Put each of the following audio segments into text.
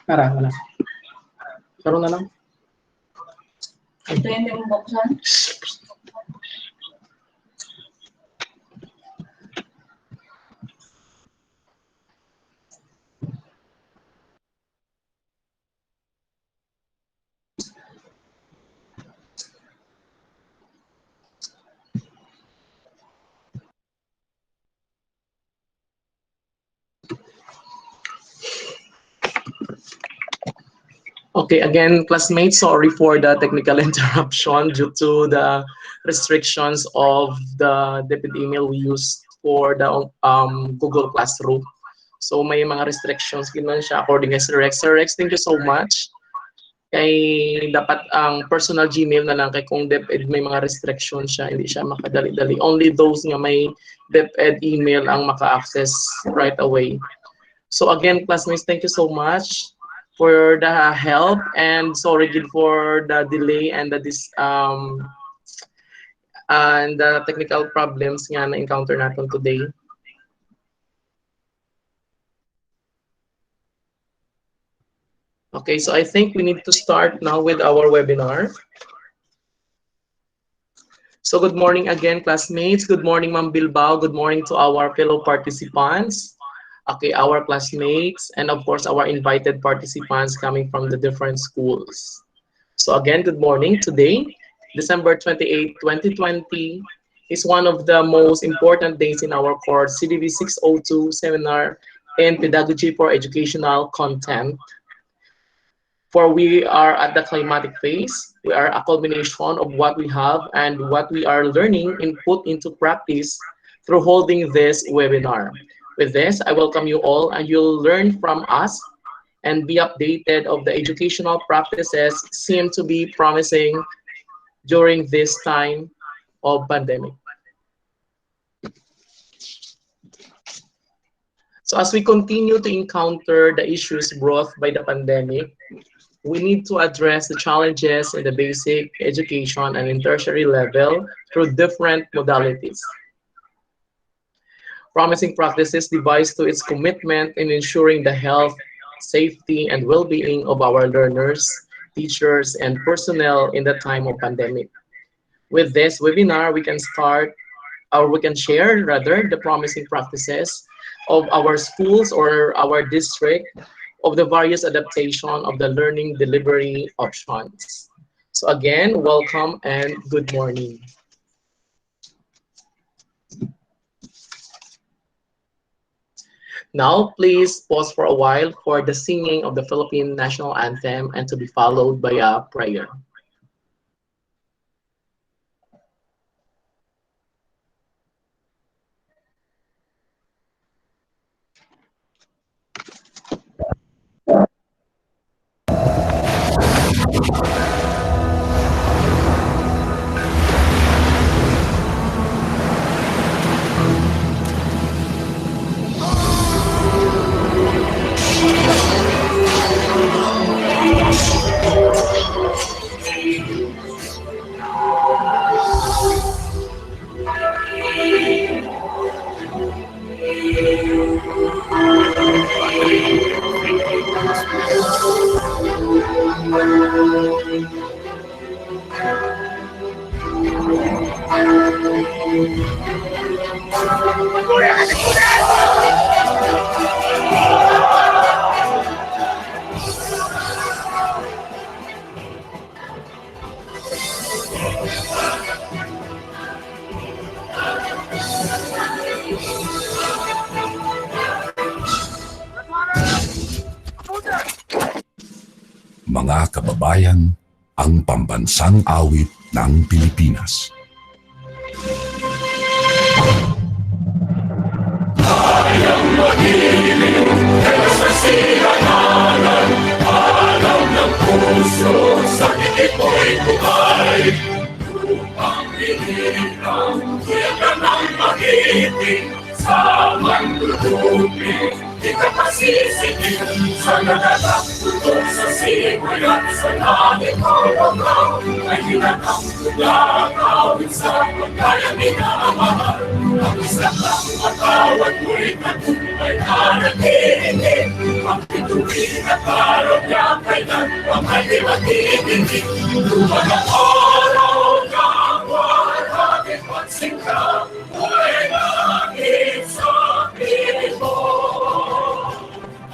Wala. Karoon na lang. Ito yung buksan. Okay, again, classmates, sorry for the technical interruption due to the restrictions of the DepEd email we used for the Google Classroom. So may mga restrictions naman siya according kay Sir Rex. Sir Rex, thank you so much. Kay dapat ang personal Gmail na lang kay kung DepEd may mga restrictions siya, hindi siya makadali-dali. Only those nga may DepEd email ang maka-access right away. So again, classmates, thank you so much for the help, and sorry for the delay and the technical problems nga na encounter natin today. Okay, so I think we need to start now with our webinar. So good morning again, classmates. Good morning, Ma'am Bilbao. Good morning to our fellow participants. Okay, our classmates, and of course, our invited participants coming from the different schools. So again, good morning. Today, December 28, 2020, is one of the most important days in our course, CDV 602 Seminar in Pedagogy for Educational Content. For we are at the climatic phase. We are a culmination of what we have and what we are learning and put into practice through holding this webinar. With this, I welcome you all, and you'll learn from us and be updated of the educational practices seem to be promising during this time of pandemic. So as we continue to encounter the issues brought by the pandemic, we need to address the challenges in the basic education and in tertiary level through different modalities. Promising practices devised to its commitment in ensuring the health, safety, and well-being of our learners, teachers, and personnel in the time of pandemic. With this webinar, we can share the promising practices of our schools or our district of the various adaptation of the learning delivery options. So again, welcome and good morning. Now, please pause for a while for the singing of the Philippine National Anthem and to be followed by a prayer. Mga kababayan, ang pambansang awit ng Pilipinas. Kayang magiging, Diyos na silanganan, alam ng puso sa titik mo'y buhay. Upang hinirang, kuyagan ang magiting sa manduduping. Di ka masisipin sa nagalang tutok sa simoy at sa langit korong ay hinatang tulakawin sa pagkaya minamahal. Ang isang lang matawad mo'y tagumpay na naghihinig. Ang pituloy at parang niya kailan ang hindi maghihinig. Lumang ang araw ng waragin pansing ka, buhay langit sa piling mo.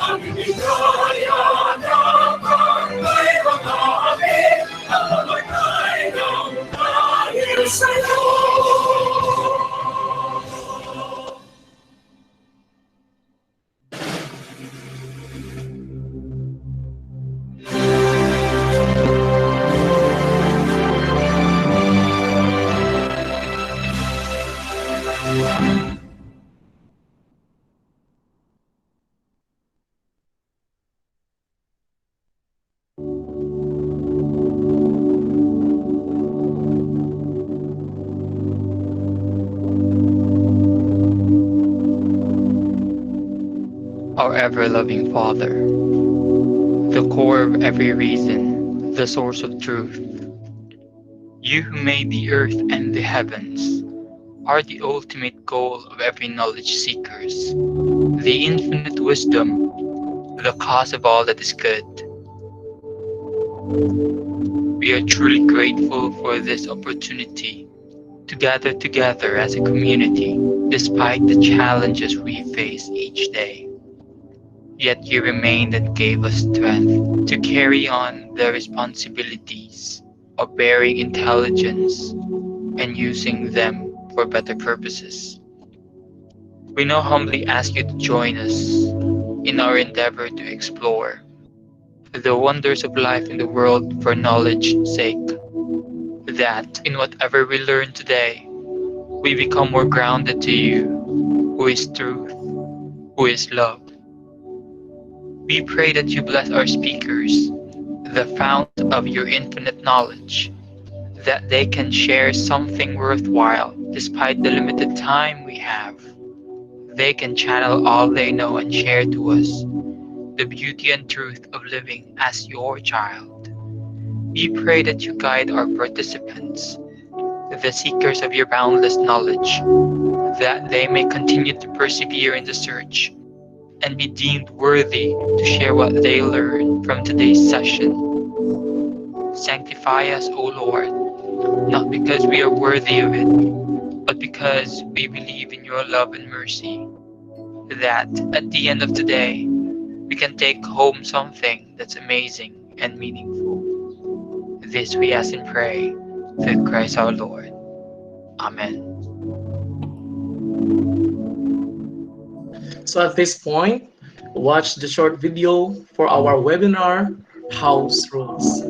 Ang ibigaya ng kangay mga amin, ang mamatay ng dahil sa'yo. Our ever-loving Father, the core of every reason, the source of truth. You who made the earth and the heavens are the ultimate goal of every knowledge seekers, the infinite wisdom, the cause of all that is good. We are truly grateful for this opportunity to gather together as a community despite the challenges we face each day. Yet you remained and gave us strength to carry on the responsibilities of bearing intelligence and using them for better purposes. We now humbly ask you to join us in our endeavor to explore the wonders of life in the world for knowledge's sake, that in whatever we learn today, we become more grounded to you, who is truth, who is love. We pray that you bless our speakers, the fount of your infinite knowledge, that they can share something worthwhile despite the limited time we have. They can channel all they know and share to us the beauty and truth of living as your child. We pray that you guide our participants, the seekers of your boundless knowledge, that they may continue to persevere in the search and be deemed worthy to share what they learn from today's session. Sanctify us, O Lord, not because we are worthy of it, but because we believe in your love and mercy, that at the end of the day, we can take home something that's amazing and meaningful. This we ask and pray through Christ our Lord. Amen. So at this point, watch the short video for our webinar, House Rules.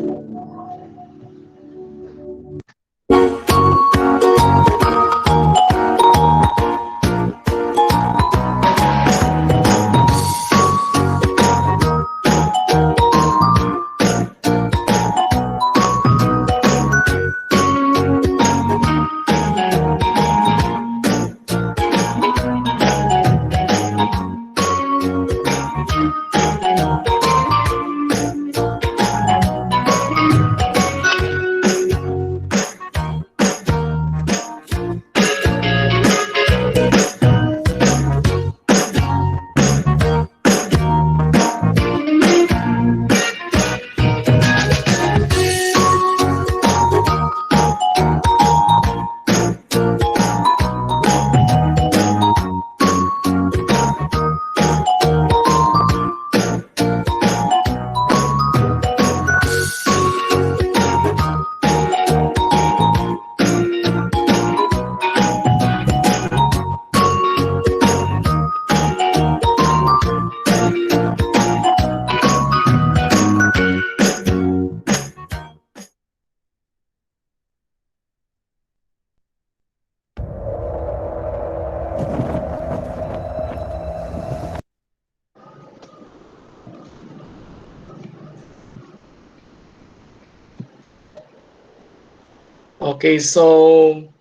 Okay, so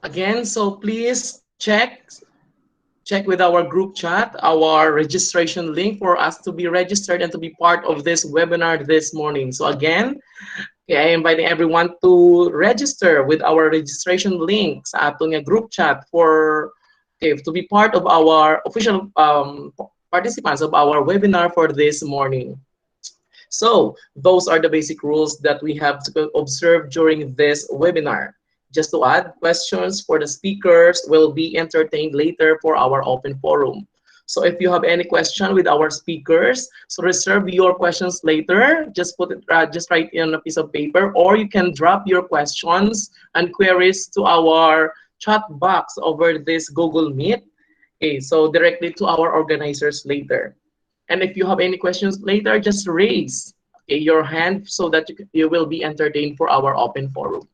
again, so please check with our group chat, our registration link for us to be registered and to be part of this webinar this morning. So again, okay, I invite everyone to register with our registration links at the group chat for okay, to be part of our official participants of our webinar for this morning. So those are the basic rules that we have to observe during this webinar. Just to add, questions for the speakers will be entertained later for our open forum. So if you have any question with our speakers, so reserve your questions later. Just put it, just write in a piece of paper, or you can drop your questions and queries to our chat box over this Google Meet. Okay, so directly to our organizers later. And if you have any questions later, just raise okay, your hand so that you will be entertained for our open forum.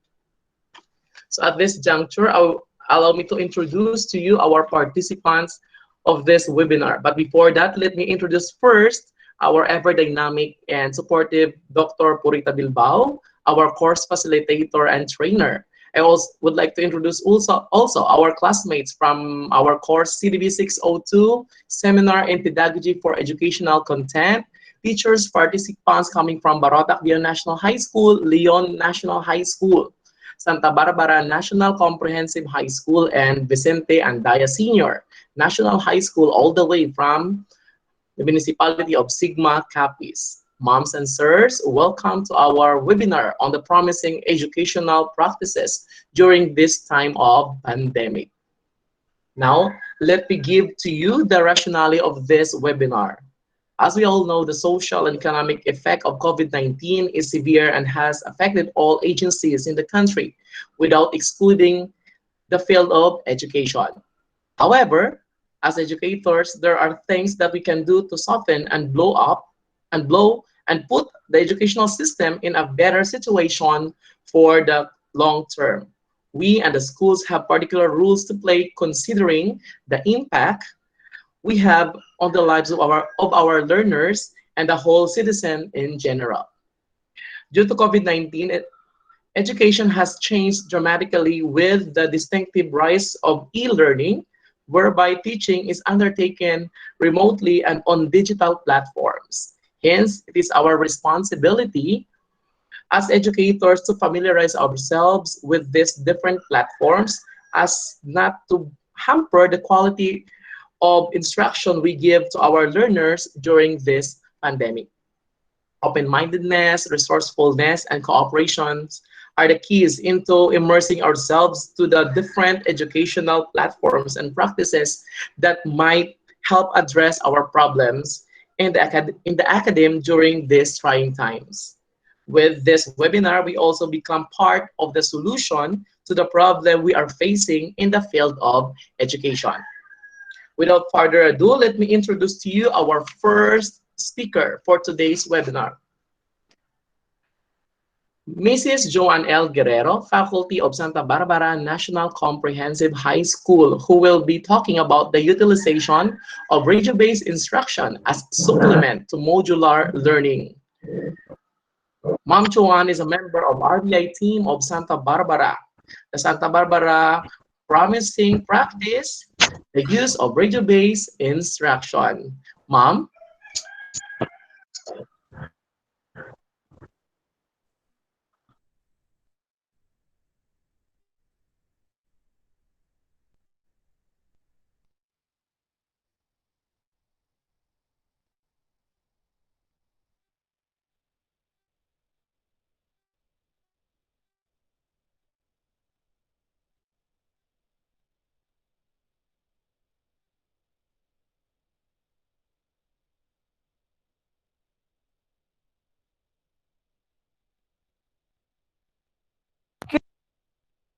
So at this juncture, allow me to introduce to you our participants of this webinar. But before that, let me introduce first our ever dynamic and supportive Dr. Purita Bilbao, our course facilitator and trainer. I also would like to introduce also our classmates from our course CDB 602, Seminar in Pedagogy for Educational Content, teachers, participants coming from Barotac National High School, Leon National High School, Santa Barbara National Comprehensive High School, and Vicente Andaya Senior National High School, all the way from the municipality of Sigma Capiz. Moms and sirs, welcome to our webinar on the promising educational practices during this time of pandemic. Now, let me give to you the rationale of this webinar. As we all know, the social and economic effect of COVID-19 is severe and has affected all agencies in the country without excluding the field of education. However, as educators, there are things that we can do to soften and blow and put the educational system in a better situation for the long term. We and the schools have particular rules to play considering the impact we have on the lives of our learners and the whole citizen in general. Due to COVID-19, education has changed dramatically with the distinctive rise of e-learning, whereby teaching is undertaken remotely and on digital platforms. Hence, it is our responsibility as educators to familiarize ourselves with these different platforms as not to hamper the quality of instruction we give to our learners during this pandemic. Open-mindedness, resourcefulness, and cooperation are the keys into immersing ourselves to the different educational platforms and practices that might help address our problems in the academe during these trying times. With this webinar, we also become part of the solution to the problem we are facing in the field of education. Without further ado, let me introduce to you our first speaker for today's webinar. Mrs. Joane Guerero, Faculty of Santa Barbara National Comprehensive High School, who will be talking about the utilization of radio-based instruction as supplement to modular learning. Ma'am Joane is a member of RBI team of Santa Barbara. The Santa Barbara Promising Practice, the use of radio-based instruction. Ma'am?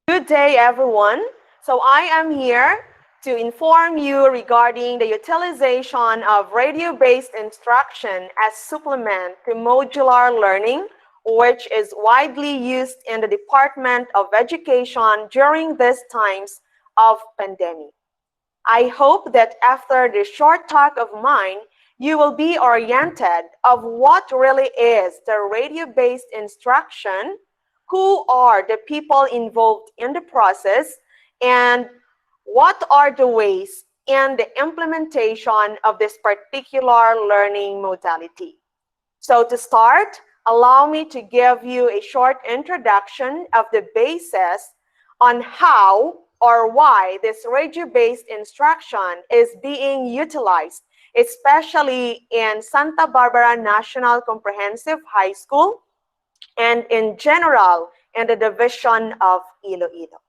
Good day, everyone. So I am here to inform you regarding the utilization of radio-based instruction as supplement to modular learning, which is widely used in the Department of Education during these times of pandemic. I hope that after this short talk of mine, you will be oriented of what really is the radio-based instruction, who are the people involved in the process, and what are the ways in the implementation of this particular learning modality. So to start, allow me to give you a short introduction of the basis on how or why this radio-based instruction is being utilized, especially in Santa Barbara National Comprehensive High School and in general in the division of Iloilo.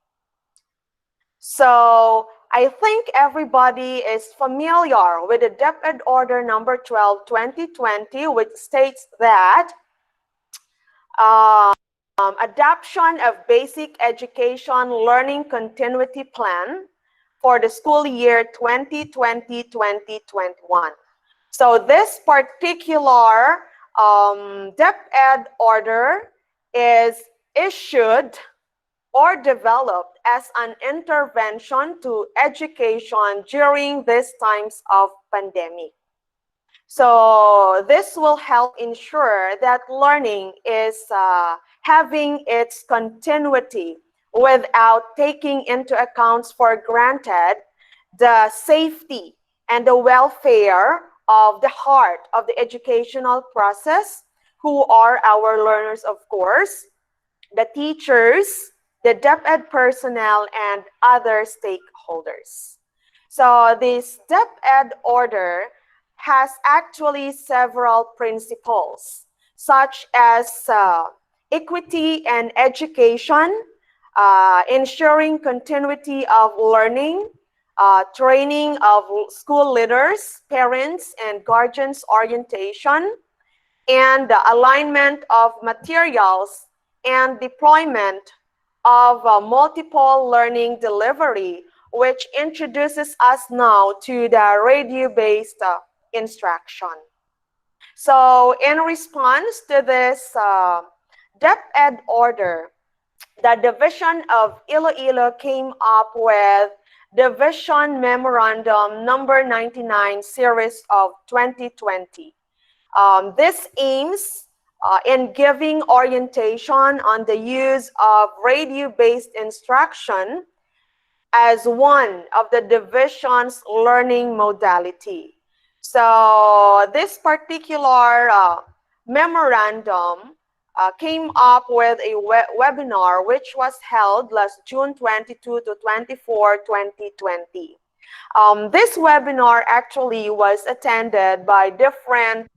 So I think everybody is familiar with the DepEd Order number 12, 2020, which states that adoption of basic education learning continuity plan for the school year 2020-2021. So this particular DepEd order is issued or developed as an intervention to education during these times of pandemic. So this will help ensure that learning is having its continuity without taking into account for granted the safety and the welfare of the heart of the educational process, who are our learners, of course, the teachers, the DepEd personnel, and other stakeholders. So this DepEd order has actually several principles, such as equity and education, ensuring continuity of learning, training of school leaders, parents, and guardians orientation, and the alignment of materials and deployment of multiple learning delivery, which introduces us now to the radio-based instruction. So in response to this DepEd order, the division of Iloilo came up with Division Memorandum number 99 series of 2020. This aims in giving orientation on the use of radio-based instruction as one of the division's learning modality. So this particular memorandum came up with a webinar which was held last June 22 to 24, 2020. This webinar actually was attended by different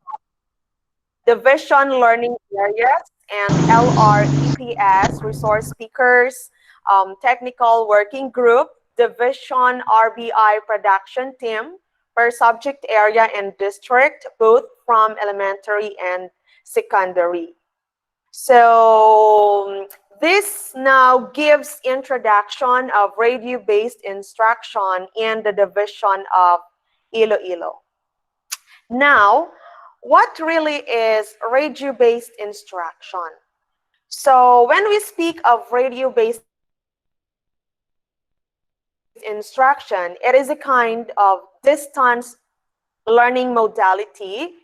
division learning areas and LREPS, resource speakers, technical working group, division RBI production team per subject area and district, both from elementary and secondary. So this now gives introduction of radio-based instruction in the division of Iloilo. Now, what really is radio-based instruction? So when we speak of radio-based instruction, it is a kind of distance learning modality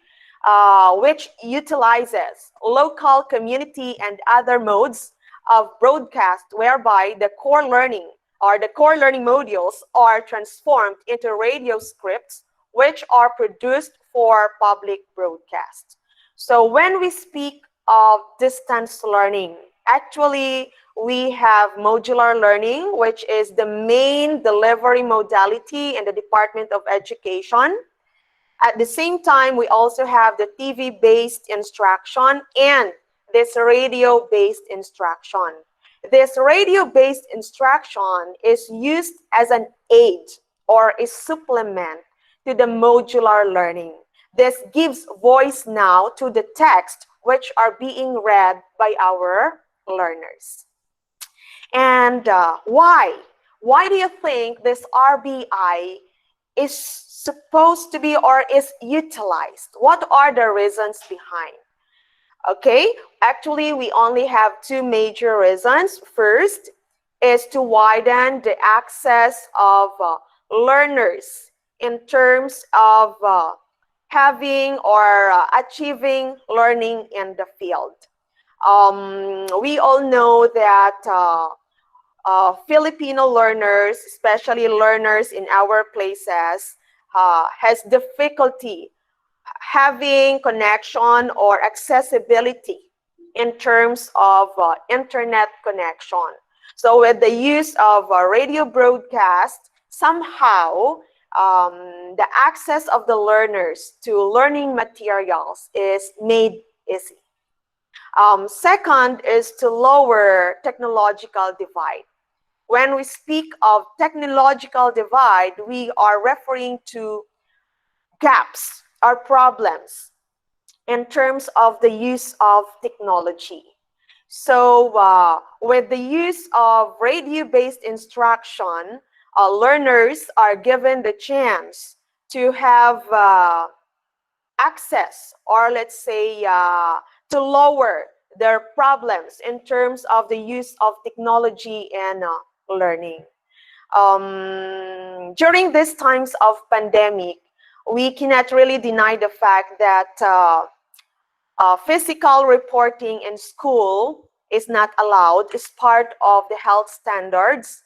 which utilizes local, community, and other modes of broadcast, whereby the core learning or the core learning modules are transformed into radio scripts which are produced for public broadcast. So when we speak of distance learning, actually we have modular learning, which is the main delivery modality in the Department of Education. At the same time, we also have the TV-based instruction and this radio-based instruction. This radio-based instruction is used as an aid or a supplement to the modular learning. This gives voice now to the text which are being read by our learners. And why? Why do you think this RBI is supposed to be or is utilized? What are the reasons behind? Okay, actually we only have two major reasons. First is to widen the access of learners in terms of having or achieving learning in the field. We all know that Filipino learners, especially learners in our places, has difficulty having connection or accessibility in terms of internet connection. So with the use of radio broadcast, somehow the access of the learners to learning materials is made easy. Second is to lower technological divide. When we speak of technological divide, we are referring to gaps or problems in terms of the use of technology. So with the use of radio-based instruction, learners are given the chance to have access, or let's say to lower their problems in terms of the use of technology and learning. During these times of pandemic, we cannot really deny the fact that physical reporting in school is not allowed. It's part of the health standards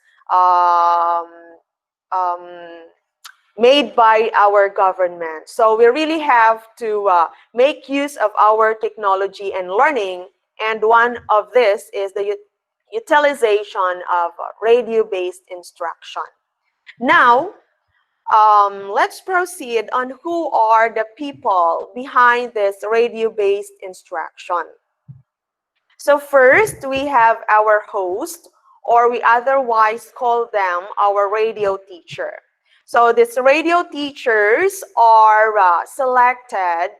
made by our government. So we really have to make use of our technology and learning. And one of this is the utilization of radio-based instruction. Now, let's proceed on who are the people behind this radio-based instruction. So first, we have our host, or we otherwise call them our radio teacher. So these radio teachers are selected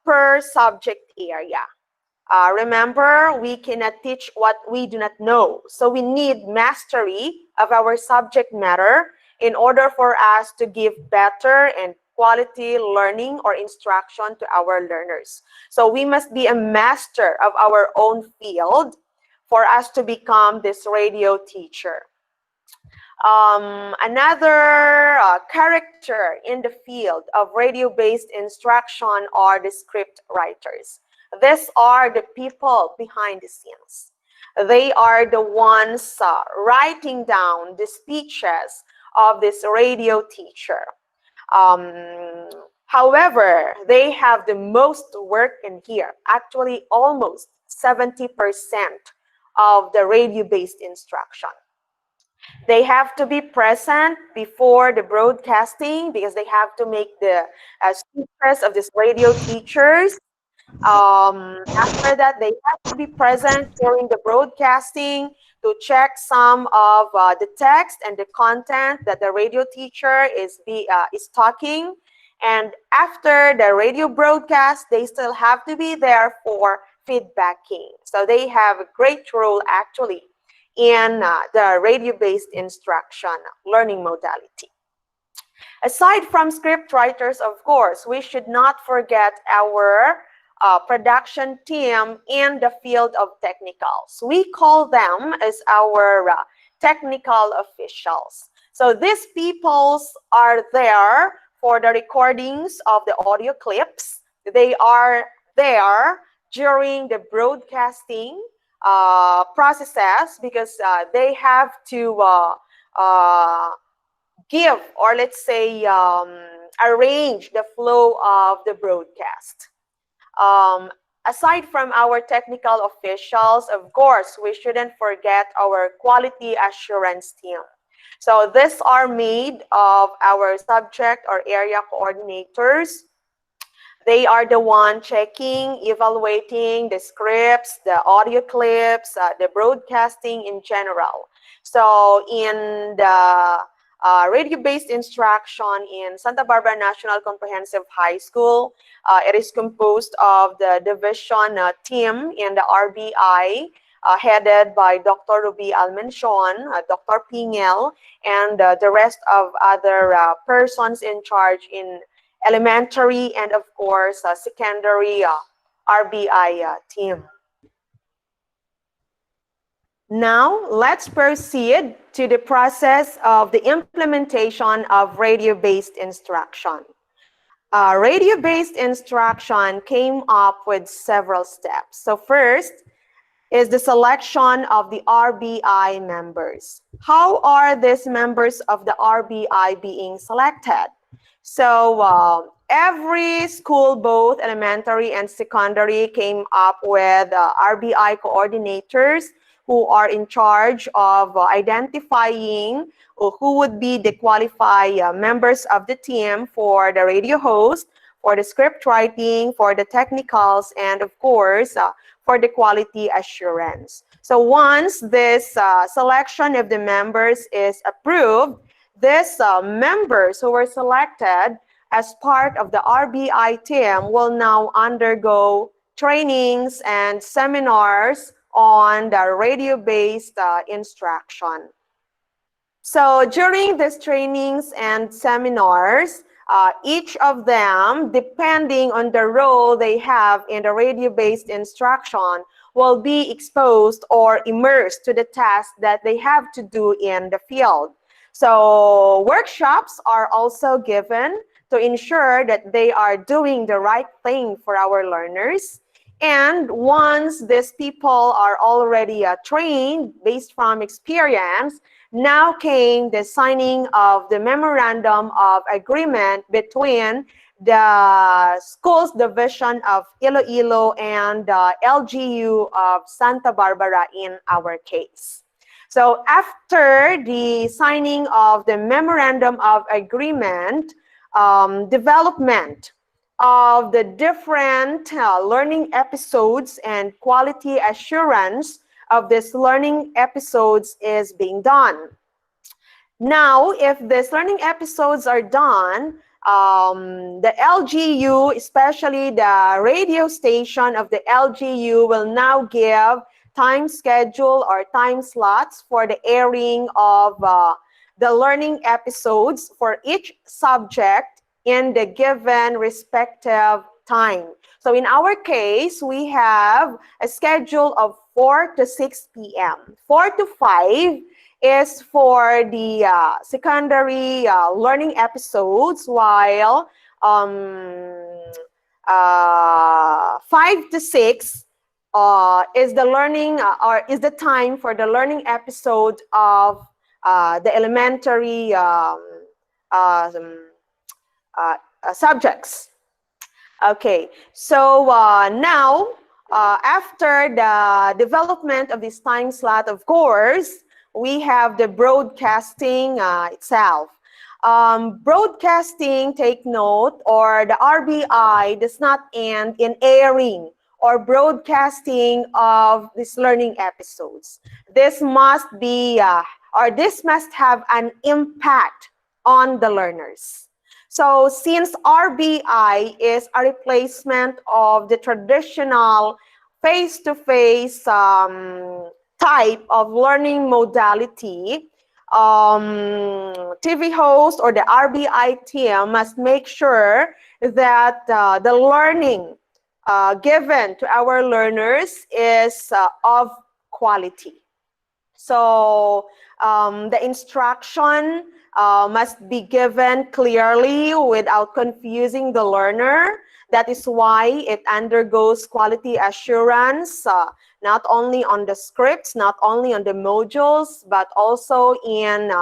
per subject area. Remember, we cannot teach what we do not know. So we need mastery of our subject matter in order for us to give better and quality learning or instruction to our learners. So we must be a master of our own field for us to become this radio teacher. Another character in the field of radio-based instruction are the script writers. These are the people behind the scenes. They are the ones writing down the speeches of this radio teacher. However, they have the most work in here. Actually, almost 70% of the radio-based instruction. They have to be present before the broadcasting because they have to make the speeches of these radio teachers. After that, they have to be present during the broadcasting to check some of the text and the content that the radio teacher is talking. And after the radio broadcast, they still have to be there for feedbacking. So they have a great role actually in the radio-based instruction learning modality. Aside from script writers, of course, we should not forget our production team in the field of technicals. We call them as our technical officials. So these peoples are there for the recordings of the audio clips. They are there during the broadcasting processes because they have to give, or let's say arrange the flow of the broadcast. Aside from our technical officials, of course, we shouldn't forget our quality assurance team. So these are made of our subject or area coordinators. They are the one checking, evaluating the scripts, the audio clips, the broadcasting in general. So in the radio-based instruction in Santa Barbara National Comprehensive High School, it is composed of the division team in the RBI, headed by Dr. Ruby Almenchon, Dr. Pingel, and the rest of other persons in charge in elementary and of course secondary RBI team. Now let's proceed to the process of the implementation of radio-based instruction. Radio-based instruction came up with several steps. So first is the selection of the RBI members. How are these members of the RBI being selected? So every school, both elementary and secondary, came up with RBI coordinators who are in charge of identifying who would be the qualified members of the team for the radio host, for the script writing, for the technicals, and of course, for the quality assurance. So once this selection of the members is approved, these members who were selected as part of the RBI team will now undergo trainings and seminars on the radio-based instruction. So during these trainings and seminars, each of them, depending on the role they have in the radio-based instruction, will be exposed or immersed to the task that they have to do in the field. So workshops are also given to ensure that they are doing the right thing for our learners. And once these people are already trained based from experience, now came the signing of the memorandum of agreement between the schools division of Iloilo and the LGU of Santa Barbara in our case. So after the signing of the memorandum of agreement, development of the different learning episodes and quality assurance of these learning episodes is being done. Now, if these learning episodes are done, the LGU, especially the radio station of the LGU, will now give time schedule or time slots for the airing of the learning episodes for each subject in the given respective time. So in our case, we have a schedule of 4 to 6 p.m. 4 to 5 is for the secondary learning episodes, while 5 to 6 is the learning or is the time for the learning episode of the elementary subjects. Okay, so now after the development of this time slot, of course, we have the broadcasting itself. Broadcasting, take note, or the RBI does not end in airing or broadcasting of these learning episodes. This must be, or this must have an impact on the learners. So since RBI is a replacement of the traditional face-to-face type of learning modality, TV host or the RBI team must make sure that the learning given to our learners is of quality. So the instruction must be given clearly without confusing the learner. That is why it undergoes quality assurance, not only on the scripts, not only on the modules, but also in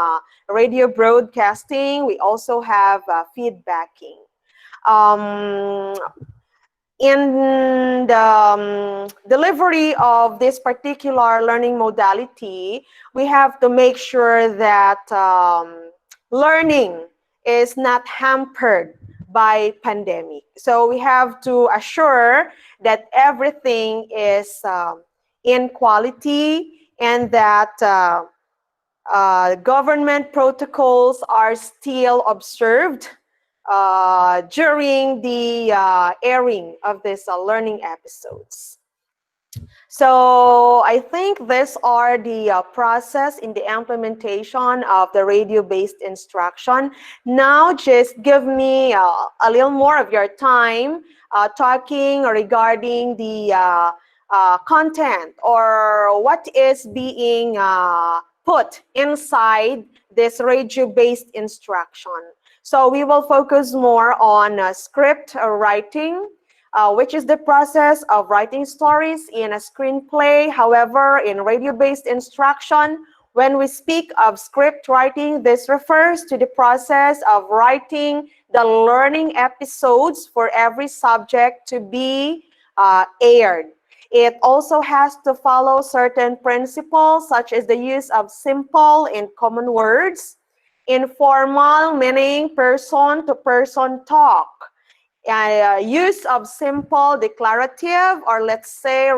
radio broadcasting. We also have feedbacking. In the delivery of this particular learning modality, we have to make sure that learning is not hampered by pandemic. So we have to assure that everything is in quality and that government protocols are still observed during the airing of these learning episodes. So I think these are the process in the implementation of the radio-based instruction. Now just give me a little more of your time talking regarding the content or what is being put inside this radio-based instruction. So we will focus more on script writing, which is the process of writing stories in a screenplay. However, in radio-based instruction, when we speak of script writing, this refers to the process of writing the learning episodes for every subject to be aired. It also has to follow certain principles, such as the use of simple and common words, informal, meaning person-to-person talk, use of simple declarative, or let's say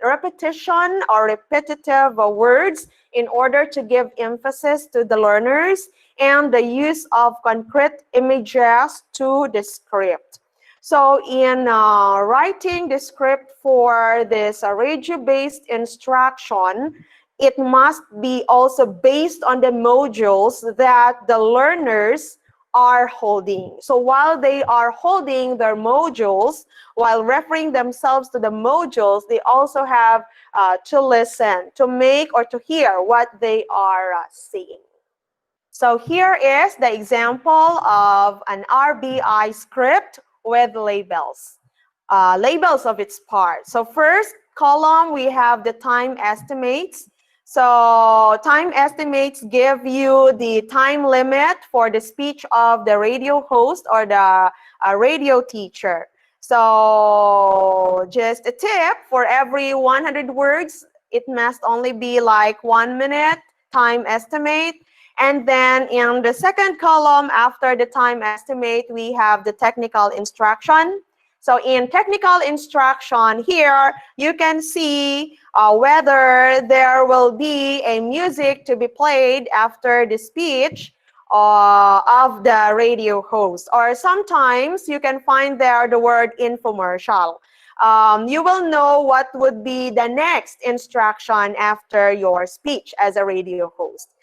repetition or repetitive words in order to give emphasis to the learners, and the use of concrete images to the script. So in writing the script for this radio-based instruction, it must be also based on the modules that the learners are holding. So while they are holding their modules, while referring themselves to the modules, they also have to listen, to make or to hear what they are saying. So here is the example of an RBI script with labels, labels of its parts. So first column, we have the time estimates. So time estimates give you the time limit for the speech of the radio host or the radio teacher. So just a tip, for every 100 words, it must only be like 1 minute time estimate. And then in the second column, after the time estimate, we have the technical instruction. So in technical instruction here, you can see whether there will be a music to be played after the speech of the radio host. Or sometimes you can find there the word infomercial. You will know what would be the next instruction after your speech as a radio host.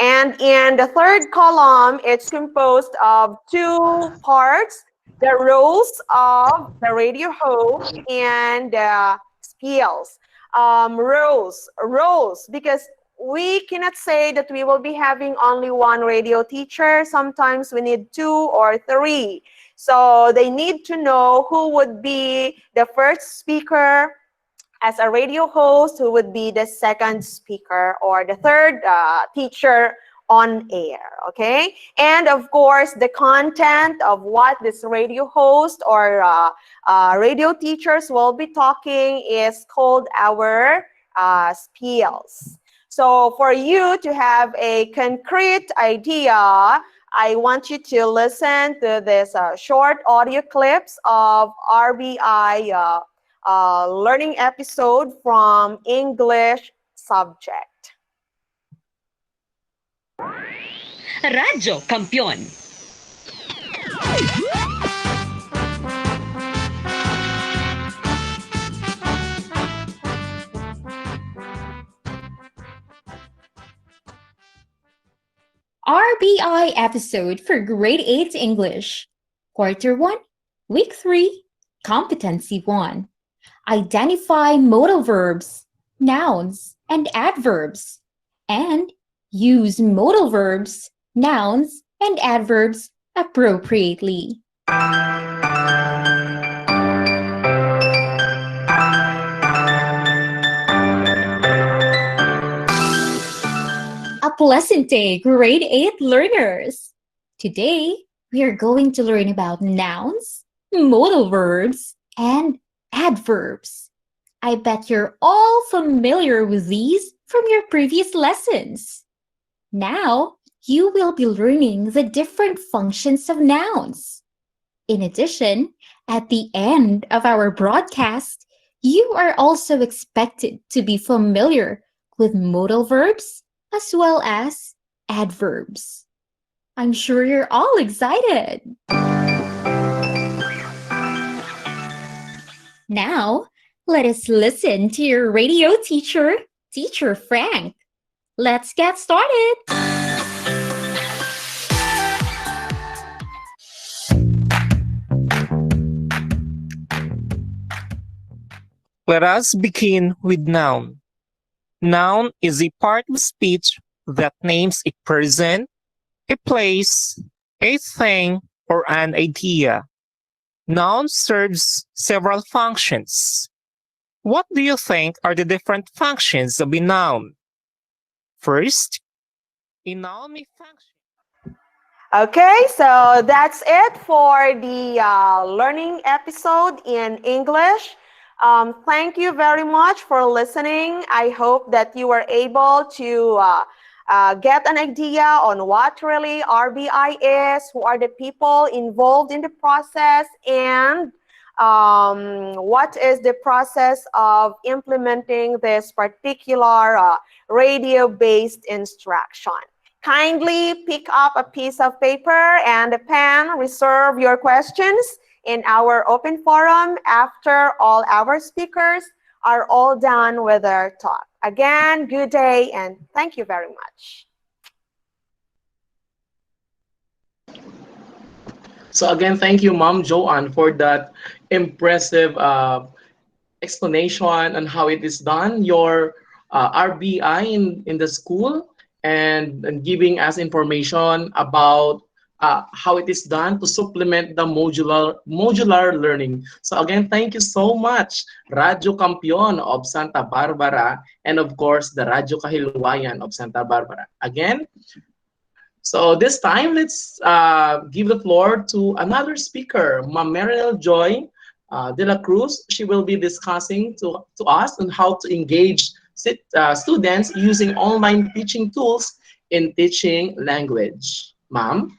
And in the third column, it's composed of two parts: the roles of the radio host and skills. Roles, because we cannot say that we will be having only one radio teacher. Sometimes we need 2 or 3. So they need to know who would be the first speaker as a radio host, who would be the second speaker or the third teacher on air, okay? And of course, the content of what this radio host or radio teachers will be talking is called our spiels. So for you to have a concrete idea, I want you to listen to this short audio clips of RBI learning episode from English subject. Radyo Kampiyon. RBI episode for Grade 8 English. Quarter 1, Week 3, Competency 1. Identify modal verbs, nouns, and adverbs. And use modal verbs, nouns, and adverbs appropriately. A pleasant day, Grade 8 learners! Today, we are going to learn about nouns, modal verbs, and adverbs. I bet you're all familiar with these from your previous lessons. Now, you will be learning the different functions of nouns. In addition, at the end of our broadcast, you are also expected to be familiar with modal verbs as well as adverbs. I'm sure you're all excited. Now, let us listen to your radio teacher, Teacher Frank. Let's get started. Let us begin with noun. Noun is a part of speech that names a person, a place, A thing or an idea. Noun serves several functions. What do you think are the different functions of a noun? First, a noun may function. Okay, so that's it for the learning episode in English. Thank you very much for listening. I hope that you were able to get an idea on what really RBI is, who are the people involved in the process, and what is the process of implementing this particular radio-based instruction. Kindly pick up a piece of paper and a pen. Reserve your questions in our open forum after all our speakers are all done with their talk. Again, good day and thank you very much. So again, thank you, Mom Joanne, for that impressive explanation on how it is done, your RBI in the school, and giving us information about how it is done to supplement the modular learning. So again, thank you so much, Radyo Campion of Santa Barbara, and of course, the Radyo Kahilwayan of Santa Barbara. Again, so this time, let's give the floor to another speaker, Marynille Joy de la Cruz. She will be discussing to us on how to engage students using online teaching tools in teaching language. Ma'am?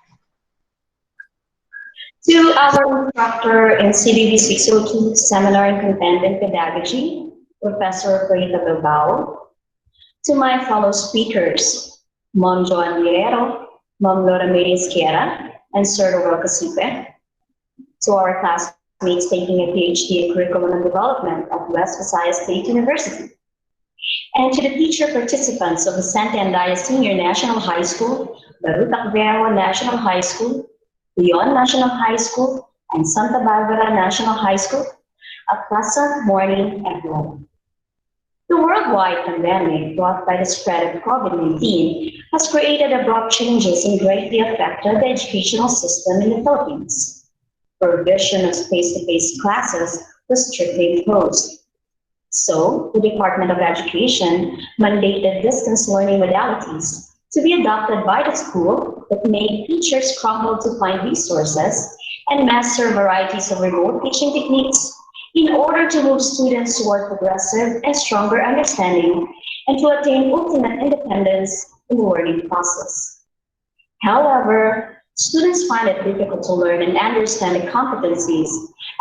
To our instructor in CDB 602 Seminar in Content and Pedagogy, Professor Purita Bilbao. To my fellow speakers, Mom Joane Guerero, Mom Lora Mei Jan Esquera, and Sir Ruel Casipe. To our classmates taking a PhD in Curriculum and Development at West Visayas State University. And to the teacher participants of Vicente Andaya Senior National High School, Barotac Viejo National High School, Leon National High School, and Santa Barbara National High School, a pleasant morning, everyone. The worldwide pandemic brought by the spread of COVID-19 has created abrupt changes and greatly affected the educational system in the Philippines. Provision of face-to-face classes was strictly imposed. So, the Department of Education mandated distance learning modalities to be adopted by the school that made teachers scramble to find resources and master varieties of remote teaching techniques in order to move students toward progressive and stronger understanding and to attain ultimate independence in the learning process. However, students find it difficult to learn and understand the competencies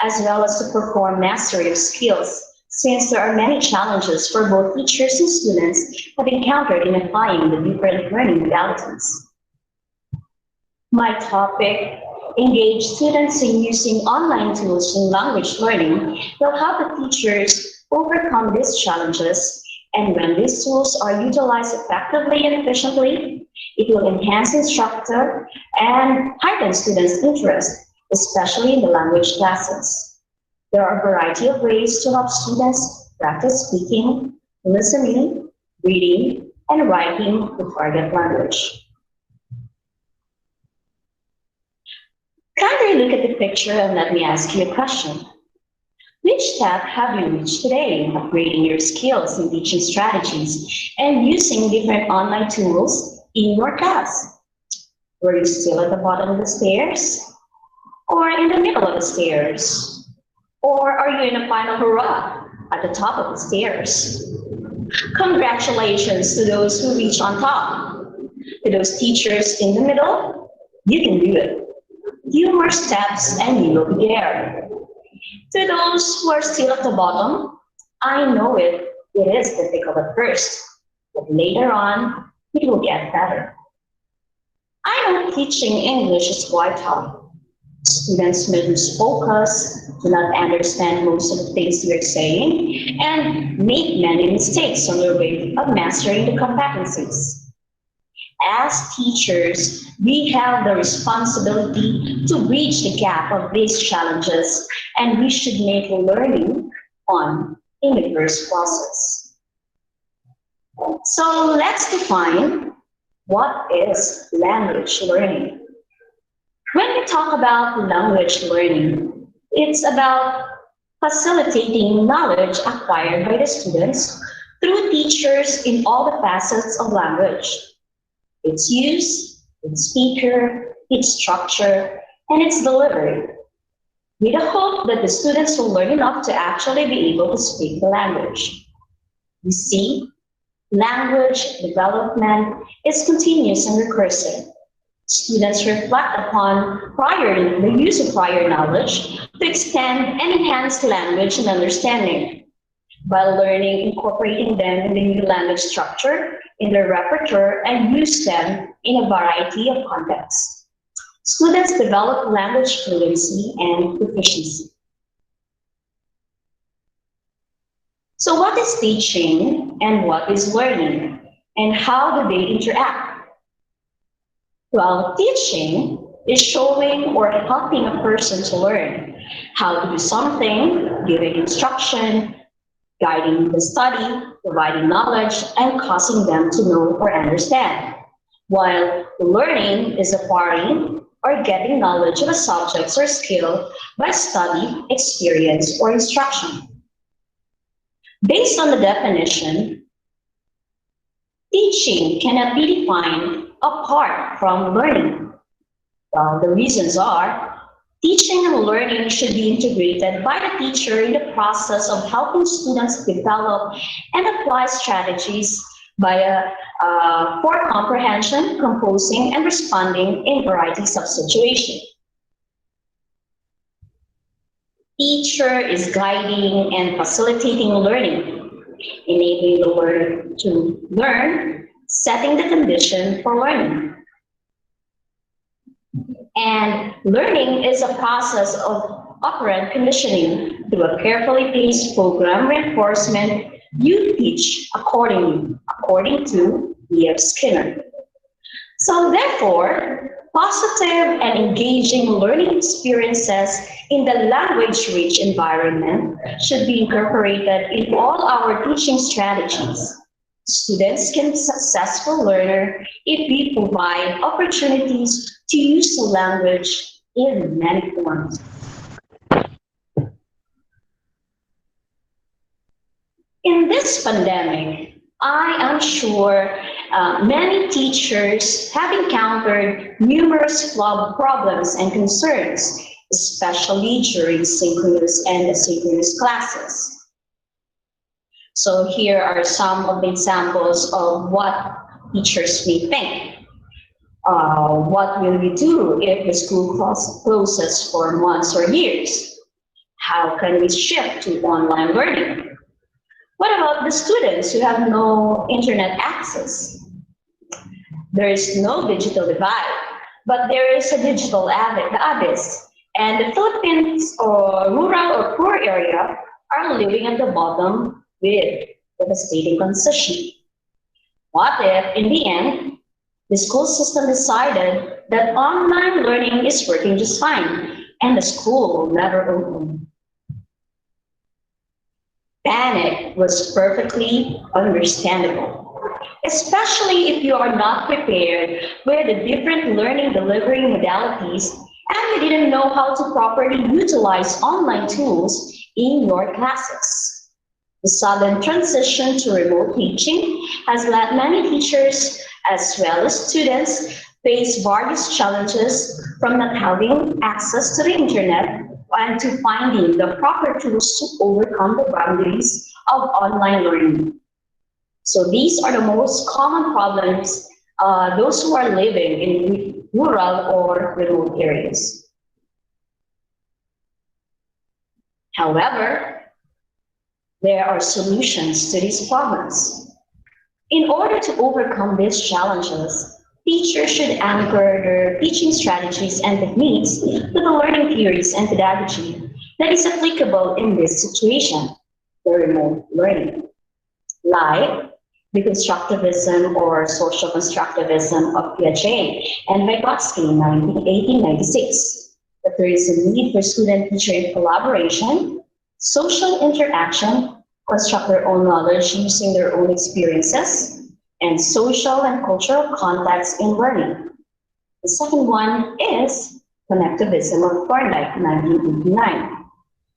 as well as to perform mastery of skills, since there are many challenges for both teachers and students have encountered in applying the different learning modalities. My topic, engage students in using online tools in language learning, will help the teachers overcome these challenges, and when these tools are utilized effectively and efficiently, it will enhance instructor and heighten students' interest, especially in the language classes. There are a variety of ways to help students practice speaking, listening, reading, and writing the target language. Kindly look at the picture and let me ask you a question. Which step have you reached today in upgrading your skills in teaching strategies and using different online tools in your class? Were you still at the bottom of the stairs? Or in the middle of the stairs? Or are you in a final hurrah at the top of the stairs? Congratulations to those who reach on top. To those teachers in the middle, you can do it. Few more steps and you will be there. To those who are still at the bottom, I know it is difficult at first, but later on, it will get better. I know teaching English is quite tough. Students may lose focus, do not understand most of the things you're saying, and make many mistakes on their way of mastering the competencies. As teachers, we have the responsibility to bridge the gap of these challenges, and we should make learning fun in the first process. So let's define what is language learning. When we talk about language learning, it's about facilitating knowledge acquired by the students through teachers in all the facets of language, its use, its speaker, its structure, and its delivery, with the hope that the students will learn enough to actually be able to speak the language. You see, language development is continuous and recursive. Students reflect upon the use of prior knowledge to extend and enhance language and understanding. While learning, incorporating them in the new language structure in their repertoire and use them in a variety of contexts. Students develop language fluency and proficiency. So what is teaching and what is learning? And how do they interact? Well, teaching is showing or helping a person to learn how to do something, giving instruction, guiding the study, providing knowledge, and causing them to know or understand. While learning is acquiring or getting knowledge of a subject or skill by study, experience, or instruction. Based on the definition, teaching cannot be defined apart from learning. Well, the reasons are teaching and learning should be integrated by the teacher in the process of helping students develop and apply strategies for comprehension, composing, and responding in varieties of situations. Teacher is guiding and facilitating learning, enabling the learner to learn, setting the condition for learning. And learning is a process of operant conditioning through a carefully paced program reinforcement. You teach according to E.F. Skinner. So therefore, positive and engaging learning experiences in the language-rich environment should be incorporated in all our teaching strategies. Students can be successful learner if we provide opportunities to use the language in many forms. In this pandemic, I am sure many teachers have encountered numerous problems and concerns, especially during synchronous and asynchronous classes. So here are some of the examples of what teachers may think. What will we do if the school closes for months or years? How can we shift to online learning? What about the students who have no internet access? There is no digital divide, but there is a digital abyss, and the Philippines or rural or poor area are living at the bottom with devastating condition. What if, in the end, the school system decided that online learning is working just fine and the school will never open? Panic was perfectly understandable, especially if you are not prepared with the different learning delivery modalities and you didn't know how to properly utilize online tools in your classes. The sudden transition to remote teaching has led many teachers as well as students face various challenges, from not having access to the internet and to finding the proper tools to overcome the boundaries of online learning. So these are the most common problems those who are living in rural or remote areas. However, there are solutions to these problems. In order to overcome these challenges, teachers should anchor their teaching strategies and techniques to the learning theories and pedagogy that is applicable in this situation, the remote learning, like the constructivism or social constructivism of Piaget and Vygotsky in 1896, that there is a need for student-teacher collaboration, social interaction, construct their own knowledge using their own experiences, and social and cultural context in learning. The second one is connectivism of Thorndike, 1989.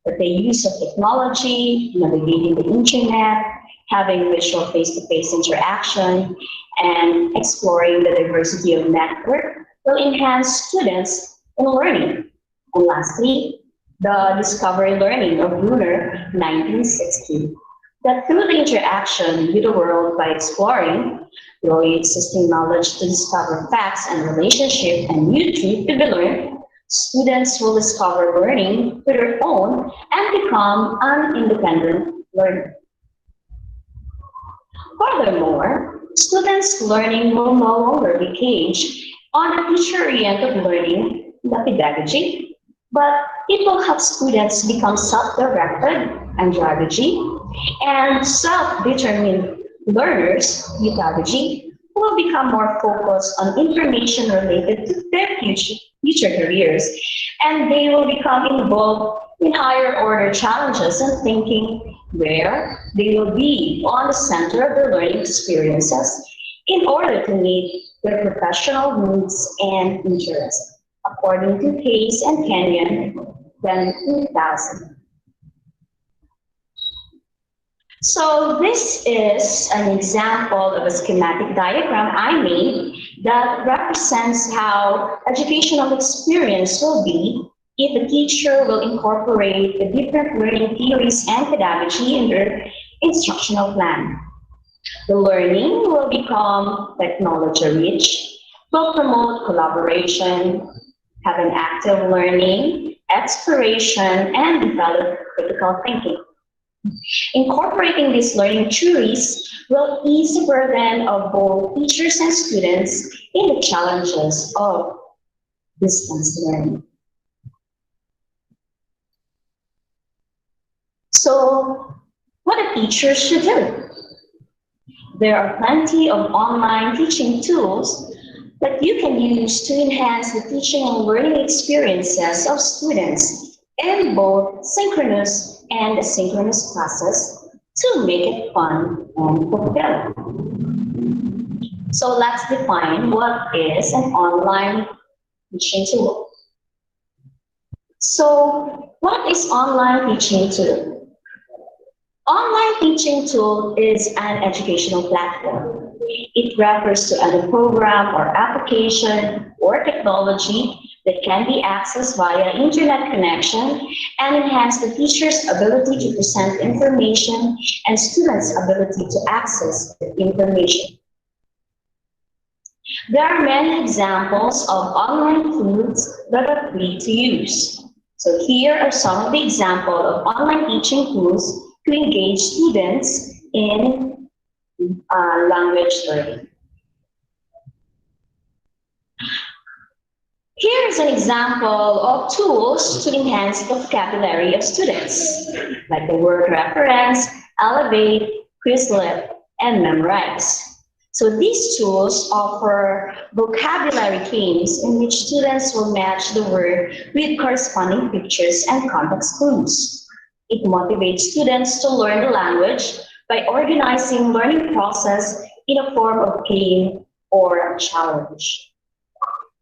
But the use of technology, navigating the internet, having visual face-to-face interaction, and exploring the diversity of network will enhance students in learning. And lastly, the discovery learning of Brunner, 1960, that through the interaction with the world by exploring, growing existing knowledge to discover facts and relationships and new truth to be learned, students will discover learning to their own and become an independent learner. Furthermore, students' learning will no longer be caged on a teacher-oriented learning, the pedagogy, but it will help students become self-directed andragogy and self-determined learners, pedagogy, who will become more focused on information related to their future careers, and they will become involved in higher order challenges and thinking where they will be on the center of their learning experiences in order to meet their professional needs and interests, according to Case and Kenyon, 2000. So this is an example of a schematic diagram I made that represents how educational experience will be if a teacher will incorporate the different learning theories and pedagogy in their instructional plan. The learning will become technology-rich, will promote collaboration, have an active learning, exploration, and develop critical thinking. Incorporating these learning theories will ease the burden of both teachers and students in the challenges of distance learning. So, what a teacher should do? There are plenty of online teaching tools that you can use to enhance the teaching and learning experiences of students in both synchronous and asynchronous classes to make it fun and fulfilling. So let's define what is an online teaching tool. So what is online teaching tool? Online teaching tool is an educational platform. It refers to any program or application or technology that can be accessed via internet connection and enhance the teacher's ability to present information and students' ability to access the information. There are many examples of online tools that are free to use. So here are some of the examples of online teaching tools to engage students in language learning. Here is an example of tools to enhance the vocabulary of students, like the word reference, elevate, Quizlet, and memorize. So these tools offer vocabulary games in which students will match the word with corresponding pictures and context clues. It motivates students to learn the language by organizing learning process in a form of game or a challenge.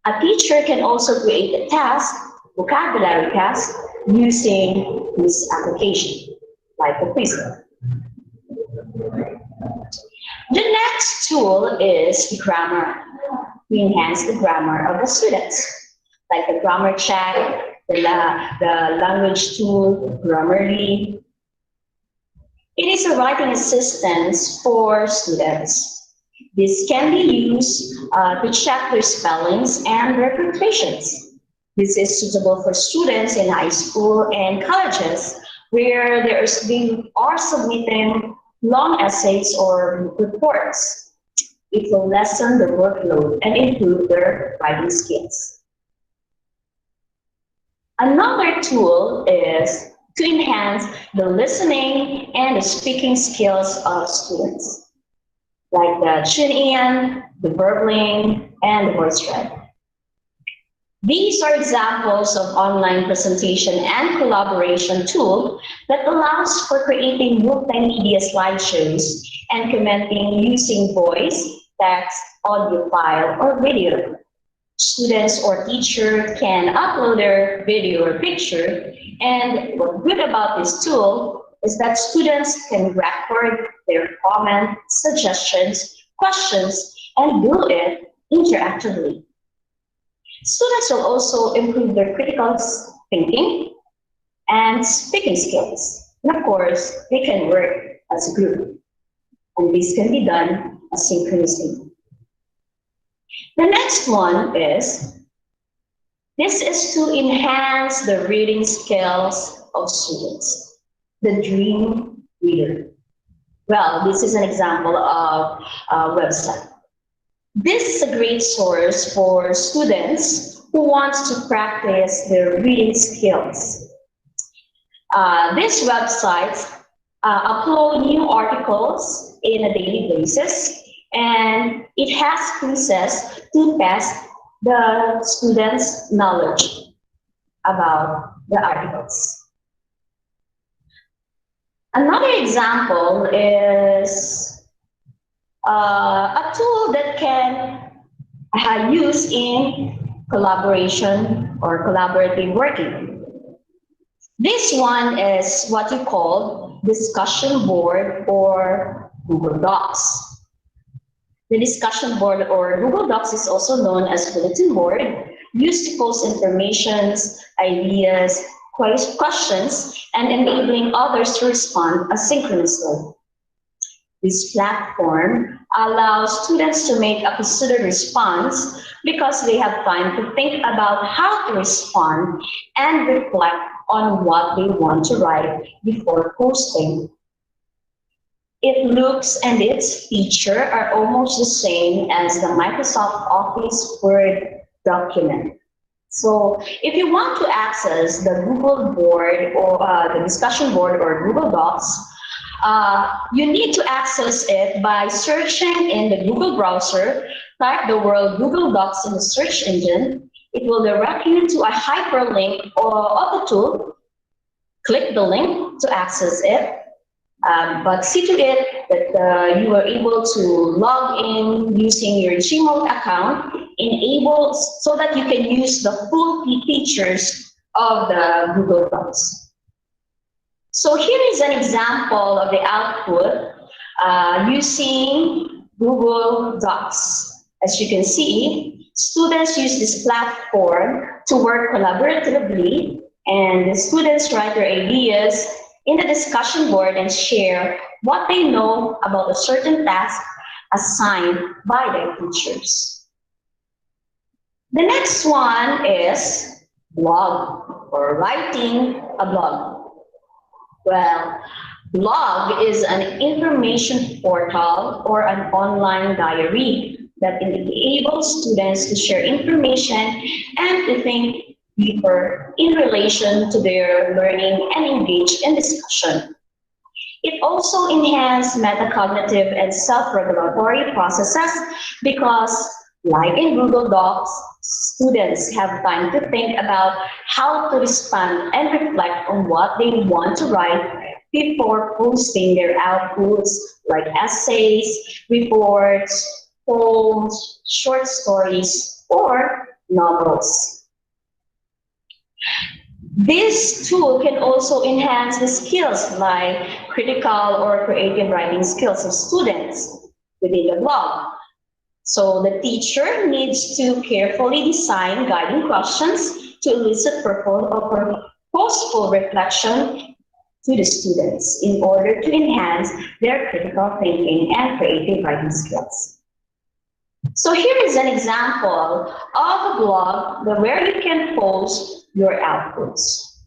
A teacher can also create a task, vocabulary task, using this application, like a Quizlet. The next tool is grammar. We enhance the grammar of the students, like the grammar check, the language tool, Grammarly. It is a writing assistance for students. This can be used to check their spellings and their punctuations. This is suitable for students in high school and colleges where they are submitting long essays or reports. It will lessen the workload and improve their writing skills. Another tool is to enhance the listening and the speaking skills of students, like the tune-in, the verbling, and the voice thread. These are examples of online presentation and collaboration tool that allows for creating multimedia slideshows and commenting using voice, text, audio file, or video. Students or teacher can upload their video or picture, and what's good about this tool is that students can record their comments, suggestions, questions, and do it interactively. Students will also improve their critical thinking and speaking skills. And of course, they can work as a group, and this can be done asynchronously. The next one is, this is to enhance the reading skills of students, the Dream Reader. Well, this is an example of a website. This is a great source for students who want to practice their reading skills. This website upload new articles in a daily basis, and it has quizzes to test the students' knowledge about the articles. Another example is a tool that can use in collaboration or collaborative working. This one is what you call discussion board or Google Docs. The discussion board or Google Docs is also known as bulletin board, used to post information, ideas, questions, and enabling others to respond asynchronously. This platform allows students to make a considered response because they have time to think about how to respond and reflect on what they want to write before posting. Its looks and its feature are almost the same as the Microsoft Office Word document. So if you want to access the Google board or the discussion board or Google Docs, you need to access it by searching in the Google browser, type the word Google Docs in the search engine. It will direct you to a hyperlink of the tool. Click the link to access it. But see to it that you are able to log in using your Gmail account, so that you can use the full features of the Google Docs. So here is an example of the output using Google Docs. As you can see, students use this platform to work collaboratively, and the students write their ideas in the discussion board and share what they know about a certain task assigned by their teachers. The next one is blog, or writing a blog. Well, blog is an information portal or an online diary that enables students to share information and to think deeper in relation to their learning and engage in discussion. It also enhances metacognitive and self-regulatory processes because, like in Google Docs, students have time to think about how to respond and reflect on what they want to write before posting their outputs, like essays, reports, poems, short stories, or novels. This tool can also enhance the skills like critical or creative writing skills of students within the blog. So the teacher needs to carefully design guiding questions to elicit purposeful reflection to the students in order to enhance their critical thinking and creative writing skills. So here is an example of a blog where you can post your outputs.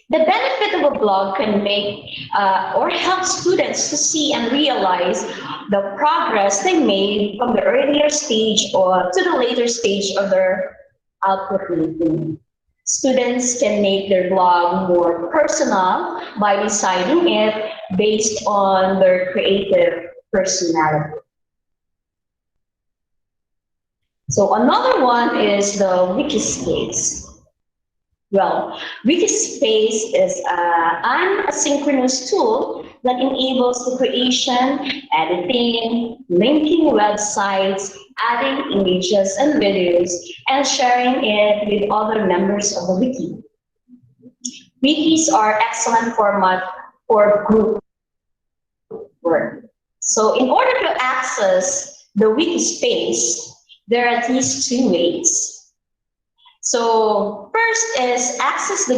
The benefit of a blog can make or help students to see and realize the progress they made from the earlier stage or to the later stage of their output making. Students can make their blog more personal by designing it based on their creative personality. So another one is the Wikispace. Well, Wikispace is an asynchronous tool that enables the creation, editing, linking websites, adding images and videos, and sharing it with other members of the wiki. Wikis are excellent format for group work. So in order to access the wiki space, there are at least two ways. So first is access the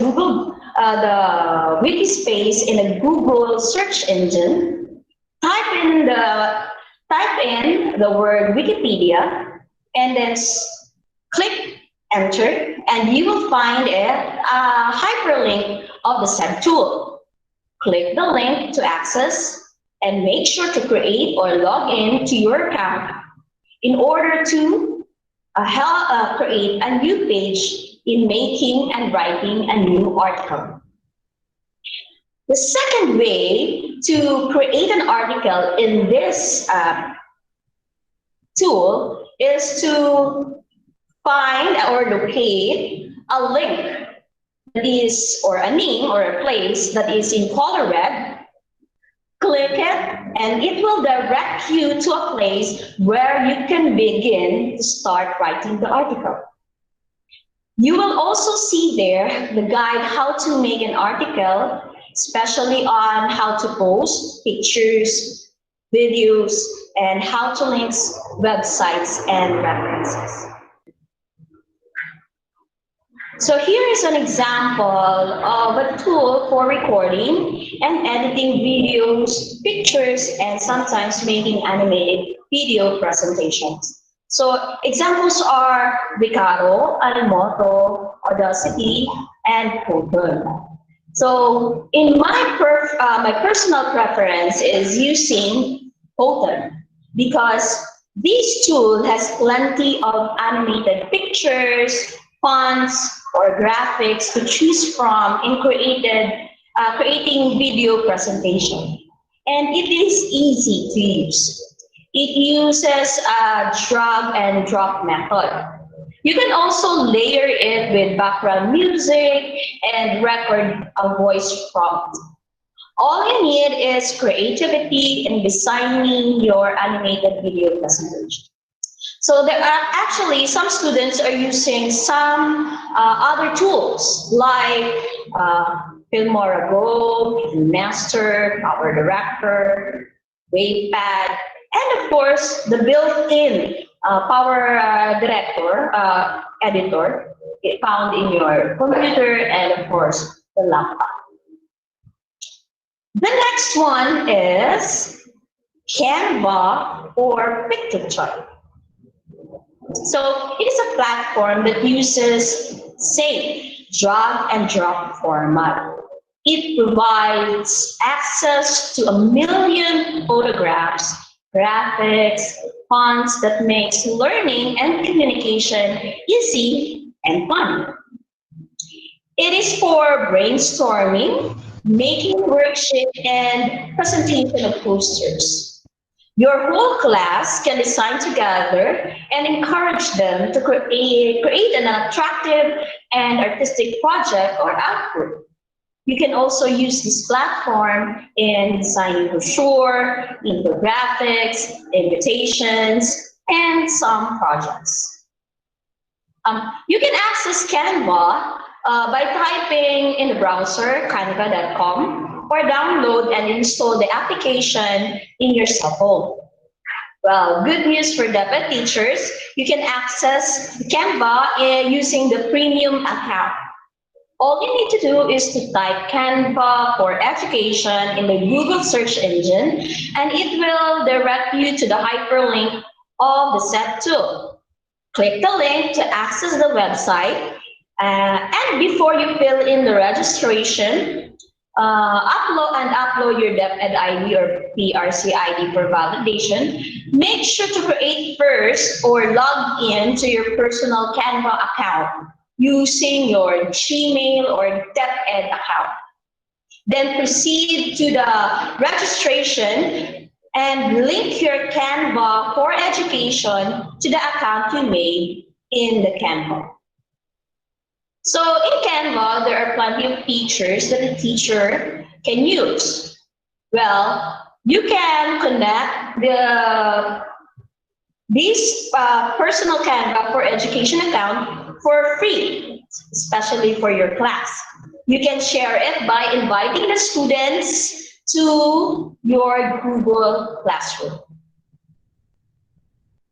the wiki space in a Google search engine. Type in the word Wikipedia and then click enter, and you will find a hyperlink of the said tool. Click the link to access and make sure to create or log in to your account in order to create a new page in making and writing a new article. The second way to create an article in this tool is to find or locate a link that is, or a name or a place that is in color red. Click it and it will direct you to a place where you can begin to start writing the article. You will also see there the guide how to make an article, especially on how to post pictures, videos, and how to link websites and references. So here is an example of a tool for recording and editing videos, pictures, and sometimes making animated video presentations. So examples are Vicaro, Almoto, Audacity, and Proton. So in my personal preference is using Proton because this tool has plenty of animated pictures, fonts, or graphics to choose from in creating video presentation. And it is easy to use. It uses a drag and drop method. You can also layer it with background music and record a voice prompt. All you need is creativity in designing your animated video presentation. So there are actually some students are using some other tools like Filmora Go, Master, Power Director, WavePad, and of course the built-in Power Director editor found in your computer and of course the laptop. The next one is Canva or Pictochart. So it is a platform that uses same drag and drop format. It provides access to 1 million photographs, graphics, fonts that makes learning and communication easy and fun. It is for brainstorming, making worksheet, and presentation of posters. Your whole class can design together and encourage them to create an attractive and artistic project or output. You can also use this platform in designing brochure, infographics, invitations, and some projects. You can access Canva by typing in the browser canva.com or download and install the application in your cell phone. Well, good news for DepEd teachers, you can access Canva using the premium account. All you need to do is to type Canva for education in the Google search engine, and it will direct you to the hyperlink of the said tool. Click the link to access the website, and before you fill in the registration, upload your DepEd ID or PRC ID for validation. Make sure to create first or log in to your personal Canva account using your Gmail or DepEd account. Then proceed to the registration and link your Canva for education to the account you made in the Canva. So in Canva, there are plenty of features that a teacher can use, Well, you can connect this personal Canva for Education account for free, especially for your class. You can share it by inviting the students to your Google Classroom.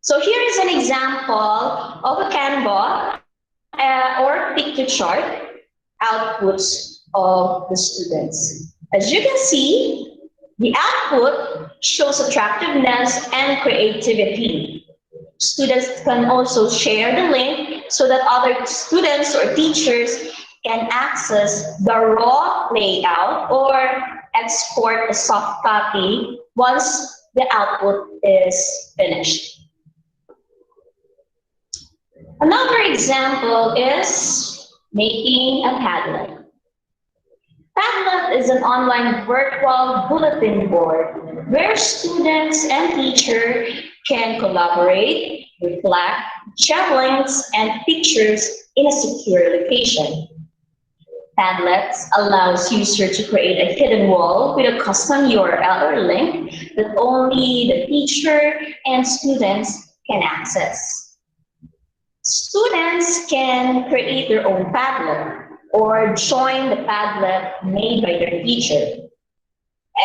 So here is an example of a Canva or picture chart outputs of the students. As you can see, the output shows attractiveness and creativity. Students can also share the link so that other students or teachers can access the raw layout or export a soft copy once the output is finished. Another example is making a Padlet. Padlet is an online virtual bulletin board where students and teachers can collaborate, reflect, share links and pictures in a secure location. Padlets allows users to create a hidden wall with a custom URL or link that only the teacher and students can access. Students can create their own Padlet or join the Padlet made by their teacher.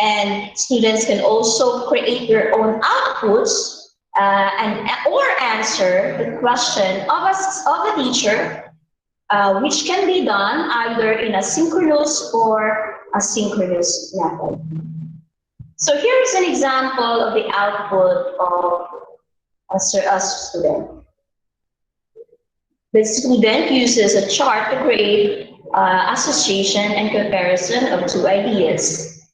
And students can also create their own outputs or answer the question of the teacher, which can be done either in a synchronous or asynchronous method. So here's an example of the output of a student. The student uses a chart to create association and comparison of two ideas.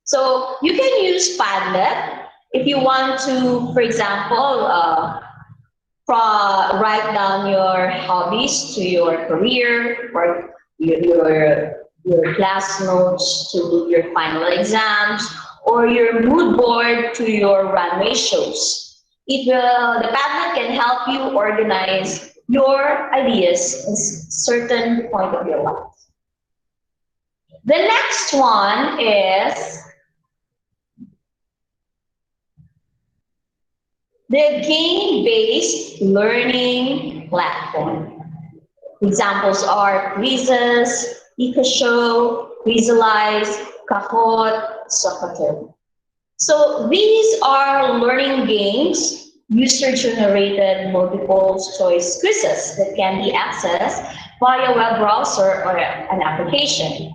So you can use Padlet if you want to, for example, write down your hobbies to your career, or your class notes to your final exams, or your mood board to your runway shows. The Padlet can help you organize your ideas in certain point of your life. The next one is the game-based learning platform. Examples are quizzes, Show, Visualize, Kahoot, Socrates. So these are learning games, user-generated multiple-choice quizzes that can be accessed via a web browser or an application.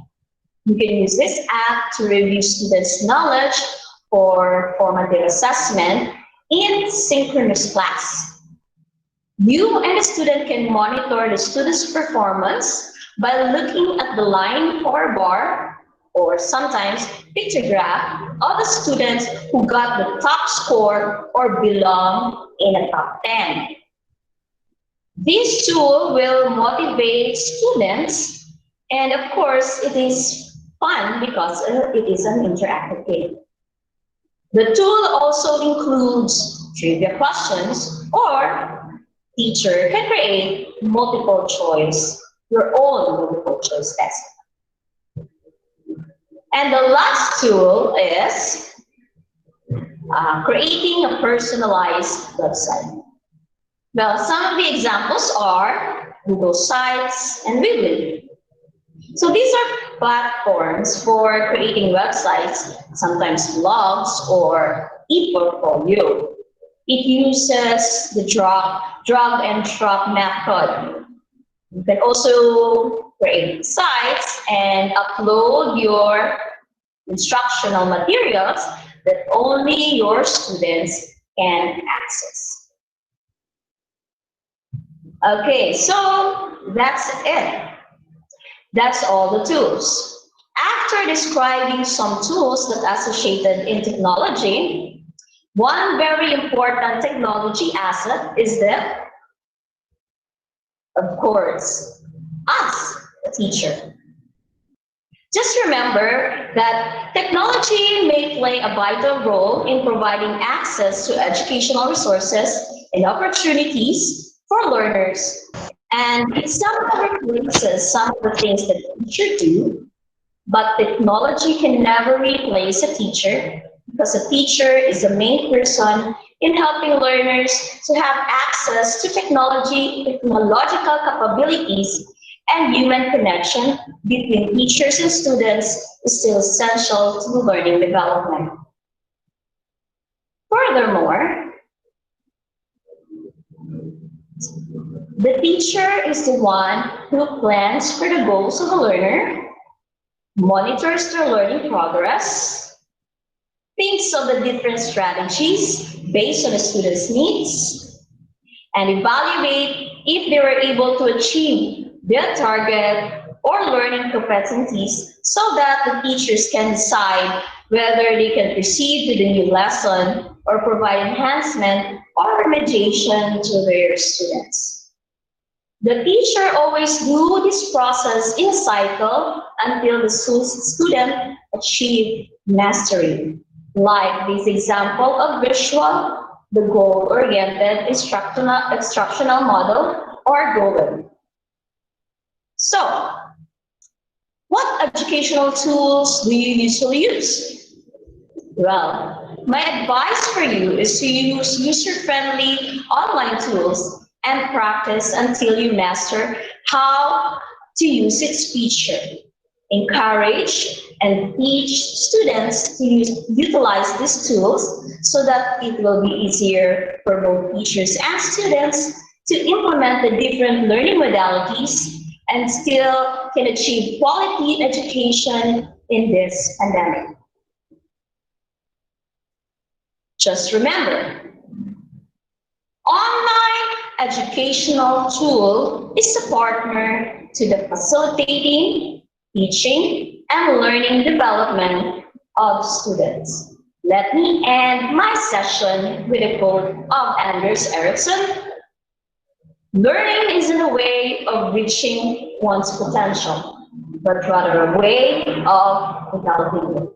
You can use this app to review students' knowledge for formative assessment in synchronous class. You and the student can monitor the student's performance by looking at the line or bar, or sometimes pictograph, of the students who got the top score or belong in a top 10. This tool will motivate students, and of course it is fun because it is an interactive game. The tool also includes trivia questions, or teacher can create multiple choice, your own multiple choice test. And the last tool is creating a personalized website. Well, some of the examples are Google Sites and Weebly. So these are platforms for creating websites, sometimes blogs or e-portfolio. It uses the drag and drop method. You can also create sites and upload your instructional materials that only your students can access. Okay, so that's it. That's all the tools. After describing some tools that are associated in technology, one very important technology asset is of course, us, the teacher. Just remember that technology may play a vital role in providing access to educational resources and opportunities for learners. And it somehow replaces some of the things that teachers do, But technology can never replace a teacher because a teacher is the main person in helping learners to have access to technological capabilities, and human connection between teachers and students is still essential to learning development. Furthermore, the teacher is the one who plans for the goals of the learner, monitors their learning progress, thinks of the different strategies based on the student's needs, and evaluate if they were able to achieve their target or learning competencies so that the teachers can decide whether they can proceed with the new lesson or provide enhancement or remediation to their students. The teacher always do this process in a cycle until the student achieve mastery. Like this example of visual, the goal-oriented instructional model, or GOLIN. So, what educational tools do you usually use? Well, my advice for you is to use user-friendly online tools and practice until you master how to use its feature. Encourage and teach students to utilize these tools so that it will be easier for both teachers and students to implement the different learning modalities and still can achieve quality education in this pandemic. Just remember, online educational tool is a partner to the facilitating, teaching, and learning development of students. Let me end my session with a quote of Anders Ericsson. Learning isn't a way of reaching one's potential, but rather a way of developing it.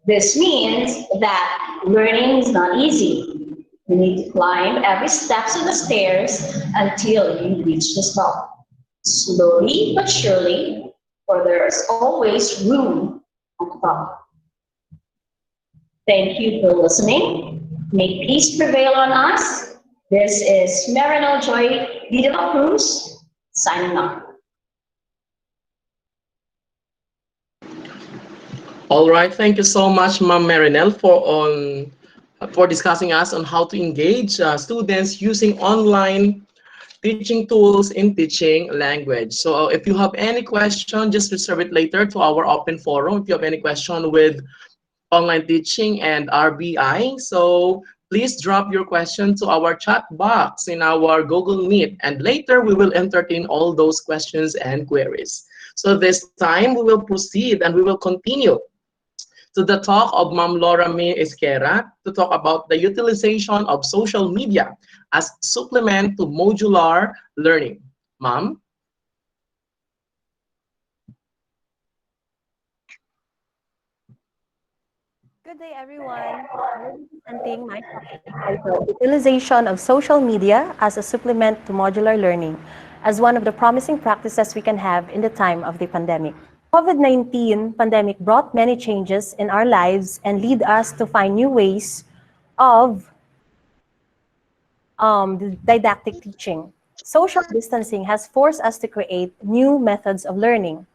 This means that learning is not easy. You need to climb every steps of the stairs until you reach the top. Slowly but surely, for there is always room on top. Thank you for listening. May peace prevail on us. This is Marynille Joy D, Cruz, signing off. All right, thank you so much, Ma'am Marynille, for discussing us on how to engage students using online teaching tools in teaching language. So if you have any question, just reserve it later to our open forum. If you have any question with online teaching and RBI, so please drop your question to our chat box in our Google Meet, and later we will entertain all those questions and queries. So this time we will proceed and we will continue to the talk of Ma'am Lora Mei Esquera to talk about the utilization of social media as supplement to modular learning. Ma'am? Good day, everyone. I will be presenting my topic titled Utilization of Social Media as a Supplement to Modular Learning as one of the promising practices we can have in the time of the pandemic. COVID-19 pandemic brought many changes in our lives and lead us to find new ways of the didactic teaching. Social distancing has forced us to create new methods of learning.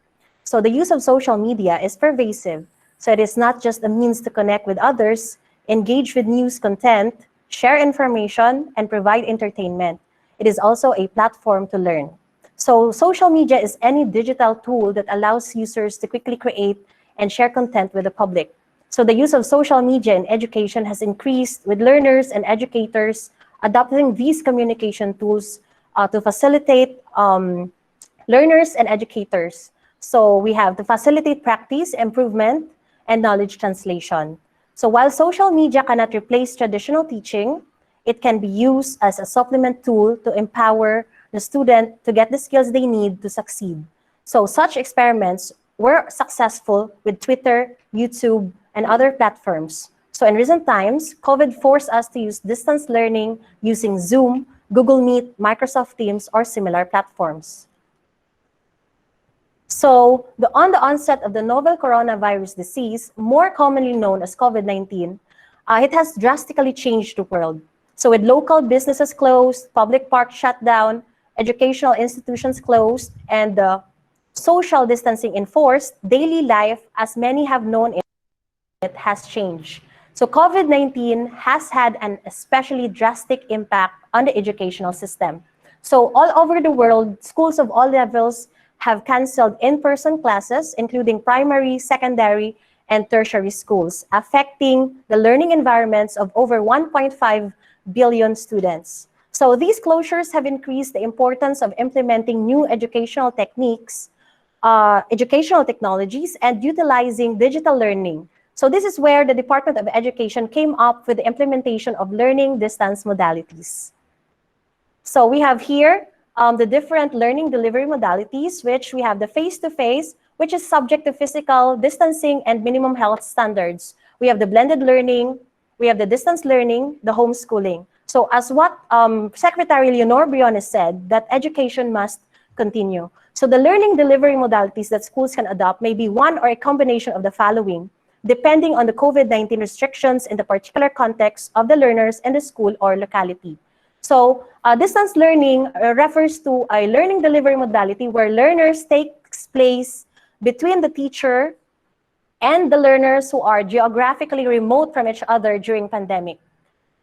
So the use of social media is pervasive. So it is not just a means to connect with others, engage with news content, share information, and provide entertainment. It is also a platform to learn. So social media is any digital tool that allows users to quickly create and share content with the public. So the use of social media in education has increased with learners and educators adopting these communication tools to facilitate learners and educators. So we have to facilitate practice, improvement, and knowledge translation. So while social media cannot replace traditional teaching, it can be used as a supplement tool to empower the student to get the skills they need to succeed. So such experiments were successful with Twitter, YouTube, and other platforms. So in recent times, COVID forced us to use distance learning using Zoom, Google Meet, Microsoft Teams, or similar platforms. So on the onset of the novel coronavirus disease, more commonly known as COVID-19, it has drastically changed the world. So with local businesses closed, public parks shut down, educational institutions closed, and social distancing enforced, daily life, as many have known it, has changed. So COVID-19 has had an especially drastic impact on the educational system. So all over the world, schools of all levels have canceled in-person classes, including primary, secondary, and tertiary schools, affecting the learning environments of over 1.5 billion students. So these closures have increased the importance of implementing new educational techniques, educational technologies, and utilizing digital learning. So this is where the Department of Education came up with the implementation of learning distance modalities. So we have here the different learning delivery modalities, which we have the face-to-face, which is subject to physical distancing and minimum health standards. We have the blended learning, we have the distance learning, the homeschooling. So as what Secretary Leonor Briones said, that education must continue. So the learning delivery modalities that schools can adopt may be one or a combination of the following, depending on the COVID-19 restrictions in the particular context of the learners in the school or locality. So distance learning refers to a learning delivery modality where learners takes place between the teacher and the learners who are geographically remote from each other during pandemic.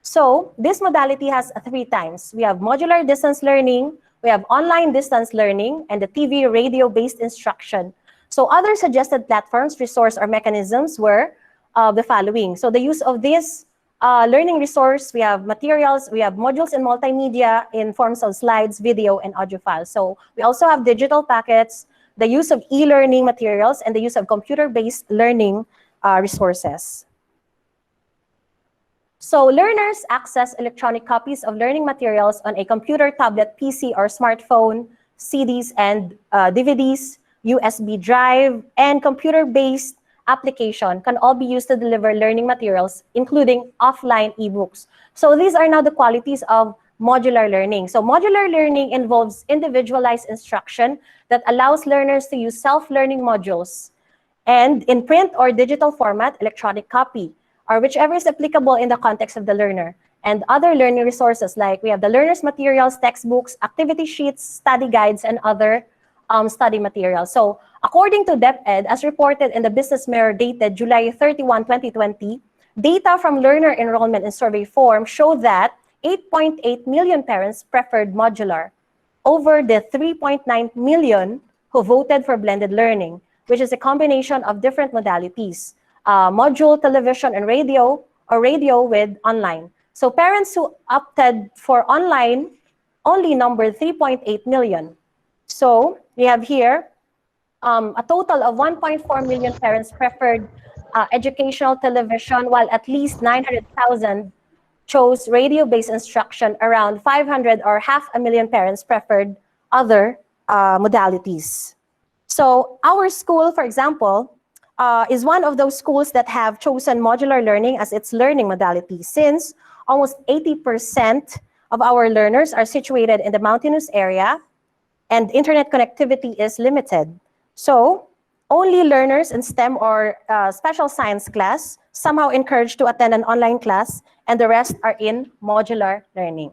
So this modality has three times. We have modular distance learning, we have online distance learning, and the TV radio-based instruction. So other suggested platforms, resource, or mechanisms were the following. So the use of this learning resource, we have materials, we have modules in multimedia in forms of slides, video, and audio files. So we also have digital packets, the use of e-learning materials, and the use of computer-based learning resources. So learners access electronic copies of learning materials on a computer, tablet, PC, or smartphone, CDs and DVDs, USB drive, and computer-based application can all be used to deliver learning materials, including offline ebooks. So these are now the qualities of modular learning. So modular learning involves individualized instruction that allows learners to use self-learning modules and in print or digital format, electronic copy, or whichever is applicable in the context of the learner. And other learning resources, like we have the learner's materials, textbooks, activity sheets, study guides, and other study materials. So according to DepEd, as reported in the Business Mirror dated July 31, 2020, data from learner enrollment in survey form show that 8.8 million parents preferred modular over the 3.9 million who voted for blended learning, which is a combination of different modalities, module, television, and radio, or radio with online. So parents who opted for online only numbered 3.8 million. So we have here a total of 1.4 million parents preferred educational television, while at least 900,000 chose radio-based instruction. Around 500 or 500,000 parents preferred other modalities. So our school, for example, is one of those schools that have chosen modular learning as its learning modality, since almost 80% of our learners are situated in the mountainous area and internet connectivity is limited. So only learners in STEM or special science class somehow encouraged to attend an online class, and the rest are in modular learning.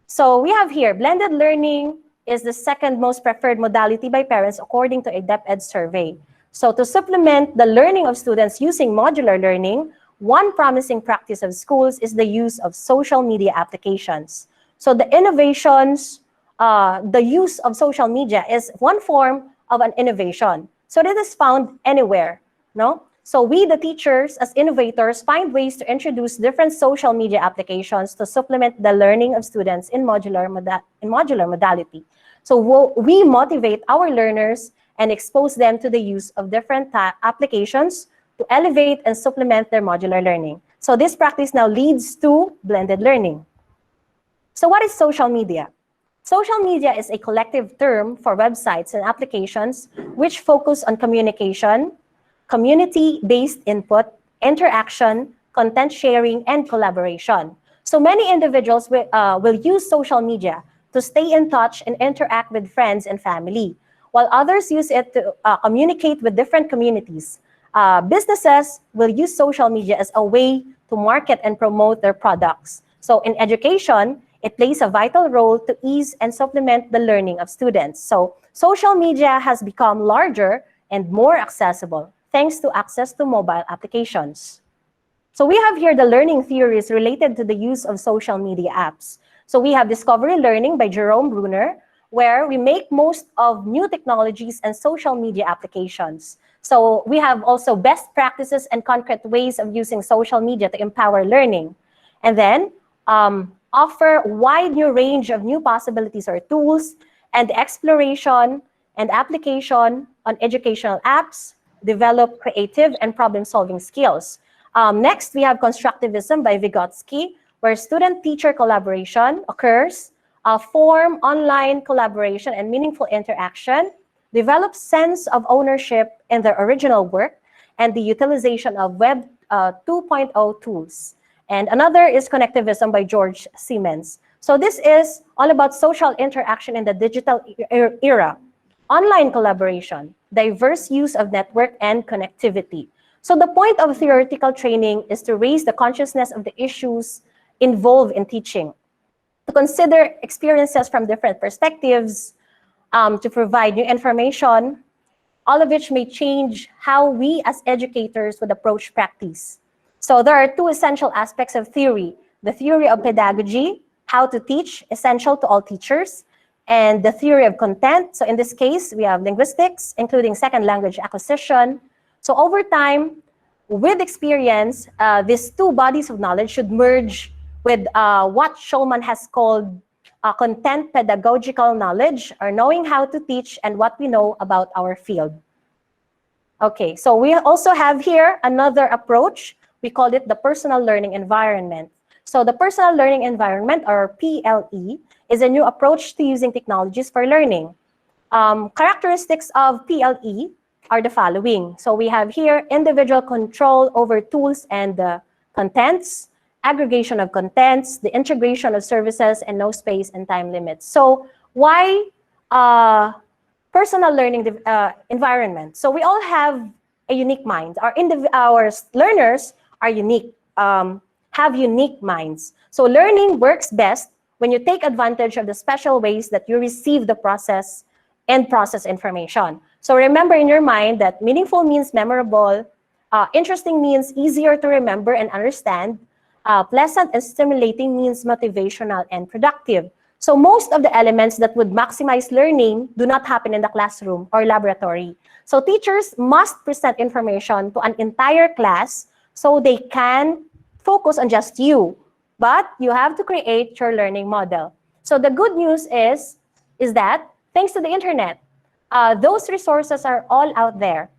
So we have here, blended learning is the second most preferred modality by parents according to a DepEd survey. So to supplement the learning of students using modular learning, one promising practice of schools is the use of social media applications. So the innovations, the use of social media is one form of an innovation. So that is found anywhere, no? So we, the teachers, as innovators, find ways to introduce different social media applications to supplement the learning of students in modular modality. So we motivate our learners and expose them to the use of different applications to elevate and supplement their modular learning. So this practice now leads to blended learning. So what is social media? Social media is a collective term for websites and applications which focus on communication, community-based input, interaction, content sharing, and collaboration. So many individuals will use social media to stay in touch and interact with friends and family. while others use it to communicate with different communities. Businesses will use social media as a way to market and promote their products. So in education, it plays a vital role to ease and supplement the learning of students. So social media has become larger and more accessible thanks to access to mobile applications. So we have here the learning theories related to the use of social media apps. So we have Discovery Learning by Jerome Bruner, where we make most of new technologies and social media applications. So we have also best practices and concrete ways of using social media to empower learning. And then offer wide new range of new possibilities or tools and exploration and application on educational apps, develop creative and problem-solving skills. Next, we have Constructivism by Vygotsky, where student-teacher collaboration occurs, form online collaboration and meaningful interaction, develop sense of ownership in their original work, and the utilization of Web 2.0 tools. And another is Connectivism by George Siemens. So this is all about social interaction in the digital era, online collaboration, diverse use of network and connectivity. So the point of theoretical training is to raise the consciousness of the issues involved in teaching, to consider experiences from different perspectives, to provide new information, all of which may change how we as educators would approach practice. So there are two essential aspects of theory: the theory of pedagogy, how to teach, essential to all teachers, and the theory of content. So in this case, we have linguistics, including second language acquisition. So over time, with experience, these two bodies of knowledge should merge with what Schulman has called content pedagogical knowledge, or knowing how to teach and what we know about our field. Okay, so we also have here another approach. We call it the personal learning environment. So the personal learning environment, or PLE, is a new approach to using technologies for learning. Characteristics of PLE are the following. So we have here individual control over tools and contents, aggregation of contents, the integration of services, and no space and time limits. So why personal learning environment? So we all have a unique mind. Our learners are unique, have unique minds. So learning works best when you take advantage of the special ways that you receive the process and process information. So remember in your mind that meaningful means memorable, interesting means easier to remember and understand, pleasant and stimulating means motivational and productive. So most of the elements that would maximize learning do not happen in the classroom or laboratory. So teachers must present information to an entire class so they can focus on just you, but you have to create your learning model. So the good news is that thanks to the internet, those resources are all out there.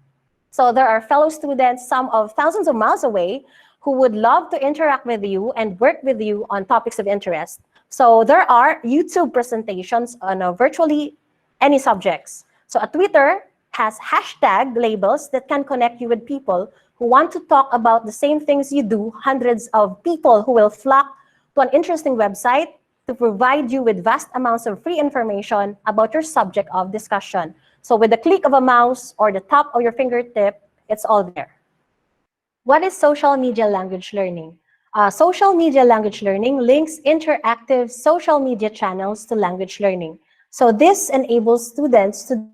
So there are fellow students, some of thousands of miles away, who would love to interact with you and work with you on topics of interest. So there are YouTube presentations on virtually any subjects. So a Twitter has hashtag labels that can connect you with people who want to talk about the same things you do, hundreds of people who will flock to an interesting website to provide you with vast amounts of free information about your subject of discussion. So with the click of a mouse or the top of your fingertip, it's all there. What is social media language learning? Social media language learning links interactive social media channels to language learning. So this enables students to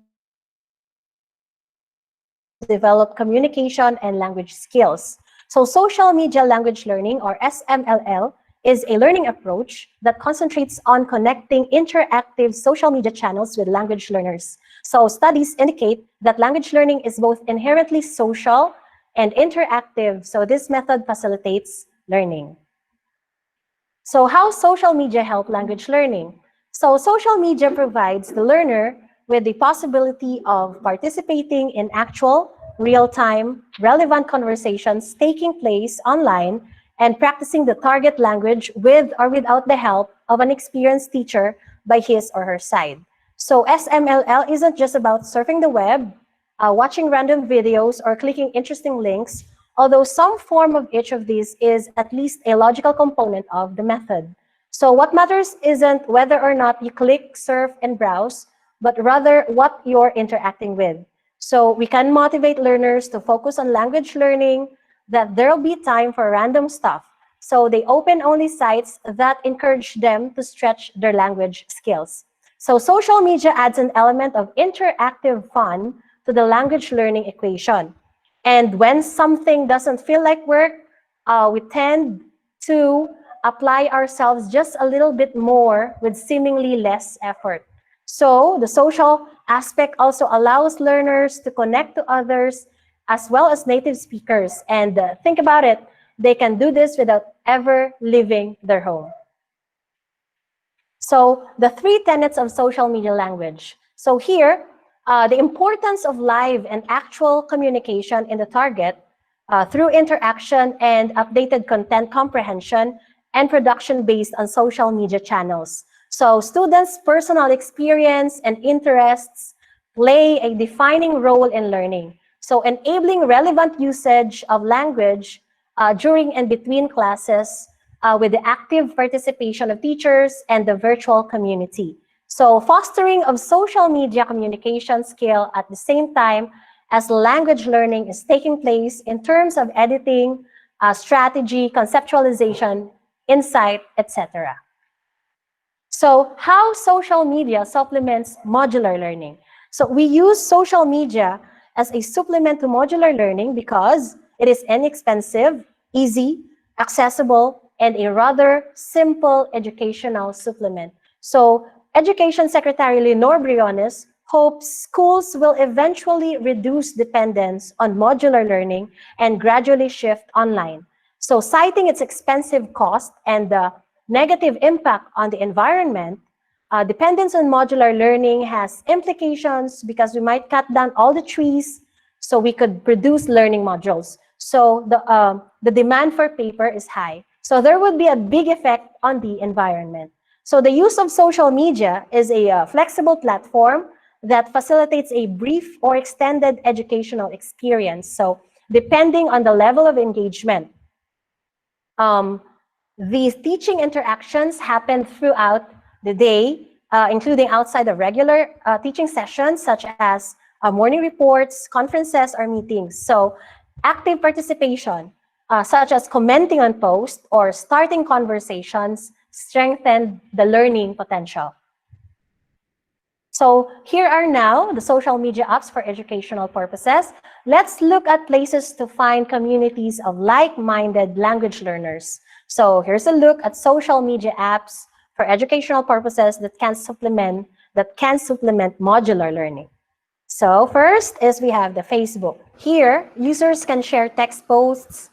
develop communication and language skills. So social media language learning, or SMLL, is a learning approach that concentrates on connecting interactive social media channels with language learners. So studies indicate that language learning is both inherently social and interactive. So this method facilitates learning. So how social media help language learning? So social media provides the learner with the possibility of participating in actual, real-time, relevant conversations taking place online and practicing the target language with or without the help of an experienced teacher by his or her side. So SMLL isn't just about surfing the web, watching random videos, or clicking interesting links, although some form of each of these is at least a logical component of the method. So what matters isn't whether or not you click, surf, and browse, but rather what you're interacting with. So we can motivate learners to focus on language learning, that there'll be time for random stuff. So they open only sites that encourage them to stretch their language skills. So social media adds an element of interactive fun to the language learning equation. And when something doesn't feel like work, we tend to apply ourselves just a little bit more with seemingly less effort. So the social aspect also allows learners to connect to others as well as native speakers. And think about it, they can do this without ever leaving their home. So the 3 tenets of social media language. So here, the importance of live and actual communication in the target through interaction and updated content comprehension and production based on social media channels. So students' personal experience and interests play a defining role in learning. So enabling relevant usage of language during and between classes with the active participation of teachers and the virtual community. So fostering of social media communication skill at the same time as language learning is taking place in terms of editing, strategy, conceptualization, insight, etc. So how social media supplements modular learning? So we use social media as a supplement to modular learning because it is inexpensive, easy, accessible, and a rather simple educational supplement. So Education Secretary Lenore Briones hopes schools will eventually reduce dependence on modular learning and gradually shift online. So citing its expensive cost and the negative impact on the environment, dependence on modular learning has implications because we might cut down all the trees so we could produce learning modules. So the demand for paper is high. So there would be a big effect on the environment. So the use of social media is a flexible platform that facilitates a brief or extended educational experience. So depending on the level of engagement, these teaching interactions happen throughout the day, including outside of regular teaching sessions, such as morning reports, conferences, or meetings. So active participation, such as commenting on posts or starting conversations, strengthen the learning potential. So here are now the social media apps for educational purposes. Let's look at places to find communities of like-minded language learners. So here's a look at social media apps for educational purposes that can supplement modular learning. So first is we have the Facebook. Here, users can share text posts,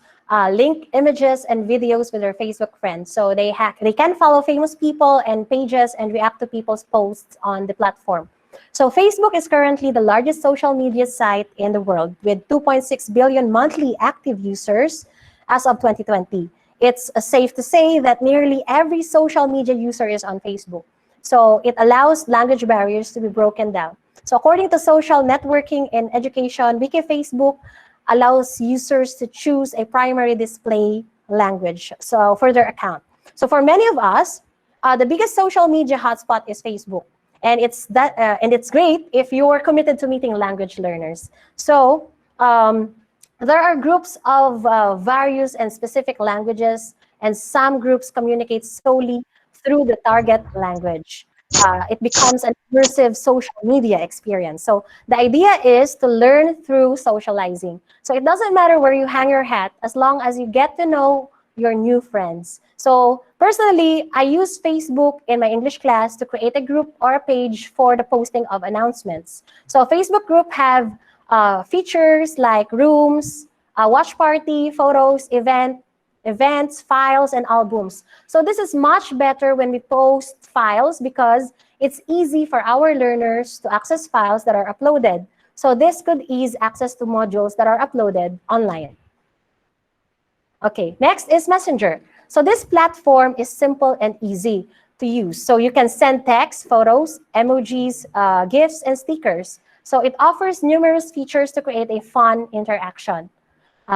link images and videos with their Facebook friends. So they can follow famous people and pages and react to people's posts on the platform. So Facebook is currently the largest social media site in the world with 2.6 billion monthly active users as of 2020. It's safe to say that nearly every social media user is on Facebook. So it allows language barriers to be broken down. So according to Social Networking in Education, Wiki Facebook allows users to choose a primary display language for their account. So for many of us, the biggest social media hotspot is Facebook. And it's great if you're committed to meeting language learners. So there are groups of various and specific languages, and some groups communicate solely through the target language. It becomes an immersive social media experience. So the idea is to learn through socializing. So it doesn't matter where you hang your hat as long as you get to know your new friends. So personally, I use Facebook in my English class to create a group or a page for the posting of announcements. So Facebook group have features like rooms, watch party, photos, events, files, and albums. So this is much better when we post files because it's easy for our learners to access files that are uploaded. So this could ease access to modules that are uploaded online. Okay, next is Messenger. So this platform is simple and easy to use. So you can send text, photos, emojis, GIFs, and stickers. So it offers numerous features to create a fun interaction.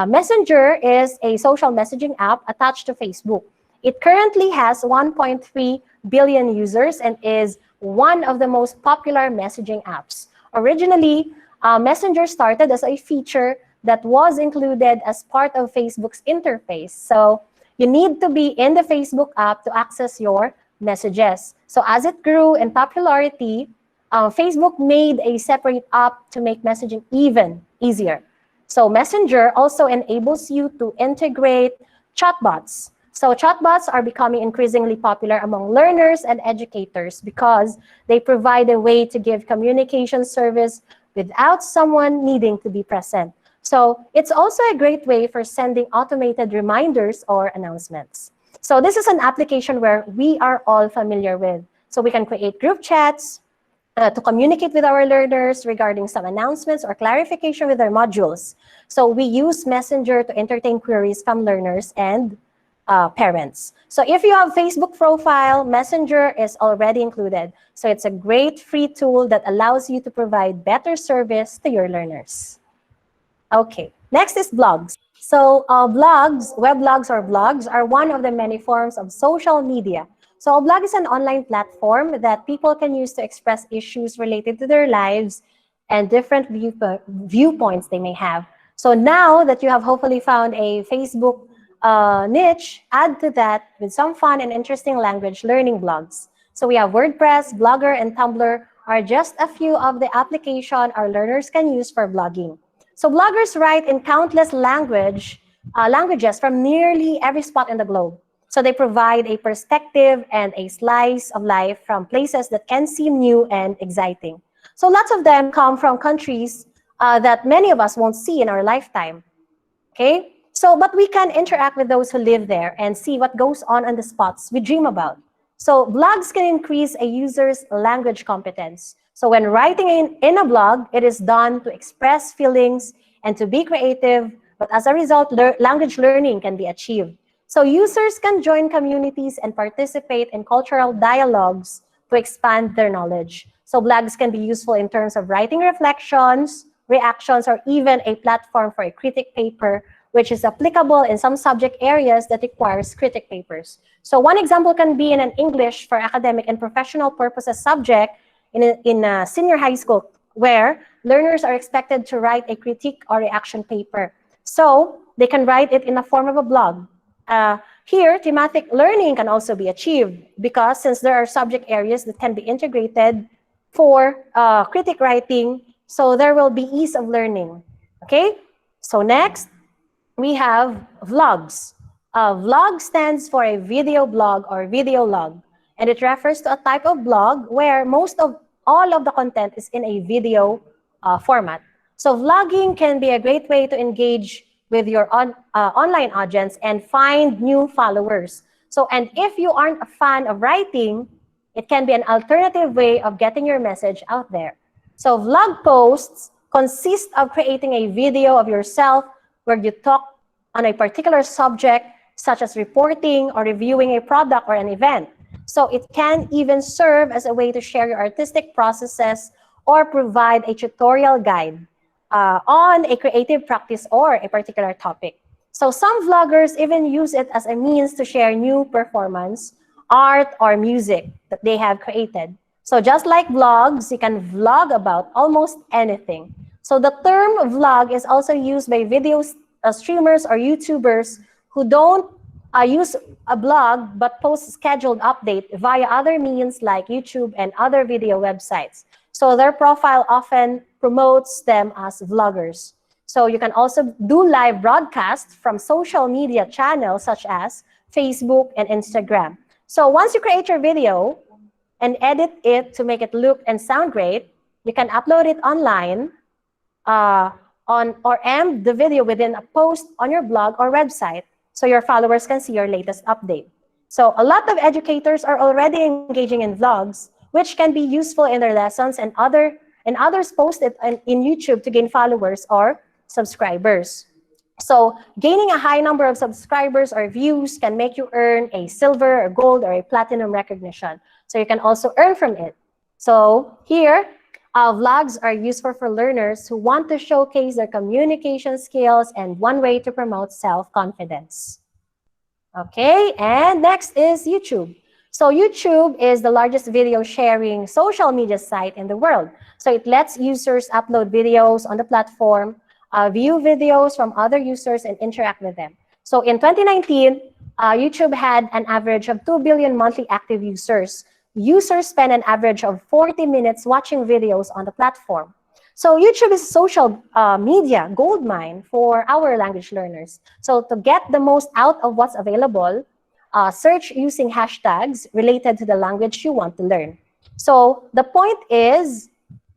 Messenger is a social messaging app attached to Facebook. It currently has 1.3 billion users and is one of the most popular messaging apps. Originally, Messenger started as a feature that was included as part of Facebook's interface. So you need to be in the Facebook app to access your messages. So as it grew in popularity, Facebook made a separate app to make messaging even easier. So Messenger also enables you to integrate chatbots. So chatbots are becoming increasingly popular among learners and educators because they provide a way to give communication service without someone needing to be present. So it's also a great way for sending automated reminders or announcements. So this is an application where we are all familiar with. So we can create group chats to communicate with our learners regarding some announcements or clarification with their modules. So we use Messenger to entertain queries from learners and parents. So if you have Facebook profile, Messenger is already included. So it's a great free tool that allows you to provide better service to your learners. Okay, next is blogs. So blogs, weblogs or blogs are one of the many forms of social media. So a blog is an online platform that people can use to express issues related to their lives and different viewpoints they may have. So now that you have hopefully found a Facebook niche, add to that with some fun and interesting language learning blogs. So we have WordPress, Blogger, and Tumblr are just a few of the applications our learners can use for blogging. So bloggers write in countless languages from nearly every spot in the globe. So they provide a perspective and a slice of life from places that can seem new and exciting. So lots of them come from countries that many of us won't see in our lifetime. Okay? So, but we can interact with those who live there and see what goes on the spots we dream about. So blogs can increase a user's language competence. So when writing in a blog, it is done to express feelings and to be creative, but as a result, language learning can be achieved. So users can join communities and participate in cultural dialogues to expand their knowledge. So blogs can be useful in terms of writing reflections, reactions, or even a platform for a critic paper, which is applicable in some subject areas that requires critic papers. So one example can be in an English for academic and professional purposes subject in a senior high school, where learners are expected to write a critique or reaction paper. So they can write it in the form of a blog. Here, thematic learning can also be achieved because since there are subject areas that can be integrated for critic writing, so there will be ease of learning. Okay, so next, we have vlogs. Vlog stands for a video blog or video log, and it refers to a type of blog where all of the content is in a video format. So vlogging can be a great way to engage with your online audience and find new followers. So, and if you aren't a fan of writing, it can be an alternative way of getting your message out there. So vlog posts consist of creating a video of yourself where you talk on a particular subject, such as reporting or reviewing a product or an event. So it can even serve as a way to share your artistic processes or provide a tutorial guide on a creative practice or a particular topic. So some vloggers even use it as a means to share new performance, art, or music that they have created. So just like vlogs, you can vlog about almost anything. So the term vlog is also used by video streamers or YouTubers who don't use a blog but post scheduled update via other means like YouTube and other video websites. So their profile often promotes them as vloggers. So you can also do live broadcasts from social media channels such as Facebook and Instagram. So once you create your video and edit it to make it look and sound great, you can upload it online or end the video within a post on your blog or website so your followers can see your latest update. So a lot of educators are already engaging in vlogs, which can be useful in their lessons, and others post it in YouTube to gain followers or subscribers. So gaining a high number of subscribers or views can make you earn a silver or gold or a platinum recognition. So you can also earn from it. So here, vlogs are useful for learners who want to showcase their communication skills and one way to promote self-confidence. Okay, and next is YouTube. So YouTube is the largest video sharing social media site in the world. So it lets users upload videos on the platform, view videos from other users, and interact with them. So in 2019, YouTube had an average of 2 billion monthly active users. Users spend an average of 40 minutes watching videos on the platform. So YouTube is a social media goldmine for our language learners. So to get the most out of what's available, search using hashtags related to the language you want to learn. So the point is,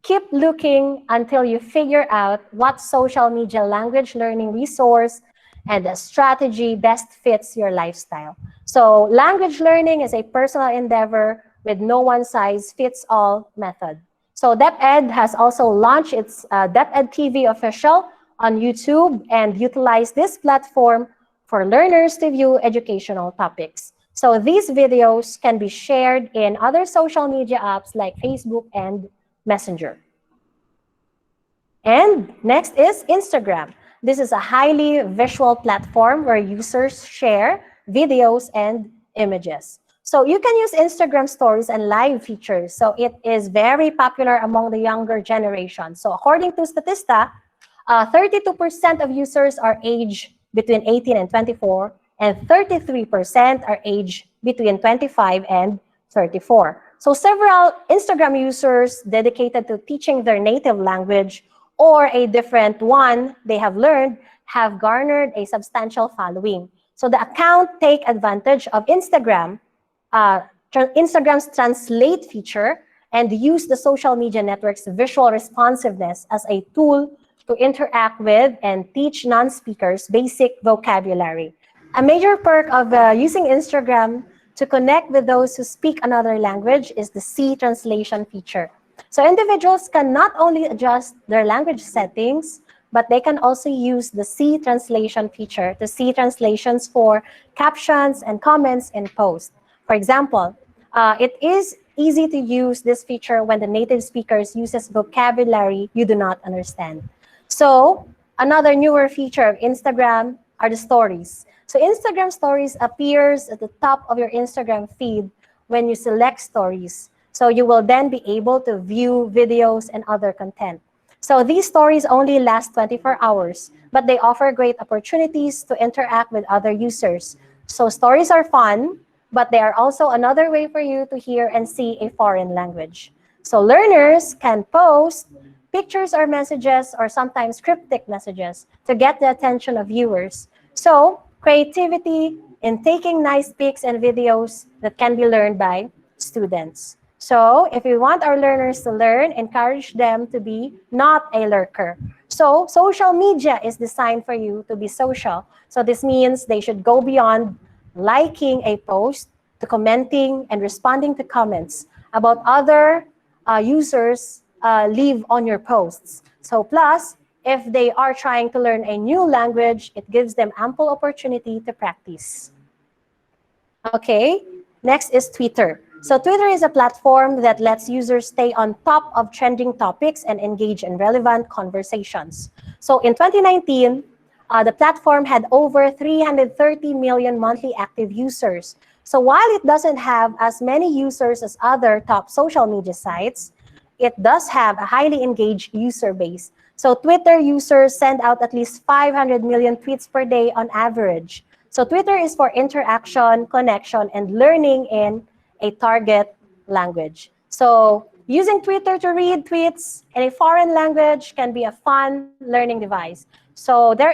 keep looking until you figure out what social media language learning resource and the strategy best fits your lifestyle. So language learning is a personal endeavor with no one-size-fits-all method. So DepEd has also launched its DepEd TV official on YouTube and utilized this platform for learners to view educational topics. So these videos can be shared in other social media apps like Facebook and Messenger. And next is Instagram. This is a highly visual platform where users share videos and images. So you can use Instagram stories and live features. So it is very popular among the younger generation. So according to Statista, 32% of users are aged between 18 and 24, and 33% are aged between 25 and 34. So several Instagram users dedicated to teaching their native language or a different one they have learned have garnered a substantial following. So the account take advantage of Instagram's translate feature and use the social media network's visual responsiveness as a tool to interact with and teach non-speakers basic vocabulary. A major perk of using Instagram to connect with those who speak another language is the C translation feature. So individuals can not only adjust their language settings, but they can also use the C translation feature to see translations for captions and comments in posts. For example, it is easy to use this feature when the native speakers uses vocabulary you do not understand. So another newer feature of Instagram are the stories. So Instagram stories appears at the top of your Instagram feed when you select stories. So you will then be able to view videos and other content. So these stories only last 24 hours, but they offer great opportunities to interact with other users. So stories are fun, but they are also another way for you to hear and see a foreign language. So learners can post pictures or messages or sometimes cryptic messages to get the attention of viewers. So creativity in taking nice pics and videos that can be learned by students. So if we want our learners to learn, encourage them to be not a lurker. So social media is designed for you to be social. So this means they should go beyond liking a post to commenting and responding to comments about other users leave on your posts. So plus, if they are trying to learn a new language, it gives them ample opportunity to practice. Okay, next is Twitter. So Twitter is a platform that lets users stay on top of trending topics and engage in relevant conversations. So in 2019, the platform had over 330 million monthly active users. So while it doesn't have as many users as other top social media sites, it does have a highly engaged user base. So Twitter users send out at least 500 million tweets per day on average. So Twitter is for interaction, connection, and learning in a target language. So using Twitter to read tweets in a foreign language can be a fun learning device. So there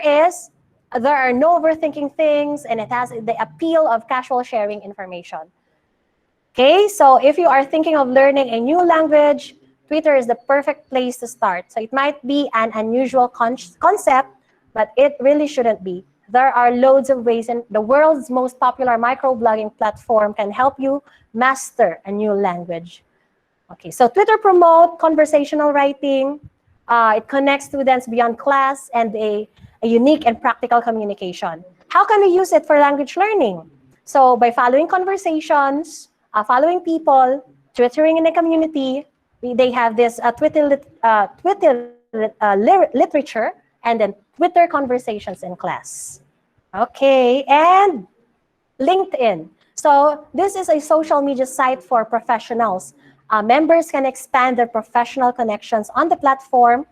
are no overthinking things, and it has the appeal of casual sharing information. Okay, so if you are thinking of learning a new language, Twitter is the perfect place to start. So it might be an unusual concept, but it really shouldn't be. There are loads of ways, and the world's most popular microblogging platform can help you master a new language. Okay, so Twitter promotes conversational writing. It connects students beyond class and a unique and practical communication. How can we use it for language learning? So by following conversations, following people, twittering in a community, they have this Twitter literature, and then Twitter conversations in class. Okay, and LinkedIn. So this is a social media site for professionals. Members can expand their professional connections on the platform,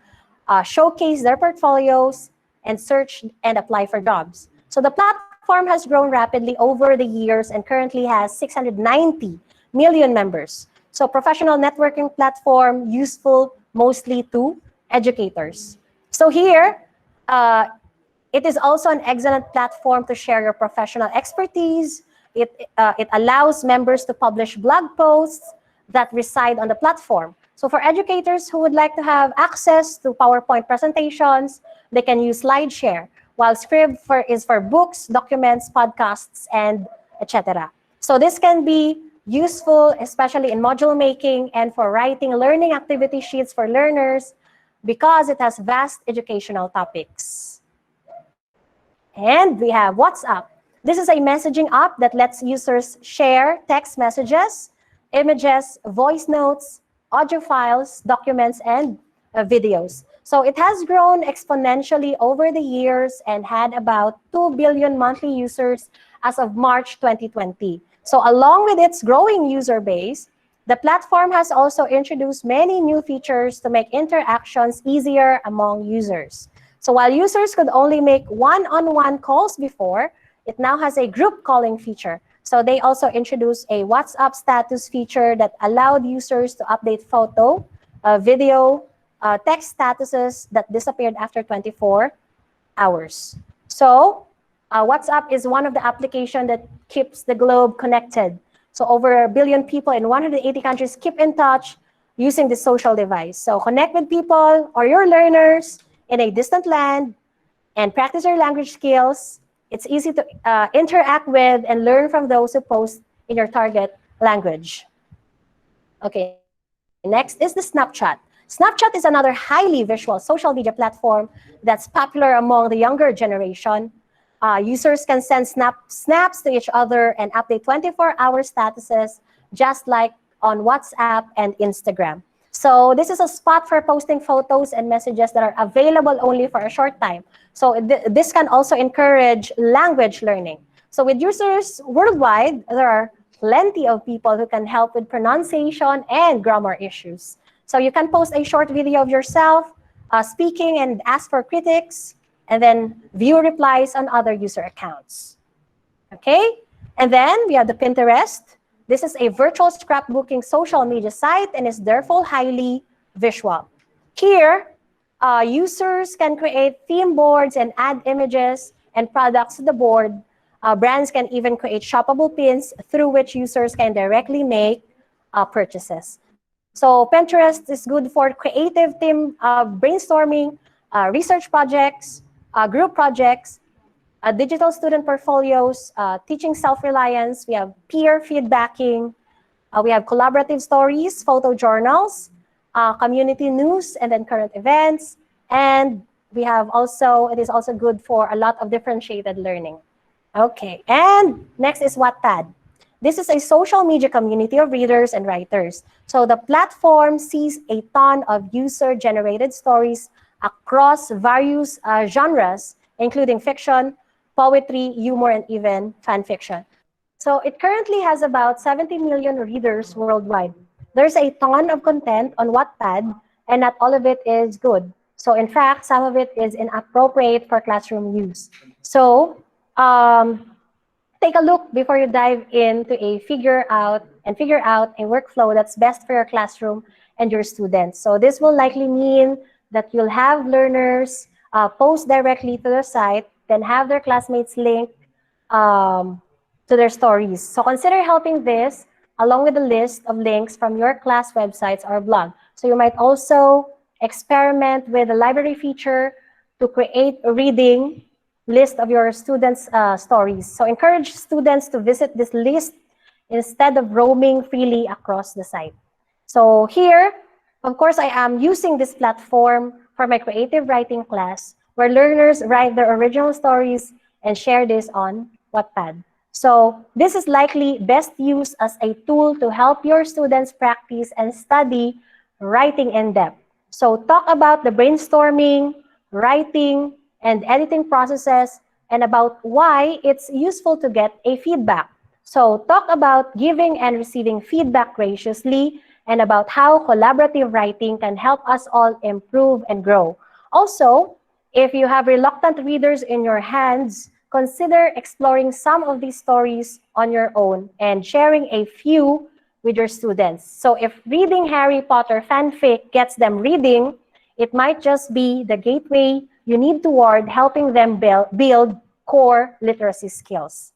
showcase their portfolios, and search and apply for jobs. So the platform has grown rapidly over the years and currently has 690 million members. So professional networking platform useful mostly to educators. So here, it is also an excellent platform to share your professional expertise. It allows members to publish blog posts that reside on the platform. So for educators who would like to have access to PowerPoint presentations, they can use SlideShare, while Scrib is for books, documents, podcasts, and etc. So this can be useful, especially in module making and for writing learning activity sheets for learners because it has vast educational topics. And we have WhatsApp. This is a messaging app that lets users share text messages, images, voice notes, audio files, documents, and videos. So it has grown exponentially over the years and had about 2 billion monthly users as of March 2020. So along with its growing user base, the platform has also introduced many new features to make interactions easier among users. So while users could only make one-on-one calls before, it now has a group calling feature. So they also introduced a WhatsApp status feature that allowed users to update photo, video, text statuses that disappeared after 24 hours. So WhatsApp is one of the applications that keeps the globe connected. So over 1 billion people in 180 countries keep in touch using this social device. So connect with people or your learners in a distant land and practice your language skills. It's easy to interact with and learn from those who post in your target language. Okay, next is the Snapchat. Snapchat is another highly visual social media platform that's popular among the younger generation. Users can send snaps to each other and update 24-hour statuses, just like on WhatsApp and Instagram. So this is a spot for posting photos and messages that are available only for a short time. So this can also encourage language learning. So with users worldwide, there are plenty of people who can help with pronunciation and grammar issues. So you can post a short video of yourself speaking and ask for critics, and then view replies on other user accounts. Okay, and then we have the Pinterest. This is a virtual scrapbooking social media site and is therefore highly visual. Here, users can create theme boards and add images and products to the board. Brands can even create shoppable pins through which users can directly make purchases. So Pinterest is good for creative team brainstorming, research projects, group projects, digital student portfolios, teaching self-reliance. We have peer feedbacking. We have collaborative stories, photo journals, community news, and then current events. And we have also, it is also good for a lot of differentiated learning. Okay, and next is Wattpad. This is a social media community of readers and writers. So the platform sees a ton of user-generated stories across various genres, including fiction, poetry, humor, and even fan fiction. So it currently has about 70 million readers worldwide. There's a ton of content on Wattpad, and not all of it is good. So in fact, some of it is inappropriate for classroom use. So take a look before you dive into figure out a workflow that's best for your classroom and your students. So this will likely mean that you'll have learners post directly to the site, then have their classmates link to their stories. So consider helping this along with a list of links from your class websites or blog. So you might also experiment with a library feature to create a reading list of your students' stories. So encourage students to visit this list instead of roaming freely across the site. So here, of course, I am using this platform for my creative writing class, where learners write their original stories and share this on Wattpad. So this is likely best used as a tool to help your students practice and study writing in depth. So talk about the brainstorming, writing, and editing processes and about why it's useful to get a feedback. So talk about giving and receiving feedback graciously and about how collaborative writing can help us all improve and grow. Also, if you have reluctant readers in your hands, consider exploring some of these stories on your own and sharing a few with your students. So if reading Harry Potter fanfic gets them reading, it might just be the gateway you need toward helping them build core literacy skills.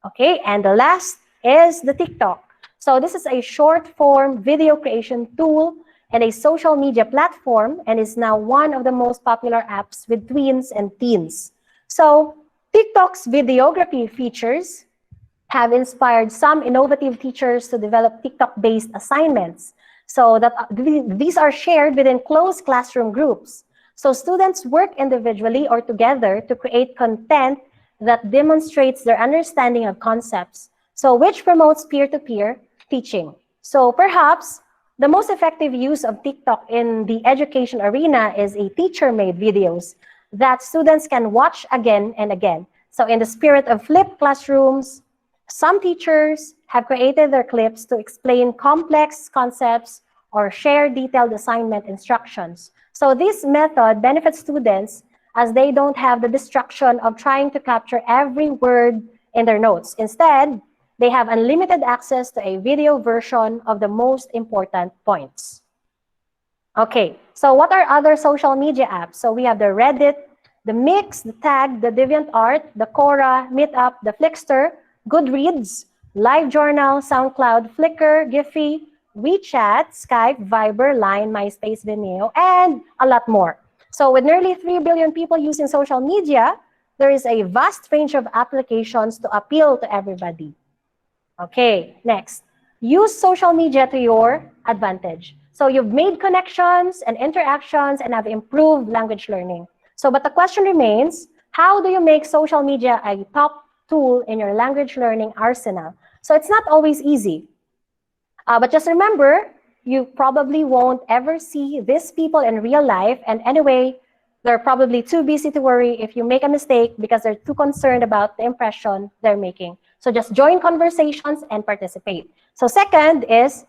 Okay, and the last is the TikTok. So this is a short form video creation tool and a social media platform and is now one of the most popular apps with tweens and teens. So TikTok's videography features have inspired some innovative teachers to develop TikTok-based assignments so that these are shared within closed classroom groups. So students work individually or together to create content that demonstrates their understanding of concepts, so which promotes peer-to-peer teaching. So perhaps the most effective use of TikTok in the education arena is a teacher-made videos that students can watch again and again. So in the spirit of flipped classrooms, some teachers have created their clips to explain complex concepts or share detailed assignment instructions. So this method benefits students as they don't have the distraction of trying to capture every word in their notes. Instead, they have unlimited access to a video version of the most important points. Okay, so what are other social media apps? So we have the Reddit, the Mix, the Tag, the DeviantArt, the Quora, Meetup, the Flickster, Goodreads, LiveJournal, SoundCloud, Flickr, Giphy, WeChat, Skype, Viber, Line, MySpace, Vimeo, and a lot more. So with nearly 3 billion people using social media, there is a vast range of applications to appeal to everybody. Okay, next. Use social media to your advantage. So you've made connections and interactions and have improved language learning. So, but the question remains, how do you make social media a top tool in your language learning arsenal? So it's not always easy. But just remember, you probably won't ever see these people in real life. And anyway, they're probably too busy to worry if you make a mistake because they're too concerned about the impression they're making. So just join conversations and participate. So second is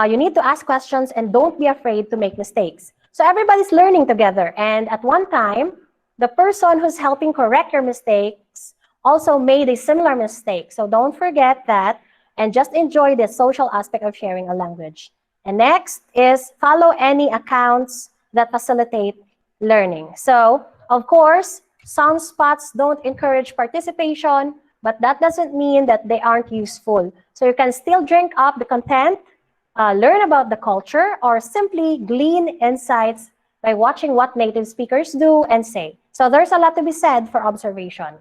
you need to ask questions and don't be afraid to make mistakes. So everybody's learning together. And at one time, the person who's helping correct your mistakes also made a similar mistake. So don't forget that and just enjoy the social aspect of sharing a language. And next is follow any accounts that facilitate learning. So, of course, some spots don't encourage participation, but that doesn't mean that they aren't useful. So you can still drink up the content, learn about the culture, or simply glean insights by watching what native speakers do and say. So there's a lot to be said for observation.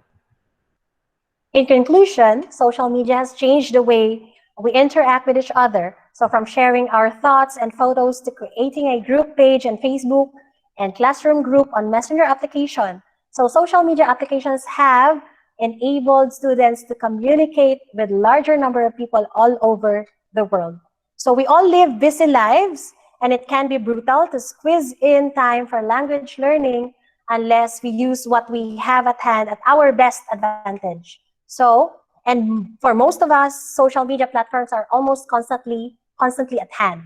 In conclusion, social media has changed the way we interact with each other. So from sharing our thoughts and photos to creating a group page on Facebook and classroom group on Messenger application. So social media applications have enabled students to communicate with larger number of people all over the world. So we all live busy lives, and it can be brutal to squeeze in time for language learning unless we use what we have at hand at our best advantage. So, and for most of us, social media platforms are almost constantly at hand.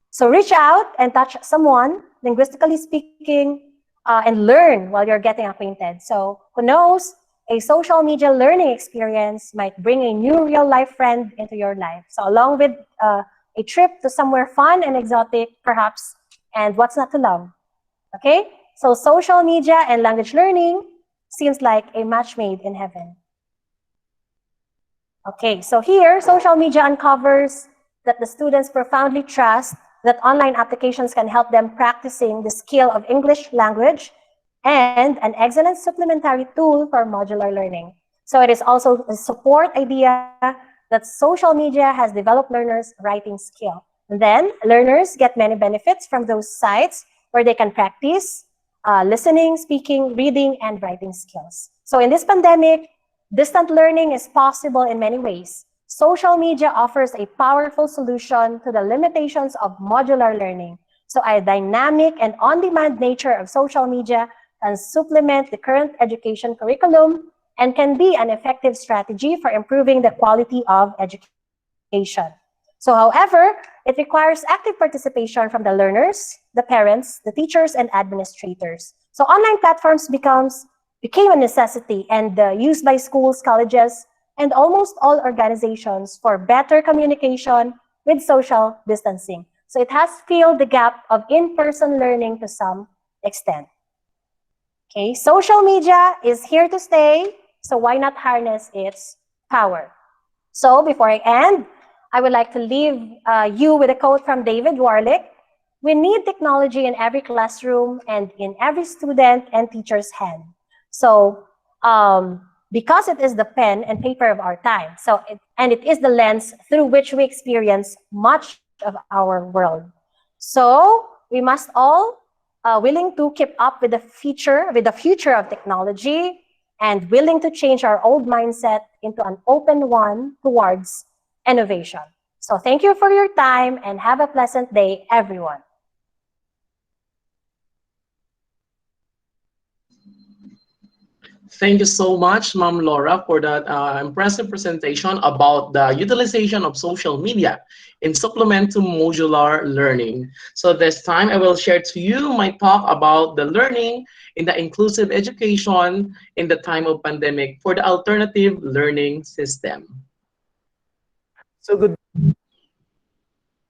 So reach out and touch someone, linguistically speaking, and learn while you're getting acquainted. So who knows, a social media learning experience might bring a new real-life friend into your life. So along with a trip to somewhere fun and exotic, perhaps, and what's not to love, okay? So social media and language learning seems like a match made in heaven. Okay, so here, social media uncovers that the students profoundly trust that online applications can help them practicing the skill of English language and an excellent supplementary tool for modular learning. So it is also a support idea that social media has developed learners' writing skill. And then learners get many benefits from those sites where they can practice listening, speaking, reading, and writing skills. So in this pandemic, distant learning is possible in many ways. Social media offers a powerful solution to the limitations of modular learning. So a dynamic and on-demand nature of social media can supplement the current education curriculum and can be an effective strategy for improving the quality of education. So, however, it requires active participation from the learners, the parents, the teachers, and administrators. So, online platforms became a necessity and used by schools, colleges, and almost all organizations for better communication with social distancing. So, it has filled the gap of in-person learning to some extent. Okay, social media is here to stay, so why not harness its power? So before I end, I would like to leave you with a quote from David Warlick. We need technology in every classroom and in every student and teacher's hand. So because it is the pen and paper of our time, and it is the lens through which we experience much of our world. So we must all willing to keep up with the future of technology, and willing to change our old mindset into an open one towards innovation. So thank you for your time and have a pleasant day, everyone. Thank you so much, Ma'am Lora, for that impressive presentation about the utilization of social media in supplement to modular learning. So this time I will share to you my talk about the learning in the inclusive education in the time of pandemic for the alternative learning system. So good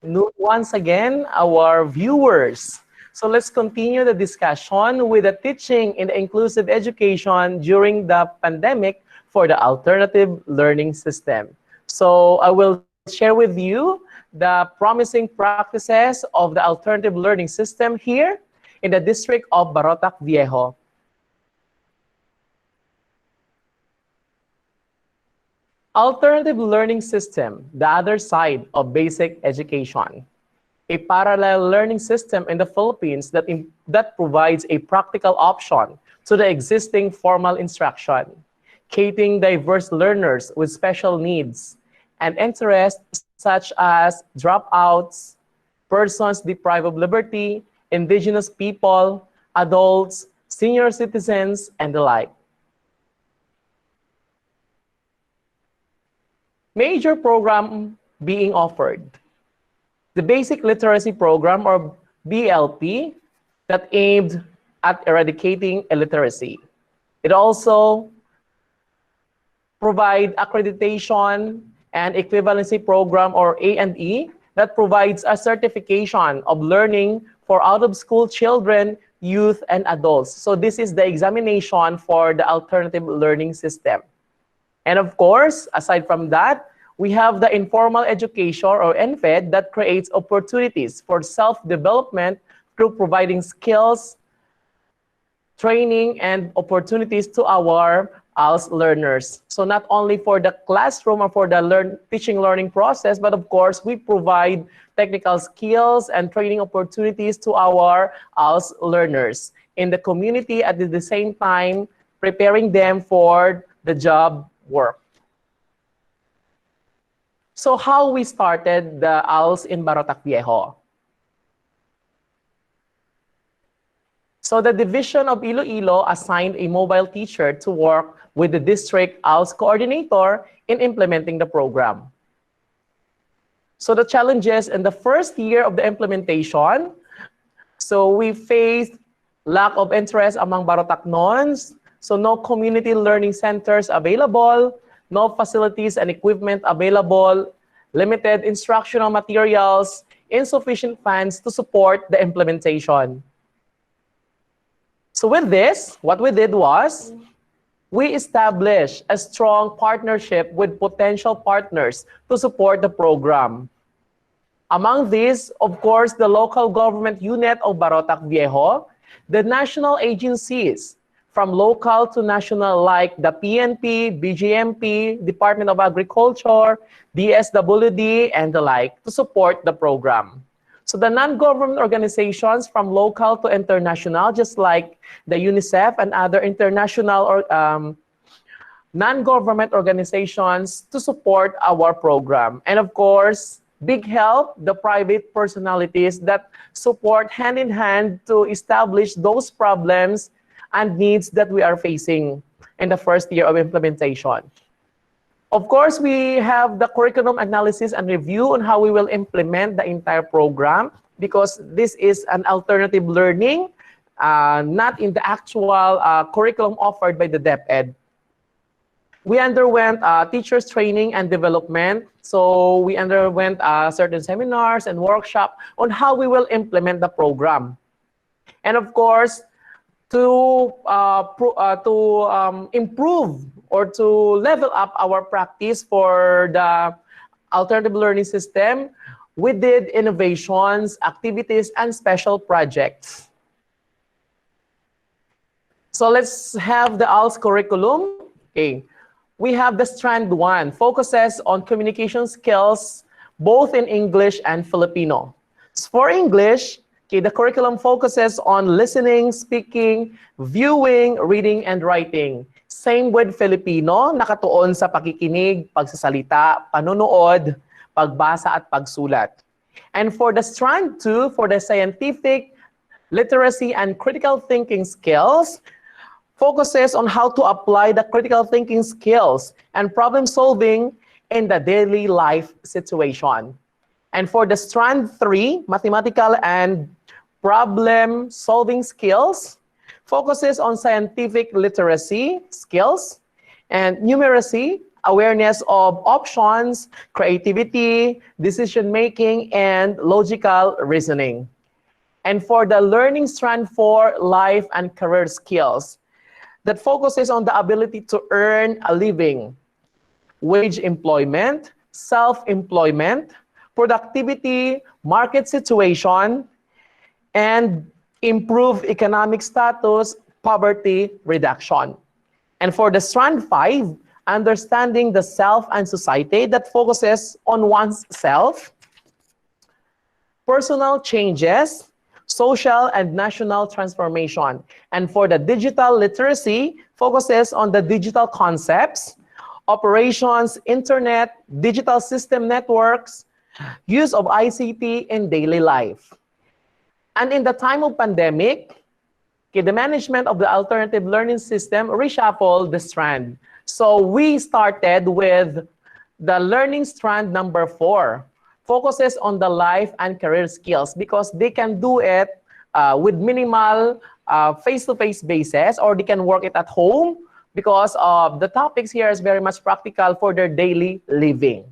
noon once again, our viewers. So let's continue the discussion with the teaching in the inclusive education during the pandemic for the alternative learning system. So I will share with you the promising practices of the alternative learning system here in the district of Barotac, Viejo. Alternative learning system, the other side of basic education. A parallel learning system in the Philippines that provides a practical option to the existing formal instruction, catering diverse learners with special needs and interests such as dropouts, persons deprived of liberty, indigenous people, adults, senior citizens, and the like. Major program being offered. The Basic Literacy Program, or BLP, that aimed at eradicating illiteracy. It also provides accreditation and equivalency program, or A&E, that provides a certification of learning for out-of-school children, youth, and adults. So this is the examination for the alternative learning system. And of course, aside from that, we have the informal education, or NFED, that creates opportunities for self-development through providing skills, training, and opportunities to our ALS learners. So not only for the classroom or for the teaching learning process, but of course, we provide technical skills and training opportunities to our ALS learners in the community, at the same time preparing them for the job work. So how we started the ALS in Barotac, Viejo. So the division of Iloilo assigned a mobile teacher to work with the district ALS coordinator in implementing the program. So the challenges in the first year of the implementation, so we faced lack of interest among Barotacnons, so no community learning centers available, no facilities and equipment available, limited instructional materials, insufficient funds to support the implementation. So with this, what we did was, we established a strong partnership with potential partners to support the program. Among these, of course, the local government unit of Barotac Viejo, the national agencies, from local to national, like the PNP, BGMP, Department of Agriculture, DSWD, and the like, to support the program. So the non-government organizations from local to international, just like the UNICEF and other international or non-government organizations, to support our program. And of course, big help, the private personalities that support hand in hand to establish those problems and needs that we are facing. in the first year of implementation. Of course, we have the curriculum analysis and review on how we will implement the entire program, because this is an alternative learning, not in the actual curriculum offered by the DepEd. We underwent teachers training and development. So we underwent certain seminars and workshops on how we will implement the program. And of course, to improve or to level up our practice for the alternative learning system, we did innovations, activities, and special projects. So let's have the ALS curriculum. Okay. We have the strand 1, focuses on communication skills, both in English and Filipino. So for English, okay, the curriculum focuses on listening, speaking, viewing, reading, and writing. Same with Filipino, nakatuon sa pakikinig, pagsasalita, panonood, pagbasa, at pagsulat. And for the strand 2, for the scientific, literacy, and critical thinking skills, focuses on how to apply the critical thinking skills and problem solving in the daily life situation. And for the strand 3, mathematical and problem solving skills, focuses on scientific literacy skills and numeracy, awareness of options, creativity, decision making, and logical reasoning. And for the learning strand 4, life and career skills, that focuses on the ability to earn a living, wage employment, self-employment, productivity, market situation, and improve economic status, poverty reduction. And for the strand 5, understanding the self and society, that focuses on one's self, personal changes, social and national transformation. And for the digital literacy, focuses on the digital concepts, operations, internet, digital system networks, use of ICT in daily life. And in the time of pandemic, okay, the management of the alternative learning system reshuffled the strand. So we started with the learning strand number 4, focuses on the life and career skills, because they can do it with minimal face-to-face basis, or they can work it at home, because of the topics here is very much practical for their daily living.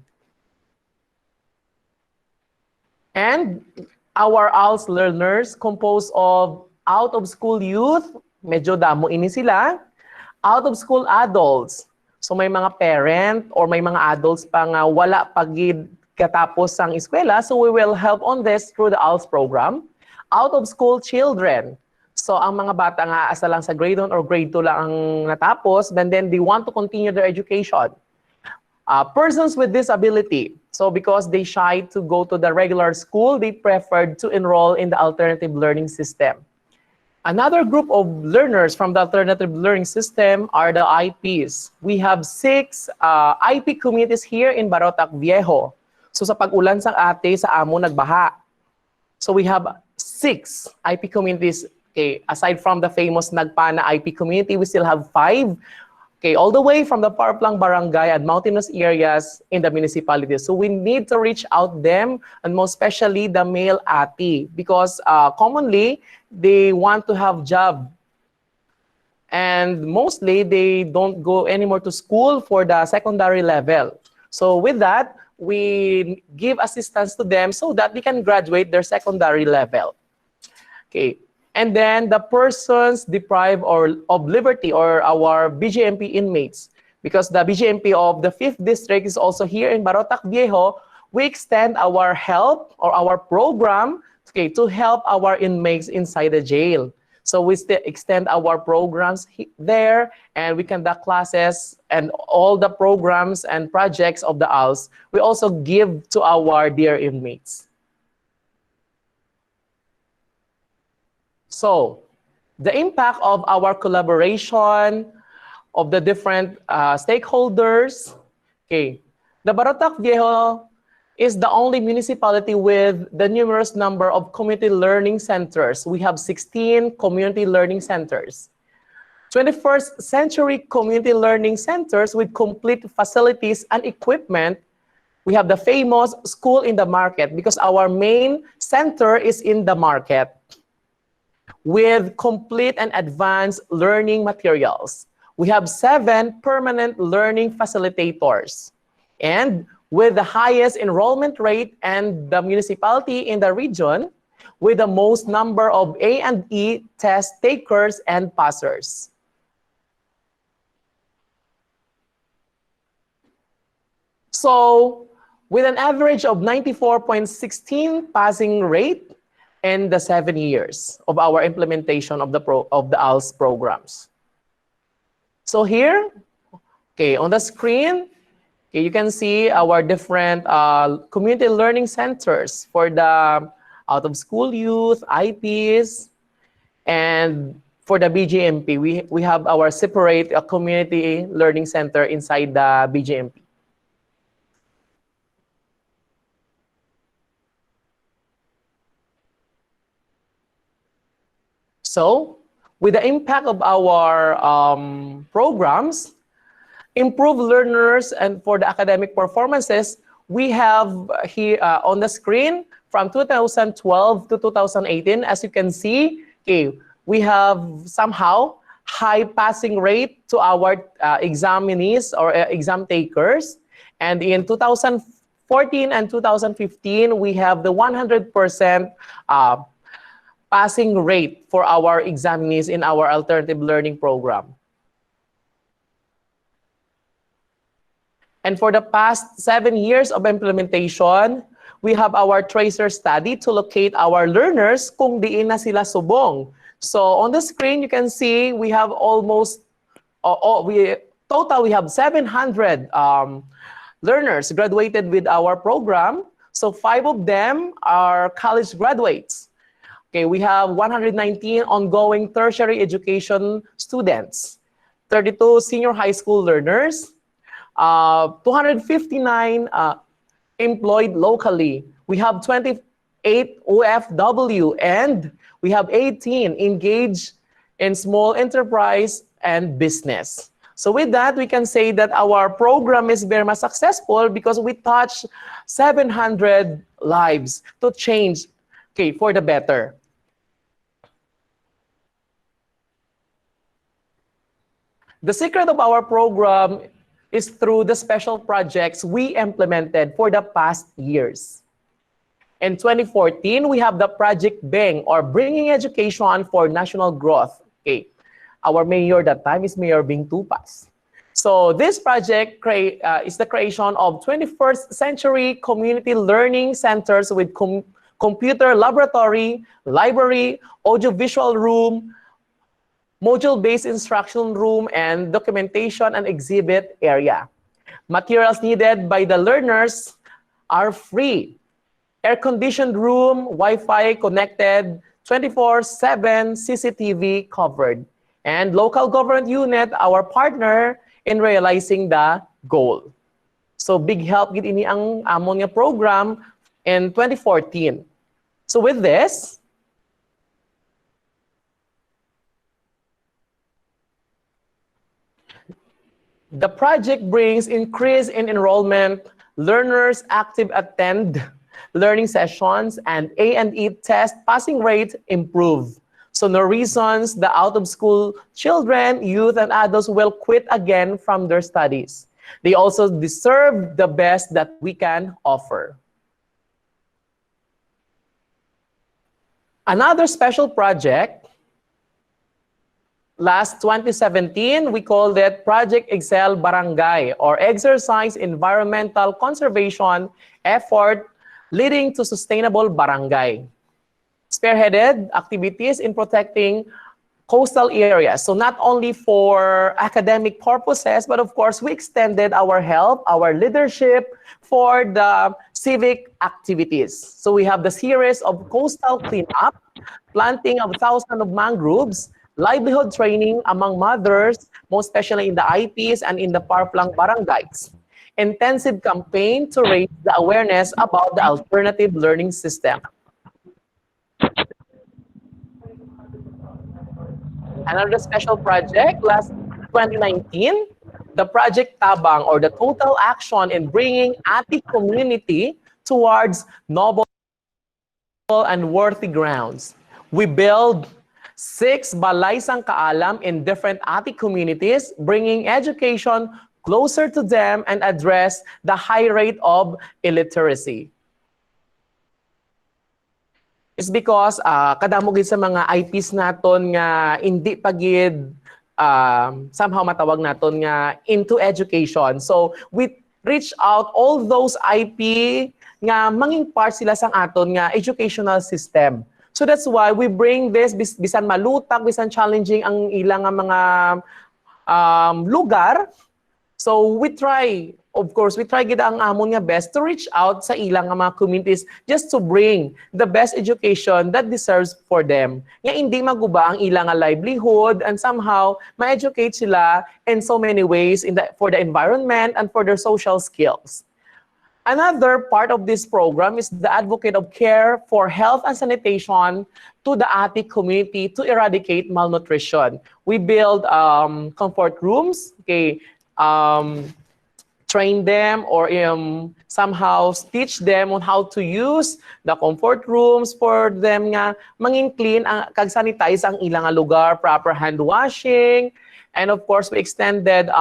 And our ALS learners composed of out-of-school youth, medyo damo ini sila, out-of-school adults. So may mga parent or may mga adults pang wala pagid katapos ang eskwela, so we will help on this through the ALS program. Out-of-school children. So ang mga bata nga asa lang sa grade 1 or grade 2 lang ang natapos, and then they want to continue their education. Persons with disability. So because they shy to go to the regular school, they preferred to enroll in the alternative learning system. Another group of learners from the alternative learning system are the IPs. We have 6 IP communities here in Barotac, Viejo. So sa pag-ulan sa ate, sa amo nagbaha. So we have 6 IP communities. Okay, aside from the famous Nagpana IP community, we still have 5. Okay, all the way from the Parplang Barangay and mountainous areas in the municipality. So we need to reach out them, and most especially the male ati, because commonly they want to have job. And mostly they don't go anymore to school for the secondary level. So with that, we give assistance to them so that they can graduate their secondary level. Okay. And then the persons deprived of liberty, or our BGMP inmates, because the BGMP of the 5th district is also here in Barotac, Viejo. We extend our help or our program, okay, to help our inmates inside the jail. So we still extend our programs there, and we conduct classes and all the programs and projects of the ALS. We also give to our dear inmates. So, the impact of our collaboration of the different stakeholders. Okay, the Barotac Viejo is the only municipality with the numerous number of community learning centers. We have 16 community learning centers. 21st century community learning centers with complete facilities and equipment. We have the famous school in the market because our main center is in the market with complete and advanced learning materials. We have 7 permanent learning facilitators. And with the highest enrollment rate and the municipality in the region with the most number of A&E test takers and passers. So, with an average of 94.16 passing rate in the 7 years of our implementation of the ALS programs. So here, okay, on the screen, okay, you can see our different community learning centers for the out-of-school youth, IPs, and for the BGMP, we have our separate community learning center inside the BGMP. So, with the impact of our programs, improve learners and for the academic performances, we have here on the screen from 2012 to 2018, as you can see, okay, we have somehow high passing rate to our examinees or exam takers. And in 2014 and 2015, we have the 100% passing rate for our examinees in our alternative learning program. And for the past 7 years of implementation, we have our tracer study to locate our learners kung diin na sila subong. So on the screen, you can see we have almost, we have 700 learners graduated with our program. So 5 of them are college graduates. Okay, we have 119 ongoing tertiary education students, 32 senior high school learners, 259 employed locally. We have 28 OFW, and we have 18 engaged in small enterprise and business. So with that, we can say that our program is very much successful because we touch 700 lives to change, okay, for the better. The secret of our program is through the special projects we implemented for the past years. In 2014, we have the Project BENG, or Bringing Education for National Growth. Okay. Our mayor that time is Mayor Bing Tupas. So this project is the creation of 21st century community learning centers with computer laboratory, library, audiovisual room, module-based instruction room, and documentation and exhibit area. Materials needed by the learners are free. Air-conditioned room, Wi-Fi connected, 24/7 CCTV covered. And local government unit, our partner in realizing the goal. So big help gid ini ang amon nga program in 2014. So with this, the project brings increase in enrollment, learners active attend learning sessions, and A&E test passing rate improve. So no reasons the out-of-school children, youth, and adults will quit again from their studies. They also deserve the best that we can offer. Another special project, last 2017, we called it Project Excel Barangay, or Exercise Environmental Conservation Effort Leading to Sustainable Barangay. Spearheaded activities in protecting coastal areas. So not only for academic purposes, but of course, we extended our help, our leadership for the civic activities. So we have the series of coastal cleanup, planting of thousands of mangroves, livelihood training among mothers, most especially in the IPs and in the far-flung barangays. Intensive campaign to raise the awareness about the alternative learning system. Another special project last 2019, the Project Tabang, or the total action in bringing Ati community towards noble and worthy grounds. We build 6 balaysang kaalam in different Ati communities, bringing education closer to them and address the high rate of illiteracy. It's because kadamo gid sa mga IPs naton nga hindi pagid somehow matawag naton nga into education. So we reach out all those IP nga manging part sila sang aton nga educational system. So that's why we bring this bisan malutak, bisan challenging ang ilang nga mga lugar. So we try, of course, we try gid ang amon nga best to reach out sa ilang nga mga communities just to bring the best education that deserves for them. Nga hindi maguba ang ilang nga livelihood and somehow ma-educate sila in so many ways for the environment and for their social skills. Another part of this program is the advocate of care for health and sanitation to the Ati community to eradicate malnutrition. We build comfort rooms, okay, train them or somehow teach them on how to use the comfort rooms for them nga mangin clean kag sanitize ang ilang nga lugar, proper hand washing, and of course we extended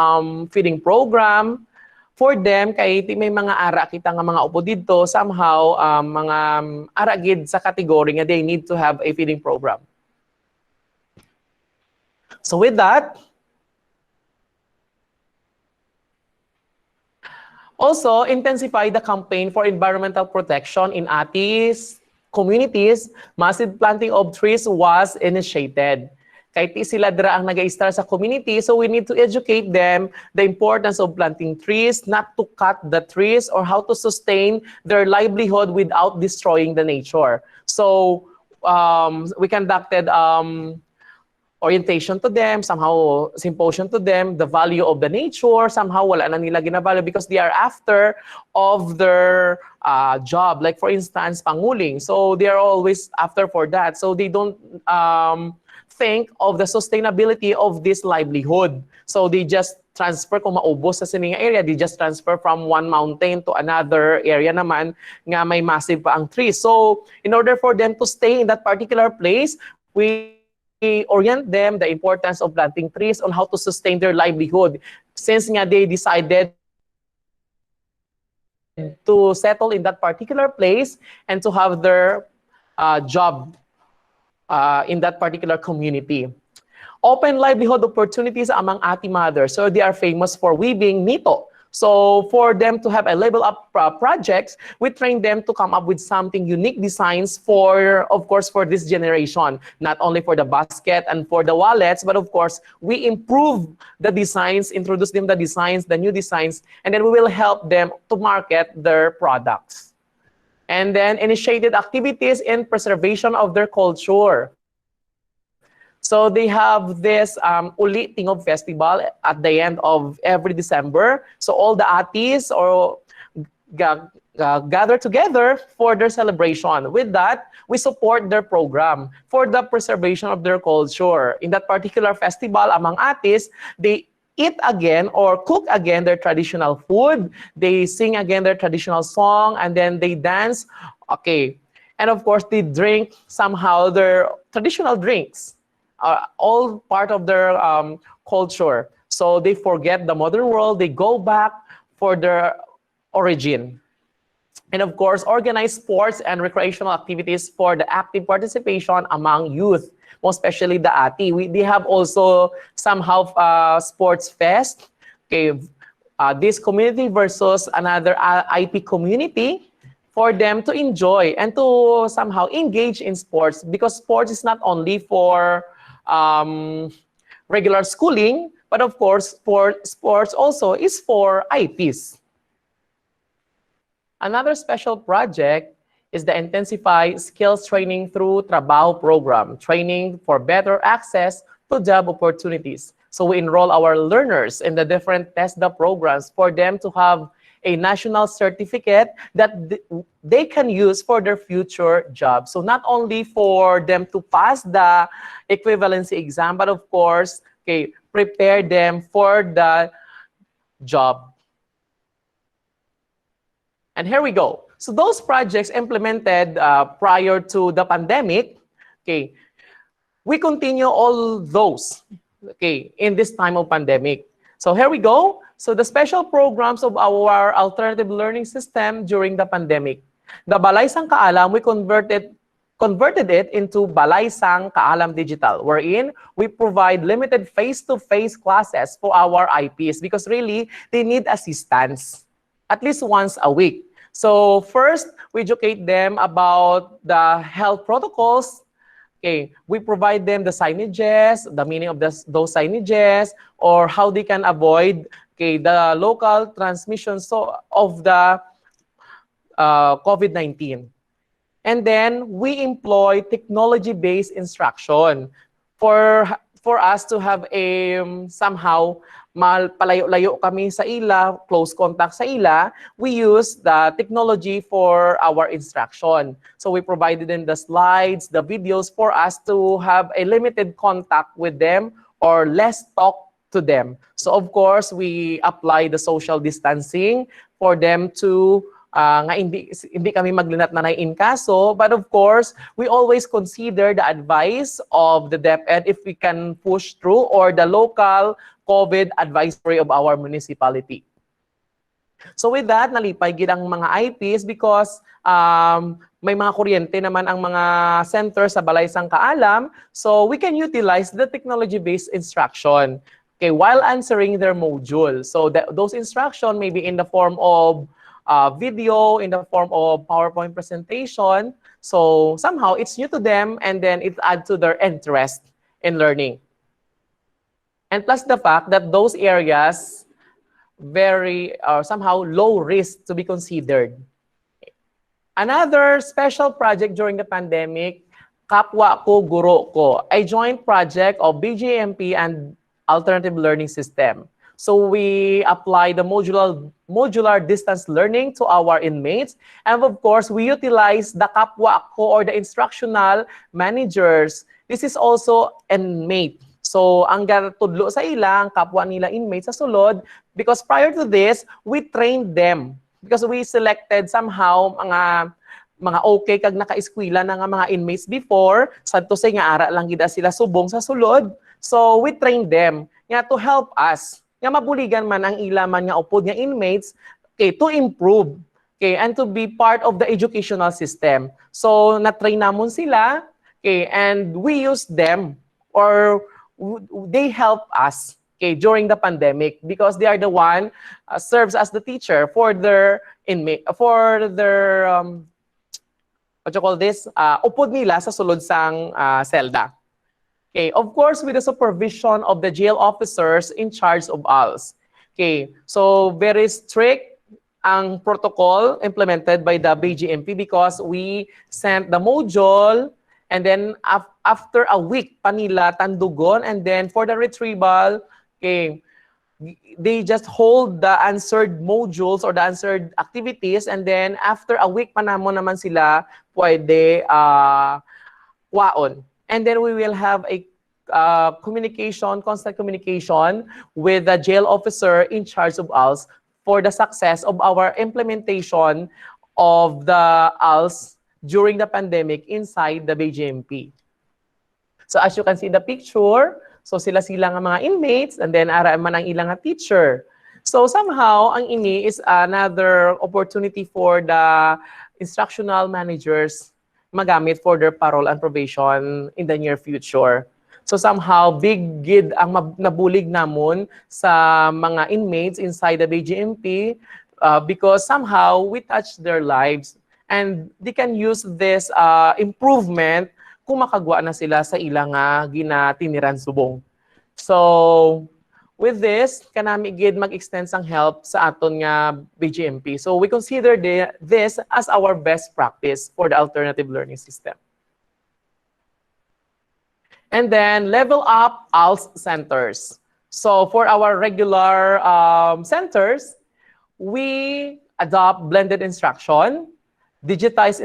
feeding program for them kay may mga ara kita nga mga upo dito somehow mga ara gid sa category nga they need to have a feeding program. So with that, also, intensify the campaign for environmental protection in Ati's communities. Massive planting of trees was initiated. Kahit sila dira ang nag-i-start sa community, so we need to educate them the importance of planting trees, not to cut the trees, or how to sustain their livelihood without destroying the nature. So we conducted orientation to them, somehow symposium to them, the value of the nature, somehow wala na nila ginavalue because they are after of their job. Like for instance, panguling. So they are always after for that. So they don't think of the sustainability of this livelihood. So they just transfer kung maubos sa sininga area, they just transfer from one mountain to another area naman nga may massive pa ang trees. So in order for them to stay in that particular place, we orient them the importance of planting trees on how to sustain their livelihood. Since nga they decided to settle in that particular place and to have their job in that particular community. Open livelihood opportunities among Ati mothers. So they are famous for weaving nito. So for them to have a level up projects, we train them to come up with something unique designs for, of course, for this generation, not only for the basket and for the wallets, but of course, we improve the designs, introduce them the designs, the new designs, and then we will help them to market their products. And then initiated activities in preservation of their culture. So they have this Uli Tingog Festival at the end of every December. So all the Atis gather together for their celebration. With that, we support their program for the preservation of their culture. In that particular festival, among Atis, they eat again or cook again their traditional food. They sing again their traditional song, and then they dance. Okay. And of course, they drink somehow their traditional drinks. All part of their culture. So they forget the modern world, they go back for their origin. And of course, organize sports and recreational activities for the active participation among youth, most especially the Ati. They have also somehow sports fest. Okay, this community versus another IP community, for them to enjoy and to somehow engage in sports, because sports is not only for regular schooling, but of course, sports also is for IPs. Another special project is the Intensify Skills Training through Trabaho program, training for better access to job opportunities. So we enroll our learners in the different TESDA programs for them to have a national certificate that they can use for their future job. So not only for them to pass the equivalency exam, but of course, okay, prepare them for the job. And here we go. So those projects implemented prior to the pandemic, okay, we continue all those, okay, in this time of pandemic. So here we go. So the special programs of our alternative learning system during the pandemic. The Balaysang Kaalam, we converted it into Balaysang Kaalam Digital, wherein we provide limited face-to-face classes for our IPs because really, they need assistance at least once a week. So first, we educate them about the health protocols. Okay, we provide them the signages, the meaning of those signages, or how they can avoid, okay, the local transmission of the COVID-19. And then we employ technology-based instruction for us to have a somehow palayo-layo kami sa ila, close contact sa ila, we use the technology for our instruction. So we provided them the slides, the videos for us to have a limited contact with them or less talk to them. So of course, we apply the social distancing for them to nga hindi kami maglinat na in kaso, but of course, we always consider the advice of the DepEd if we can push through or the local COVID advisory of our municipality. So with that, nalipay gid ang mga IPs because may mga kuryente naman ang mga center sa Balaysang Kaalam, so we can utilize the technology-based instruction, okay, while answering their module. So those instruction may be in the form of video, in the form of PowerPoint presentation. So somehow it's new to them and then it adds to their interest in learning. And plus the fact that those areas very somehow low risk to be considered. Another special project during the pandemic, Kapwa Ko Guro Ko, a joint project of BGMP and Alternative Learning System. So we apply the modular distance learning to our inmates. And of course, we utilize the Kapwa Ko or the instructional managers. This is also inmate. So ang tudlo sa ilang kapwa nila inmates sa sulod, because prior to this, we trained them. Because we selected somehow mga okay kag naka-eskwela na nga mga inmates before, sadto say nga ara lang gid sila subong sa sulod. So we trained them nga to help us. Nga mabuligan man ang ilaman nga upod nga inmates, okay, to improve, okay, and to be part of the educational system. So na-train namon sila, okay, and we use them or they help us, okay, during the pandemic because they are the one serves as the teacher for their inmate, for their what you call this, upod nila sa sulod sang selda. Okay, of course, with the supervision of the jail officers in charge of ALS. Okay, so very strict ang protocol implemented by the BGMP because we sent the module and then after a week pa nila tandugon and then for the retrieval, okay, they just hold the answered modules or the answered activities and then after a week pa naman sila pwede waon. And then we will have a constant communication with the jail officer in charge of ALS for the success of our implementation of the ALS during the pandemic inside the BGMP. So as you can see in the picture, so sila-sila nga mga inmates and then ara man ang ilang teacher. So somehow, ang ini is another opportunity for the instructional managers magamit for their parole and probation in the near future. So somehow, big gid ang nabulig namon sa mga inmates inside the BGMP because somehow we touch their lives and they can use this improvement kung makagwa na sila sa ilang ginatiniran subong. So with this, kanami gid mag-extend sang help sa aton nga BGMP. So we consider this as our best practice for the alternative learning system. And then level up ALS centers. So for our regular centers, we adopt blended instruction, digitized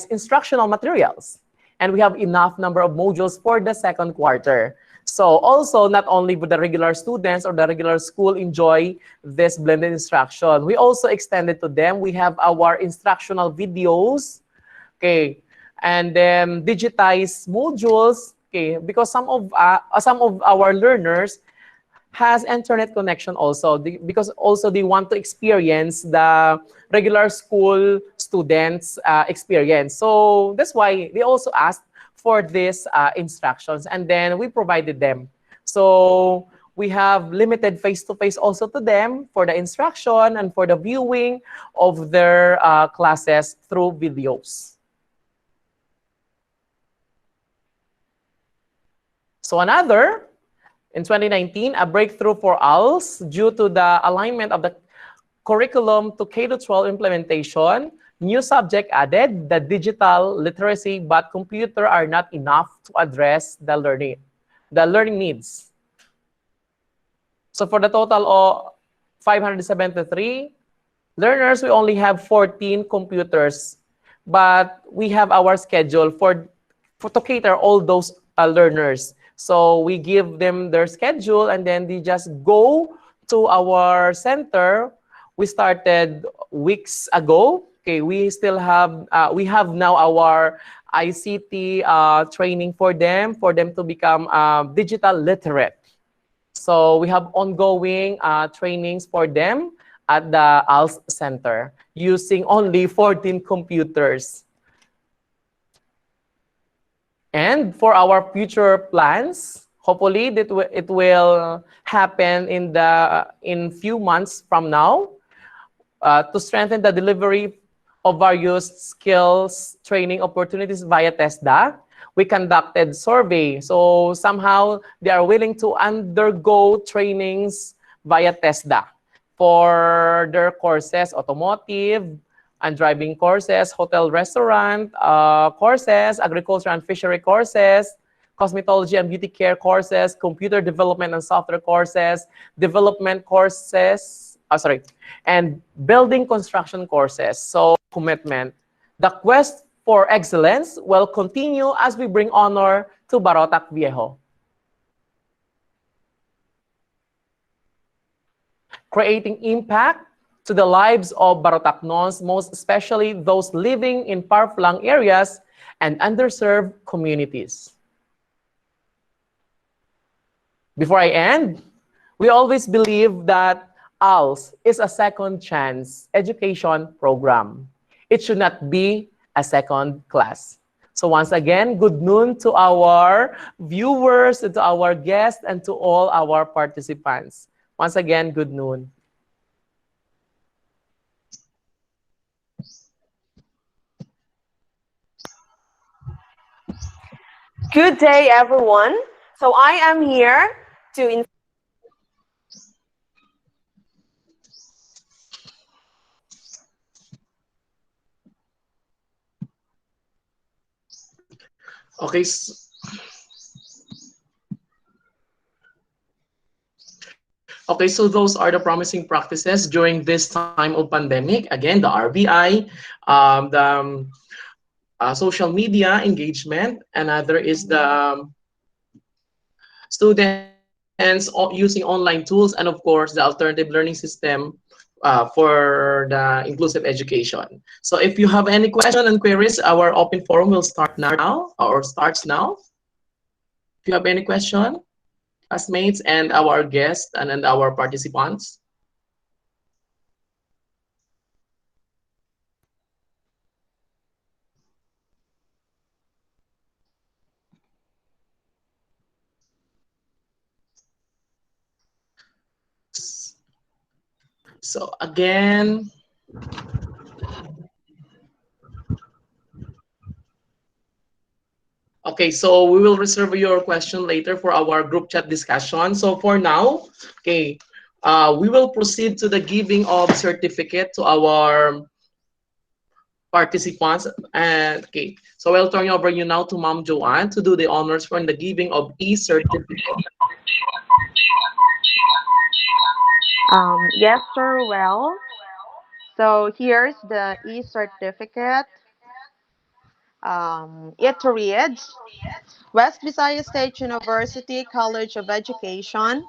instructional materials, and we have enough number of modules for the second quarter. So also, not only would the regular students or the regular school enjoy this blended instruction, we also extended to them. We have our instructional videos, okay, and then digitized modules, okay, because some of our learners has internet connection also, because also they want to experience the regular school students experience. So that's why they also asked for these instructions, and then we provided them. So we have limited face-to-face also to them for the instruction and for the viewing of their classes through videos. So another, in 2019, a breakthrough for ALS due to the alignment of the curriculum to K-12 implementation. New subject added, the digital literacy, but computer are not enough to address the learning needs. So for the total of 573 learners, we only have 14 computers, but we have our schedule to cater all those learners. So we give them their schedule, and then they just go to our center. We started weeks ago. Okay, we have now our ICT training for them to become digital literate. So we have ongoing trainings for them at the ALS Center using only 14 computers. And for our future plans, hopefully it will happen in few months from now, to strengthen the delivery of various skills training opportunities via TESDA. We conducted survey. So somehow they are willing to undergo trainings via TESDA for their courses, automotive and driving courses, hotel restaurant courses, agriculture and fishery courses, cosmetology and beauty care courses, computer development and software courses, development courses, and building construction courses. So commitment. The quest for excellence will continue as we bring honor to Barotac Viejo. Creating impact to the lives of Barotacnons, most especially those living in far-flung areas and underserved communities. Before I end, we always believe that ALS is a second chance education program. It should not be a second class. So once again, good noon to our viewers, and to our guests, and to all our participants. Once again, good noon. Good day, everyone. So I am here to Okay. Okay, so those are the promising practices during this time of pandemic. Again, the RBI, the social media engagement. Another is the students using online tools, and of course, the alternative learning system for the inclusive education. So if you have any question and queries, our open forum will start now, or starts now. If you have any question, classmates and our guests and our participants. So again, okay, so we will reserve your question later for our group chat discussion. So for now, okay, we will proceed to the giving of certificate to our participants. And okay, so I'll turn over you now to Ma'am Joanne to do the honors for the giving of e-certificate. Yes, sir. Well, so here's the e-certificate. It reads West Visayas State University College of Education,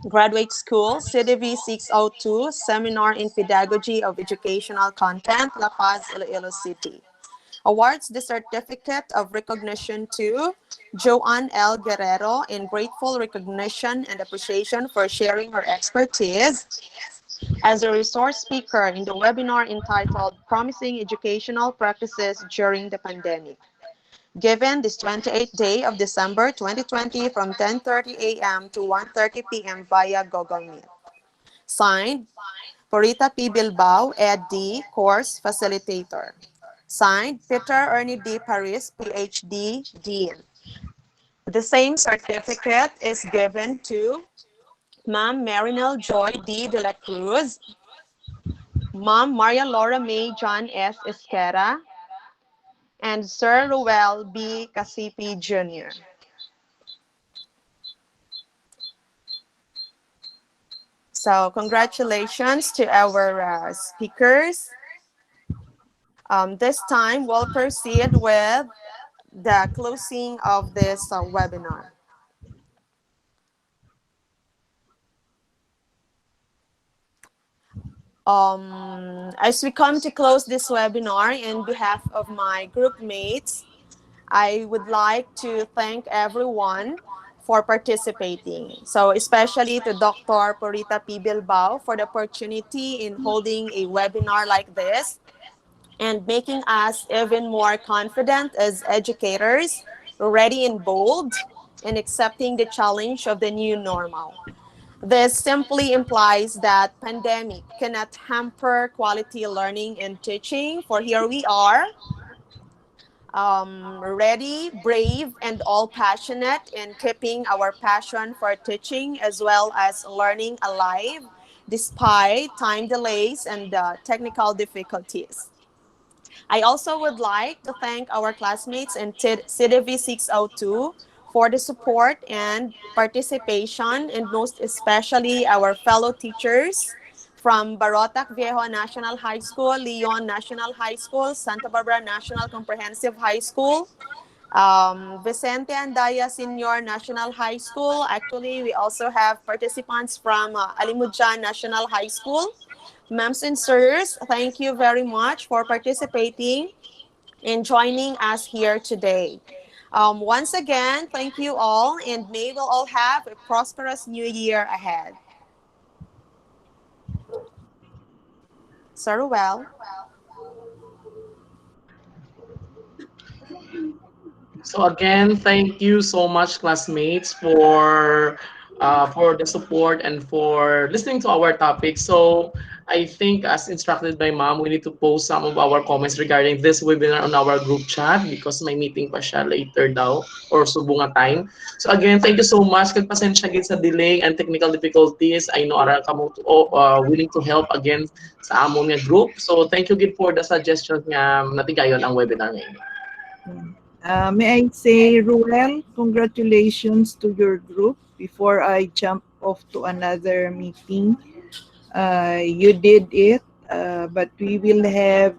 Graduate School, CDV 602, Seminar in Pedagogy of Educational Content, La Paz, Iloilo City. Awards the certificate of recognition to Joane L. Guerero in grateful recognition and appreciation for sharing her expertise as a resource speaker in the webinar entitled Promising Educational Practices During the Pandemic, given this 28th day of December 2020 from 10:30 a.m. to 1:30 p.m. via Google Meet. Signed, Purita P. Bilbao, Ed D., Course Facilitator. Signed, Peter Ernie D. Paris, PhD, Dean. The same certificate is given to Ma'am Marynille Joy D. de la Cruz, Ma'am Lora Mei Jan Esquera, and Sir Ruel B. Casipe Jr. So congratulations to our speakers. This time we'll proceed with the closing of this webinar. As we come to close this webinar, in behalf of my group mates, I would like to thank everyone for participating. So especially to Dr. Purita P. Bilbao for the opportunity in holding a webinar like this and making us even more confident as educators, ready and bold, in accepting the challenge of the new normal. This simply implies that pandemic cannot hamper quality learning and teaching, for here we are, ready, brave, and all passionate in keeping our passion for teaching as well as learning alive despite time delays and technical difficulties. I also would like to thank our classmates in CDV 602 for the support and participation, and most especially our fellow teachers from Barotac Viejo National High School, Leon National High School, Santa Barbara National Comprehensive High School, Vicente Andaya Senior National High School. Actually, we also have participants from Alimujan National High School. Ma'ams and sirs, thank you very much for participating and joining us here today. Once again, thank you all, and may we all have a prosperous new year ahead. Sir Ruel. So again, thank you so much, classmates, for the support and for listening to our topic. So I think, as instructed by Ma'am, we need to post some of our comments regarding this webinar on our group chat because may meeting pa siya later daw or subunga time. So again, thank you so much. Kagpasensya gid sa delay and technical difficulties. I know ara kamo willing to help again sa amon nga group. So thank you gid for the suggestion nga natigayon ang webinar ngayon. May I say, Ruel, congratulations to your group. Before I jump off to another meeting, you did it, but we will have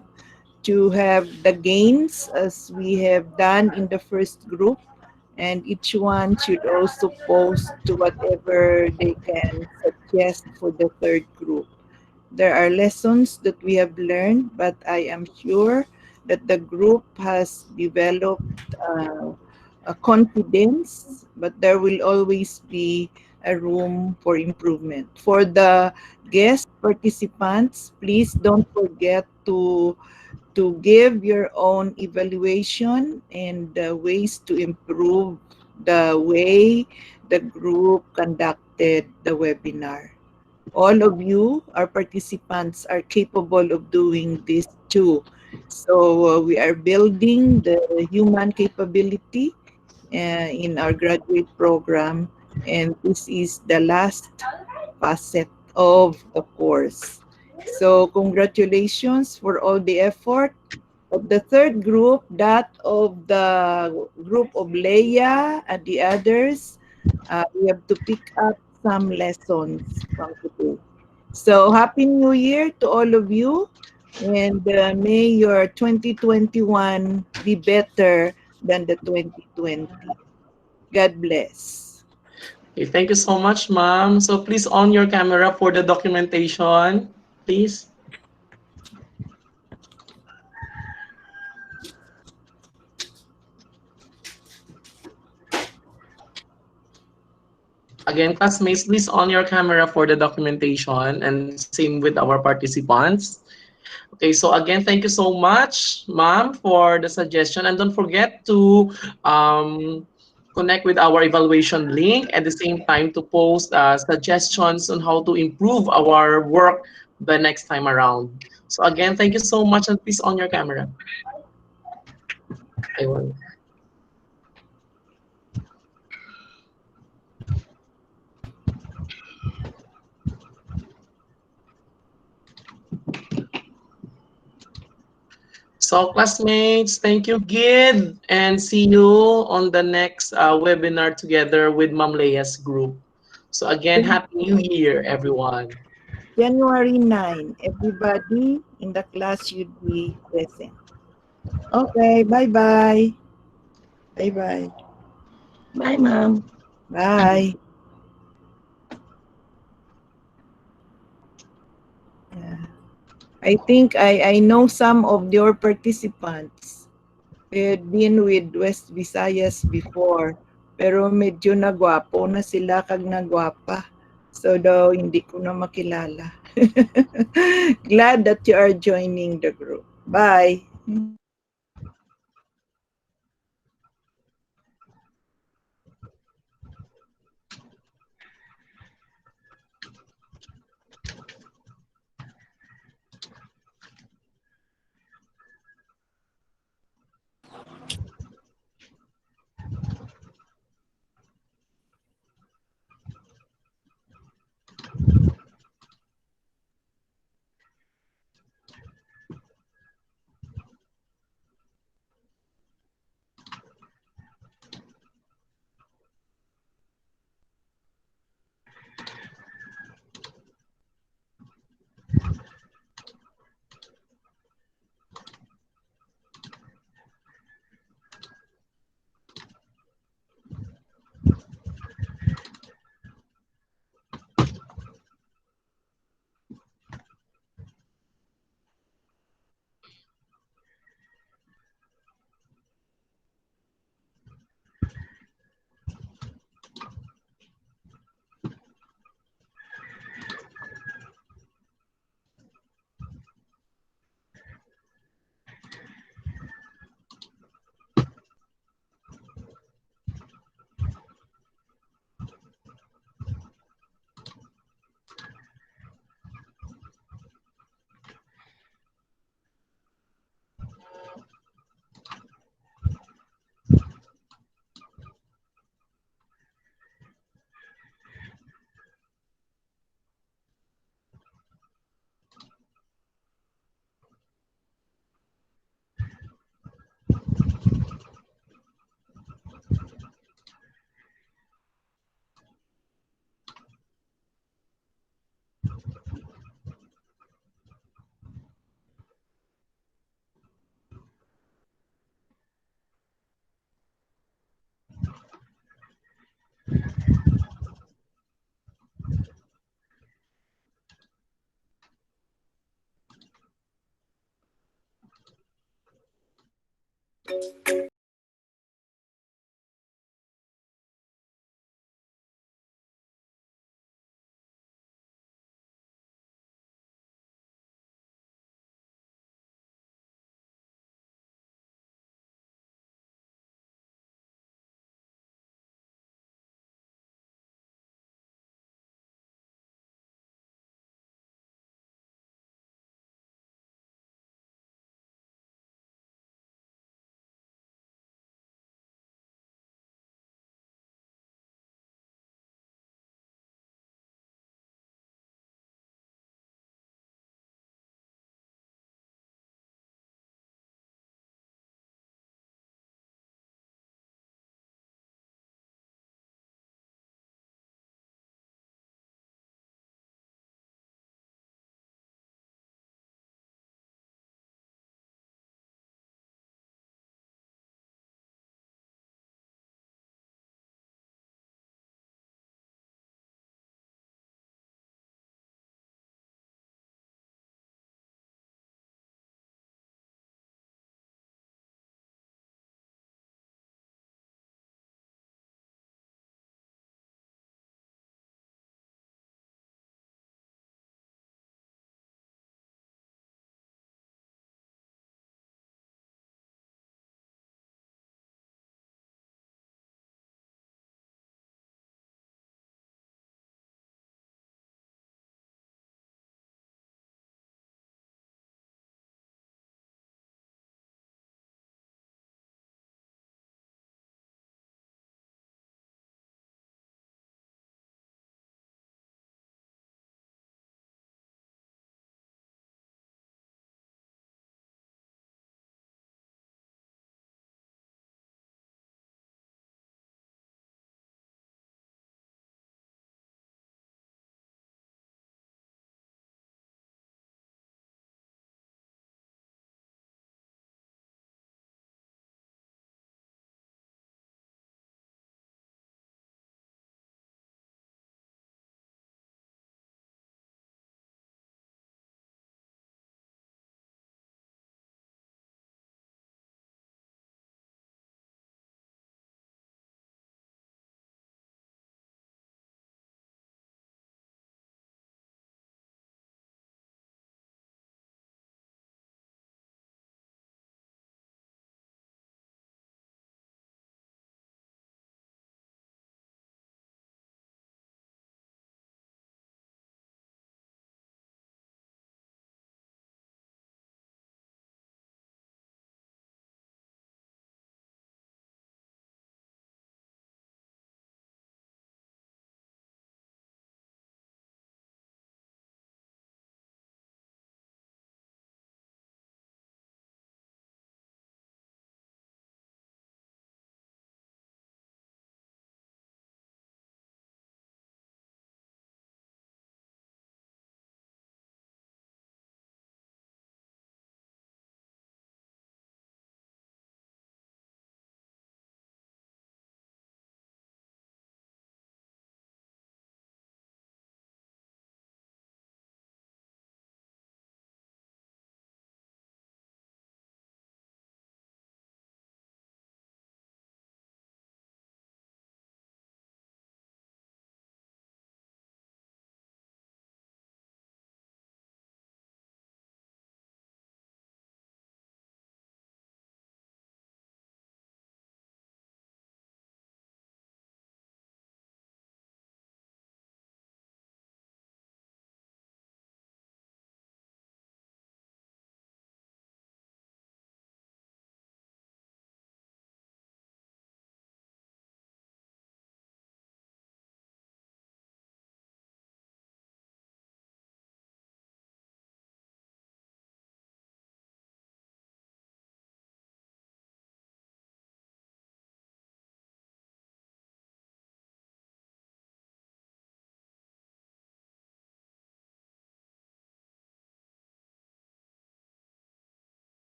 to have the gains as we have done in the first group, and each one should also post to whatever they can suggest for the third group. There are lessons that we have learned, but I am sure that the group has developed a confidence, but there will always be a room for improvement. For the guest participants, please don't forget to give your own evaluation and ways to improve the way the group conducted the webinar. All of you, our participants, are capable of doing this too. So we are building the human capability in our graduate program, and this is the last facet of the course. So congratulations for all the effort of the third group, that of the group of Leia and the others. We have to pick up some lessons from today. So, Happy New Year to all of you. And may your 2021 be better than the 2020. God bless. Okay, thank you so much, ma'am. So please on your camera for the documentation, please. Again, classmates, please on your camera for the documentation and same with our participants. Okay, so again, thank you so much, ma'am, for the suggestion. And don't forget to connect with our evaluation link at the same time to post suggestions on how to improve our work the next time around. So again, thank you so much, and please on your camera. I will. So classmates, thank you, Gid, and see you on the next webinar together with Ma'am Leia's group. So again, Happy New Year, everyone. January 9, everybody in the class should be present. Okay, bye-bye. Bye-bye. Bye, ma'am. Bye. Yeah. I think I know some of your participants. We had been with West Visayas before, pero medyo nagwapo na sila kag nagwapa. So daw hindi ko na makilala. Glad that you are joining the group. Bye.